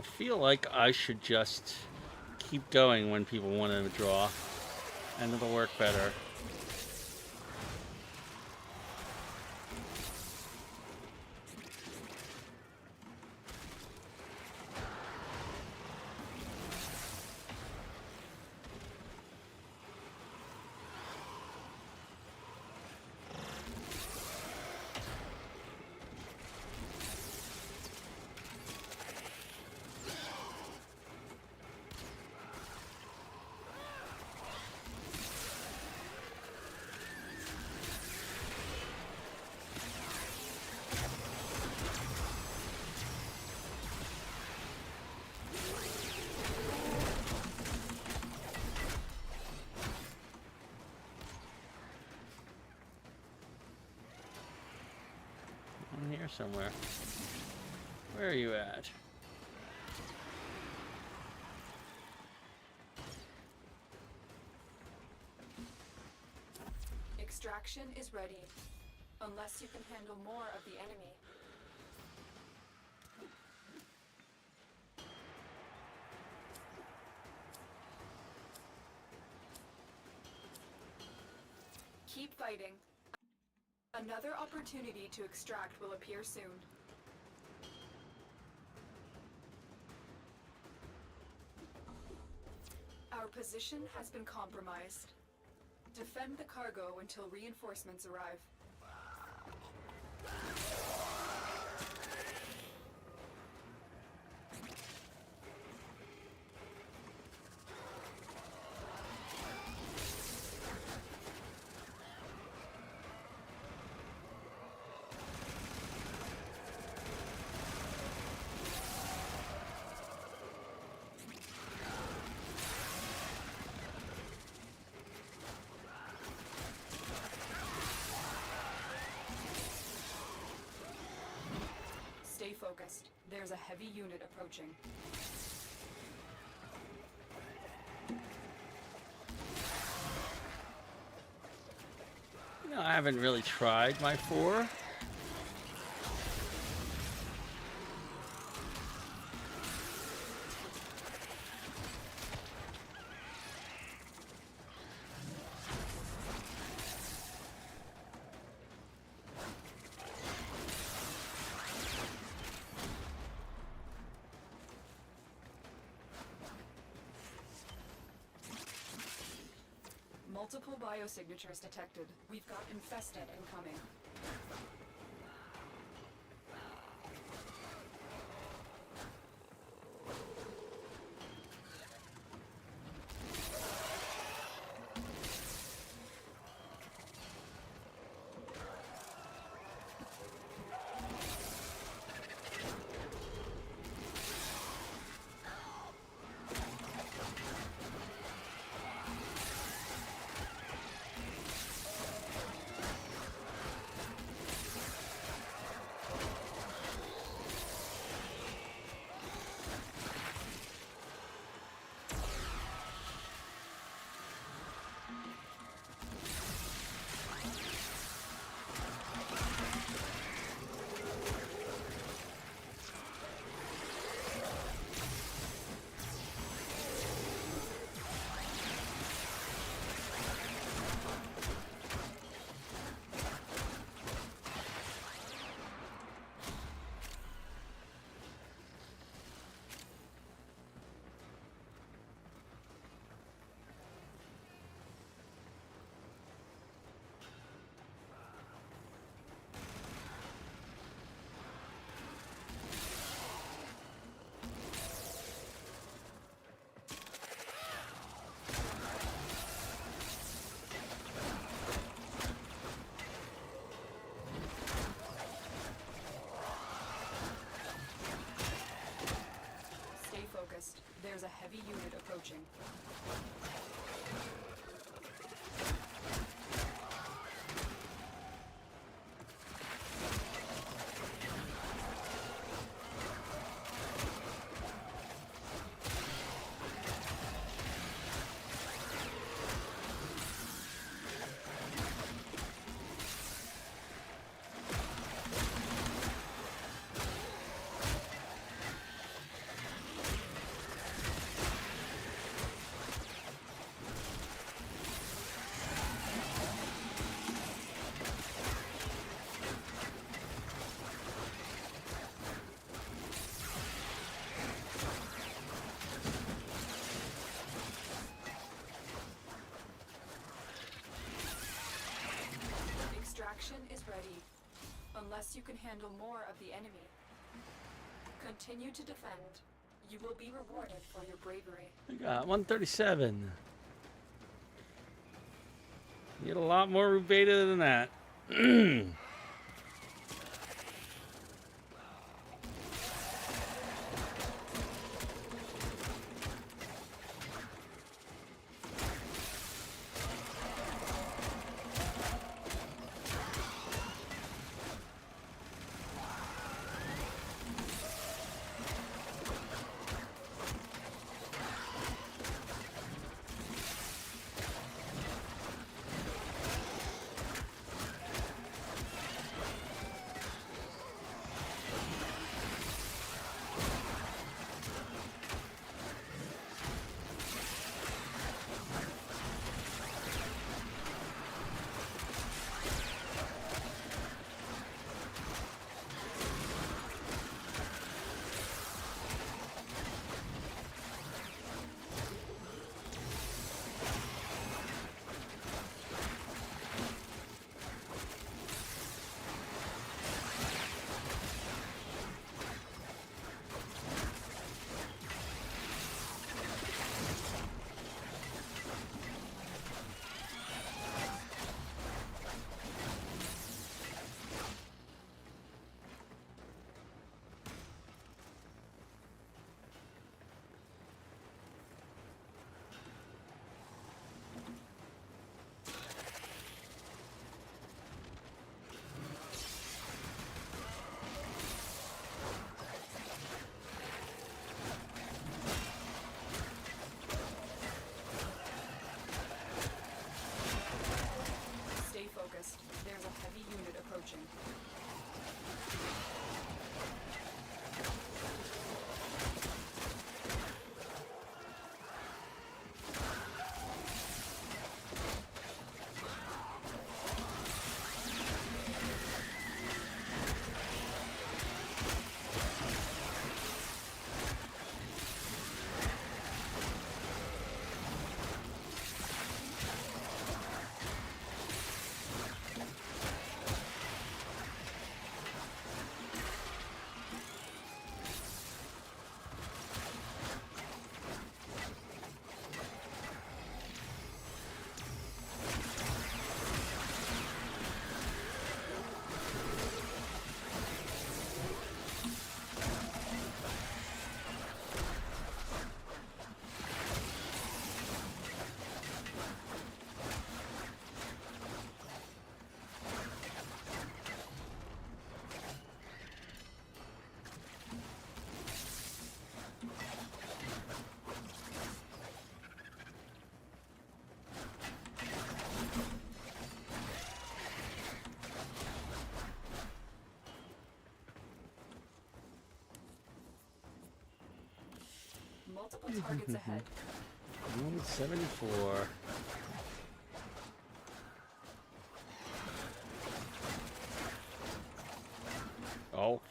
I feel like I should just keep going when people want to draw, and it'll work better. I'm here somewhere. Where are you at? Extraction is ready, unless you can handle more of the enemy. Keep fighting. Another opportunity to extract will appear soon. Our position has been compromised. Defend the cargo until reinforcements arrive. Stay focused. There's a heavy unit approaching. No, I haven't really tried my 4. Multiple biosignatures detected. We've got infested incoming. There's a heavy unit approaching. ready. Unless you can handle more of the enemy. Continue to defend. You will be rewarded for your bravery. I got 137. You get a lot more root beta than that. Stay focused. There's a heavy unit approaching. Multiple targets ahead. 174. Oh.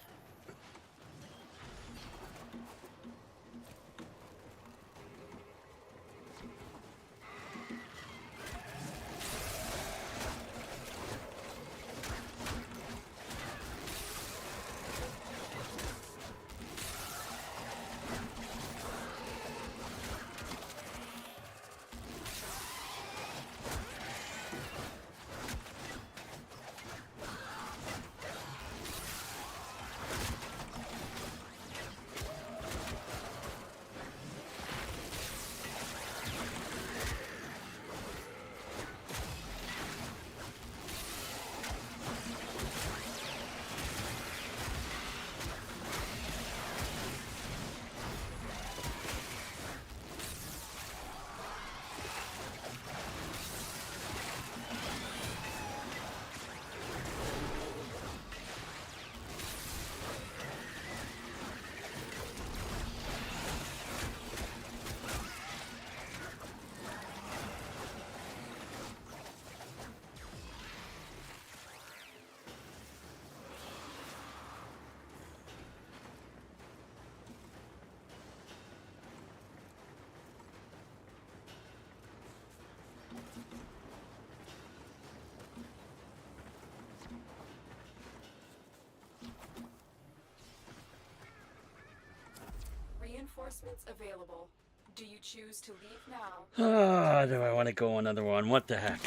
Reinforcements available. Do you choose to leave now? Do I want to go another one? What the heck?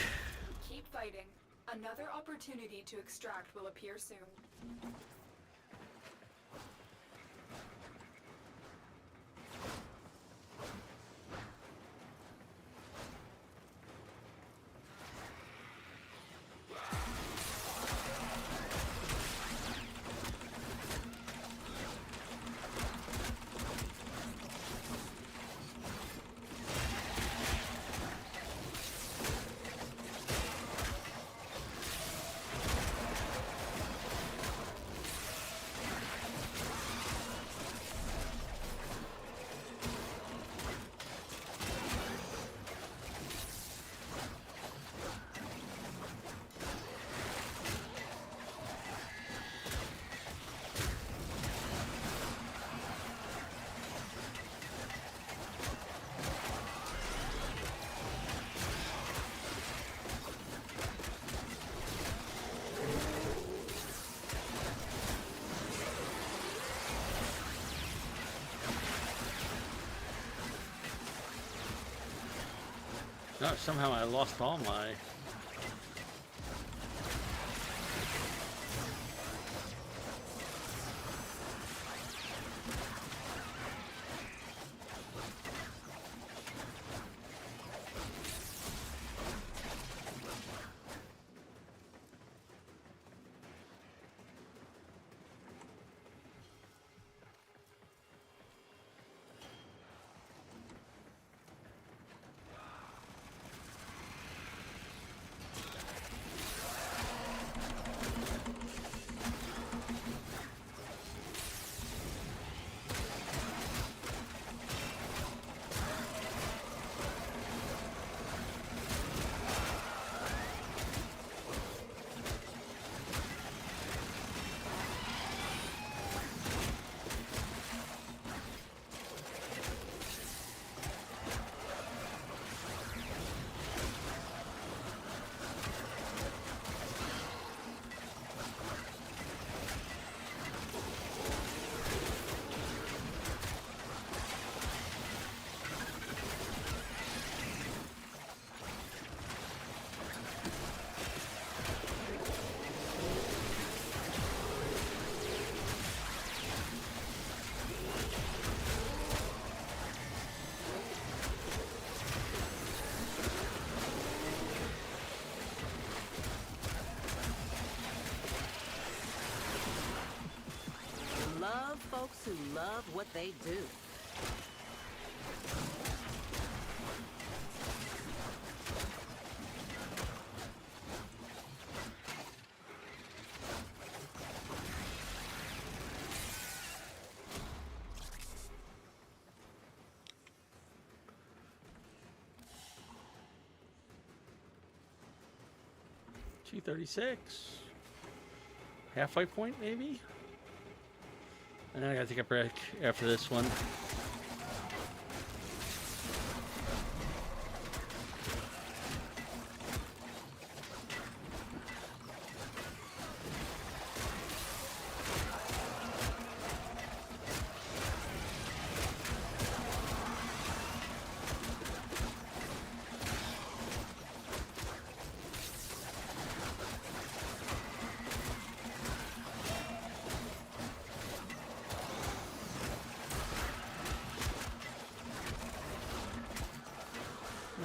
Keep fighting. Another opportunity to extract will appear soon. No, somehow I lost all my... Love folks who love what they do. $236. Halfway point, maybe? And then I gotta take a break after this one.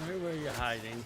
Where were you hiding?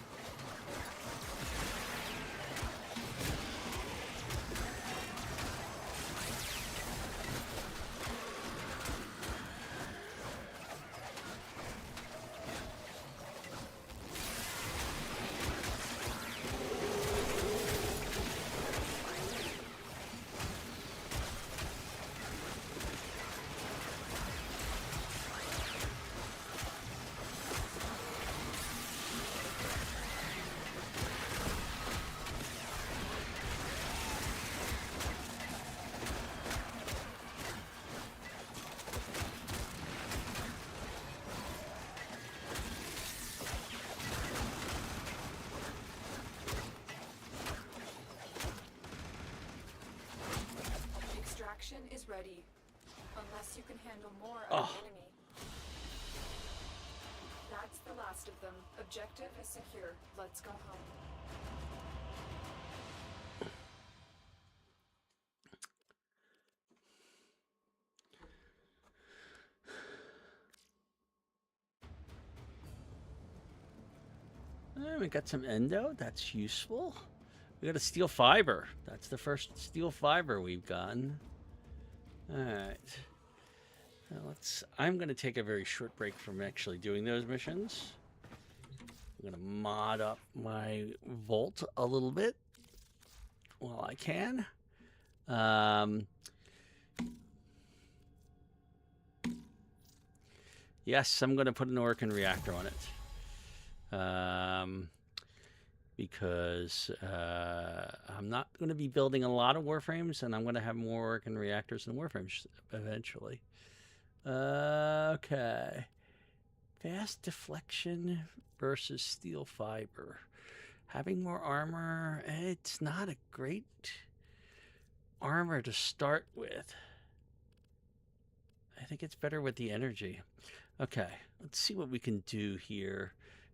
Extraction is ready. Unless you can handle more of an enemy. last of them. Objective is secure. Let's go home. We got some endo. That's useful. We got a steel fiber. That's the first steel fiber we've gotten. All right. Now I'm going to take a very short break from actually doing those missions. I'm going to mod up my Volt a little bit while I can. Yes, I'm going to put an Orkin reactor on it. Because I'm not going to be building a lot of Warframes, and I'm going to have more Orkin reactors than Warframes eventually. Okay. Fast deflection versus steel fiber. Having more armor, it's not a great armor to start with. I think it's better with the energy. Okay, let's see what we can do here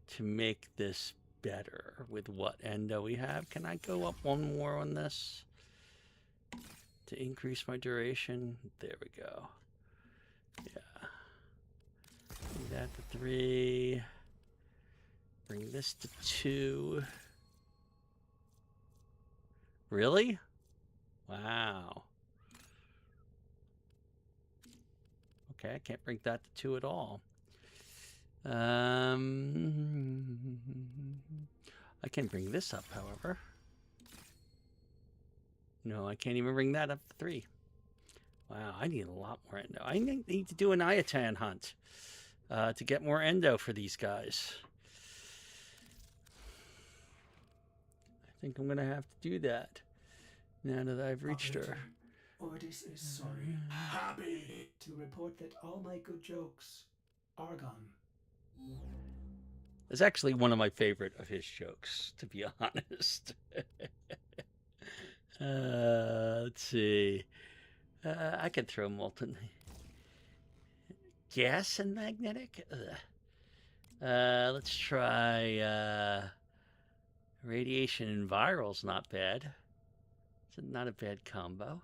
to make this better with what endo we have. Can I go up one more on this to increase my duration? There we go. Yeah. Bring that to 3. Bring this to 2. Really? Wow. Okay, I can't bring that to 2 at all. I can bring this up, however. No, I can't even bring that up to 3. Wow, I need a lot more endo. I need to do an Iatan hunt to get more endo for these guys. I think I'm going to have to do that now that I've reached her. Ordis is sorry Happy. to report that all my good jokes are gone. It's actually one of my favorite of his jokes, to be honest. Let's see. I could throw molten. Gas and magnetic? Let's try radiation and viral's not bad. It's not a bad combo.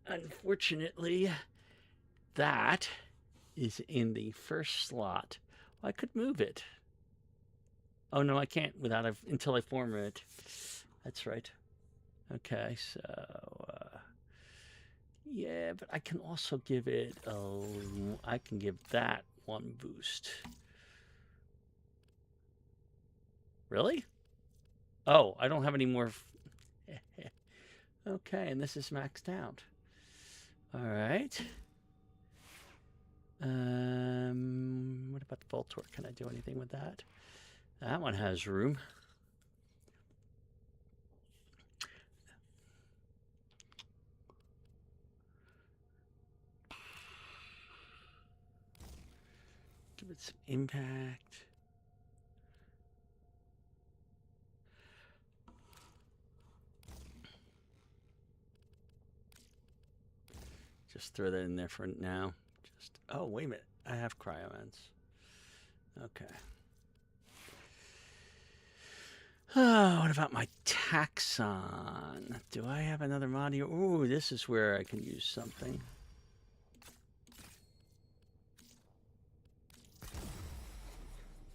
Unfortunately, that is in the first slot. Well, I could move it. Oh no, I can't until I form it. That's right. Okay, so yeah, but I can also give it I can give that 1 boost. Really? Oh, I don't have any more. Okay, and this is maxed out. All right. What about the Voltor? Can I do anything with that? That one has room. Give it some impact. Just throw that in there for now. Oh, wait a minute. I have cryoments. Okay. Oh, what about my taxon? Do I have another module? Ooh, this is where I can use something.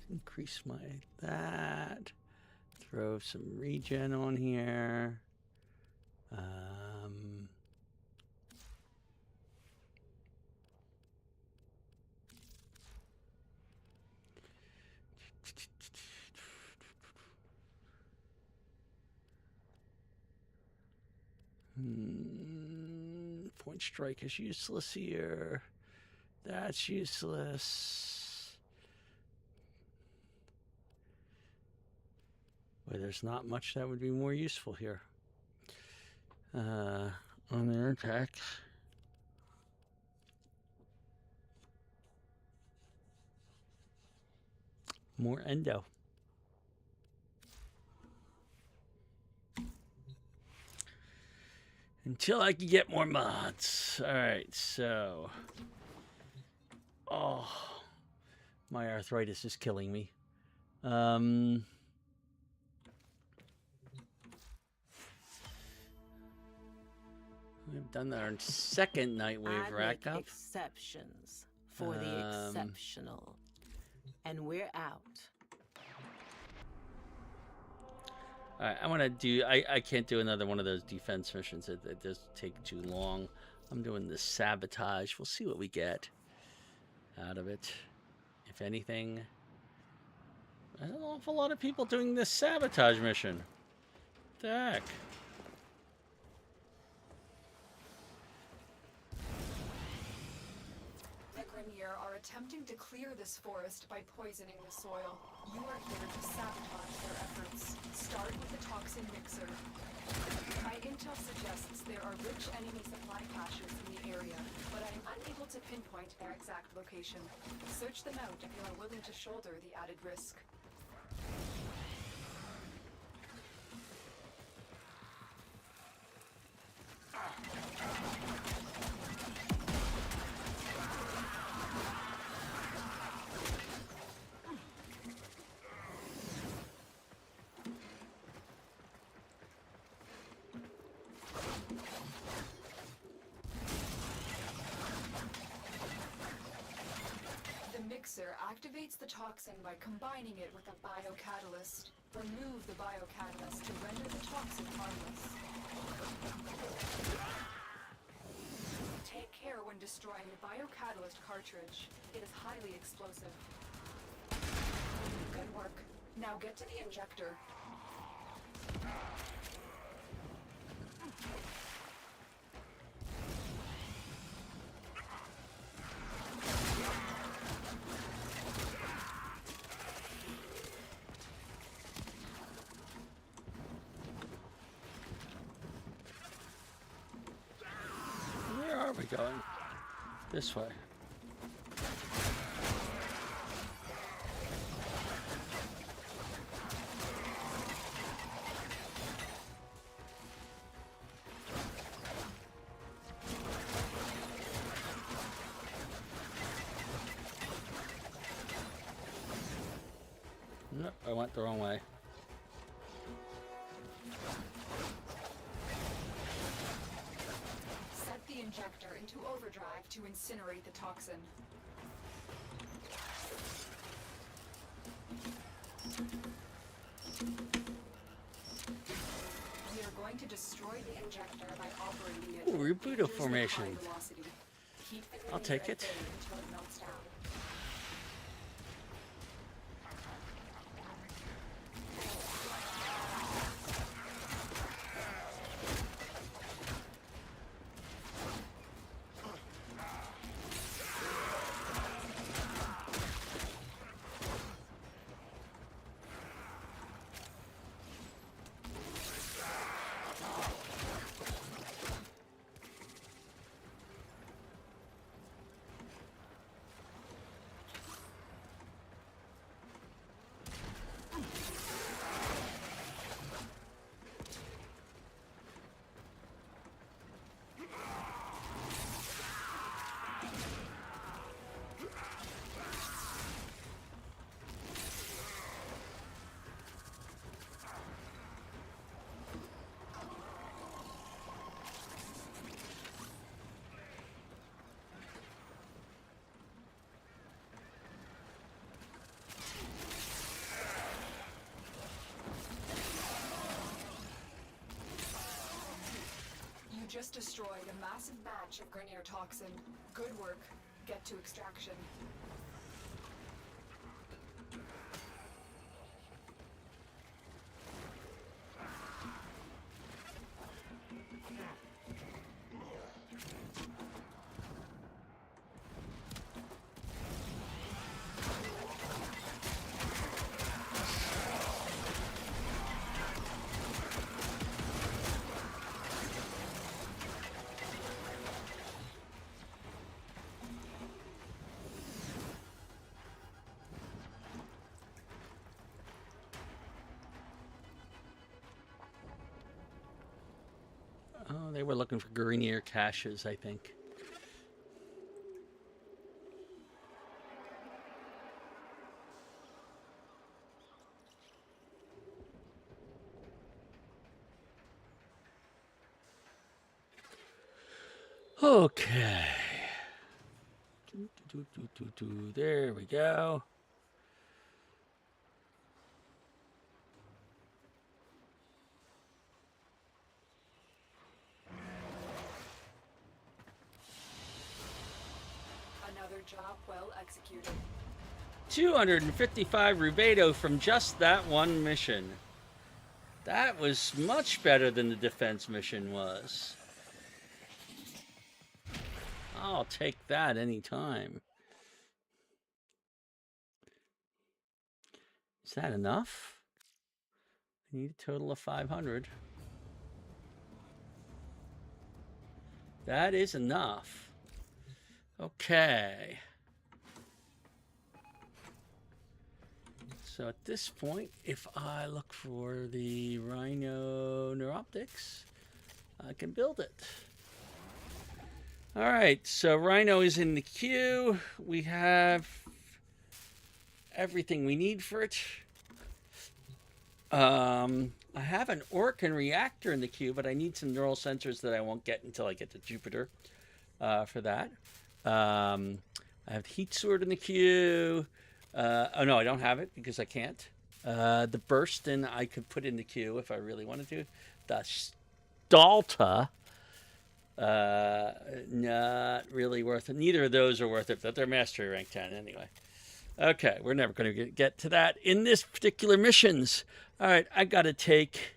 Increase my that. Throw some regen on here. Point strike is useless here. That's useless. Well, there's not much that would be more useful here. On their attacks. More endo. Until I can get more mods. All right, so. Oh. My arthritis is killing me. We've done our second Nightwave I rack make up. exceptions for the exceptional. And we're out. Alright, I want to do... I can't do another one of those defense missions. It does take too long. I'm doing the sabotage. We'll see what we get out of it. If anything... There's an awful lot of people doing this sabotage mission. What the heck? The Grenier are attempting to clear this forest by poisoning the soil. You are here to sabotage their efforts. Start with the toxin mixer. My intel suggests there are rich enemy supply caches in the area, but I am unable to pinpoint their exact location. Search them out if you are willing to shoulder the added risk. Activates the toxin by combining it with a biocatalyst. Remove the biocatalyst to render the toxin harmless. Take care when destroying the biocatalyst cartridge. It is highly explosive. Good work. Now get to the injector. Where are we going? This way. Nope, I went the wrong way. Set the injector into overdrive to incinerate the toxin. We are going to destroy the injector by operating it. Ooh, reboot with formation. high velocity. Keep the I'll take Grenier it. at bay until it melts down. Just destroyed a massive batch of Grenier toxin. Good work. Get to extraction. Oh, they were looking for Grenier caches, I think. Okay. There we go. Another job well executed. 255 rubedo from just that one mission. That was much better than the defense mission was. I'll take that anytime. Is that enough? I need a total of 500. That is enough. Okay. So at this point, if I look for the Rhino Neuroptics, I can build it. All right, so Rhino is in the queue. We have everything we need for it. I have an Orkin reactor in the queue, but I need some neural sensors that I won't get until I get to Jupiter for that. I have heat sword in the queue. Oh, no, I don't have it because I can't. The Burston I could put in the queue if I really wanted to. The Stalta, not really worth it. Neither of those are worth it, but they're mastery rank 10 anyway. Okay, we're never going to get to that in this particular missions. All right, I got to take...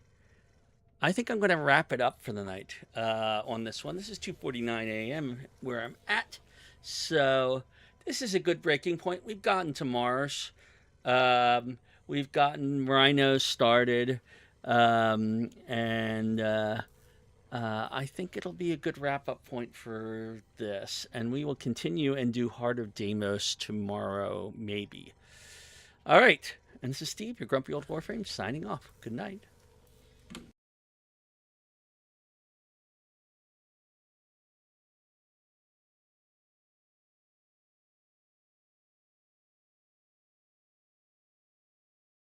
I think I'm going to wrap it up for the night on this one. This is 2:49 a.m. where I'm at. So this is a good breaking point. We've gotten to Mars. We've gotten Rhino started. I think it'll be a good wrap-up point for this. And we will continue and do Heart of Deimos tomorrow, maybe. All right. And this is Steve, your grumpy old Warframe, signing off. Good night.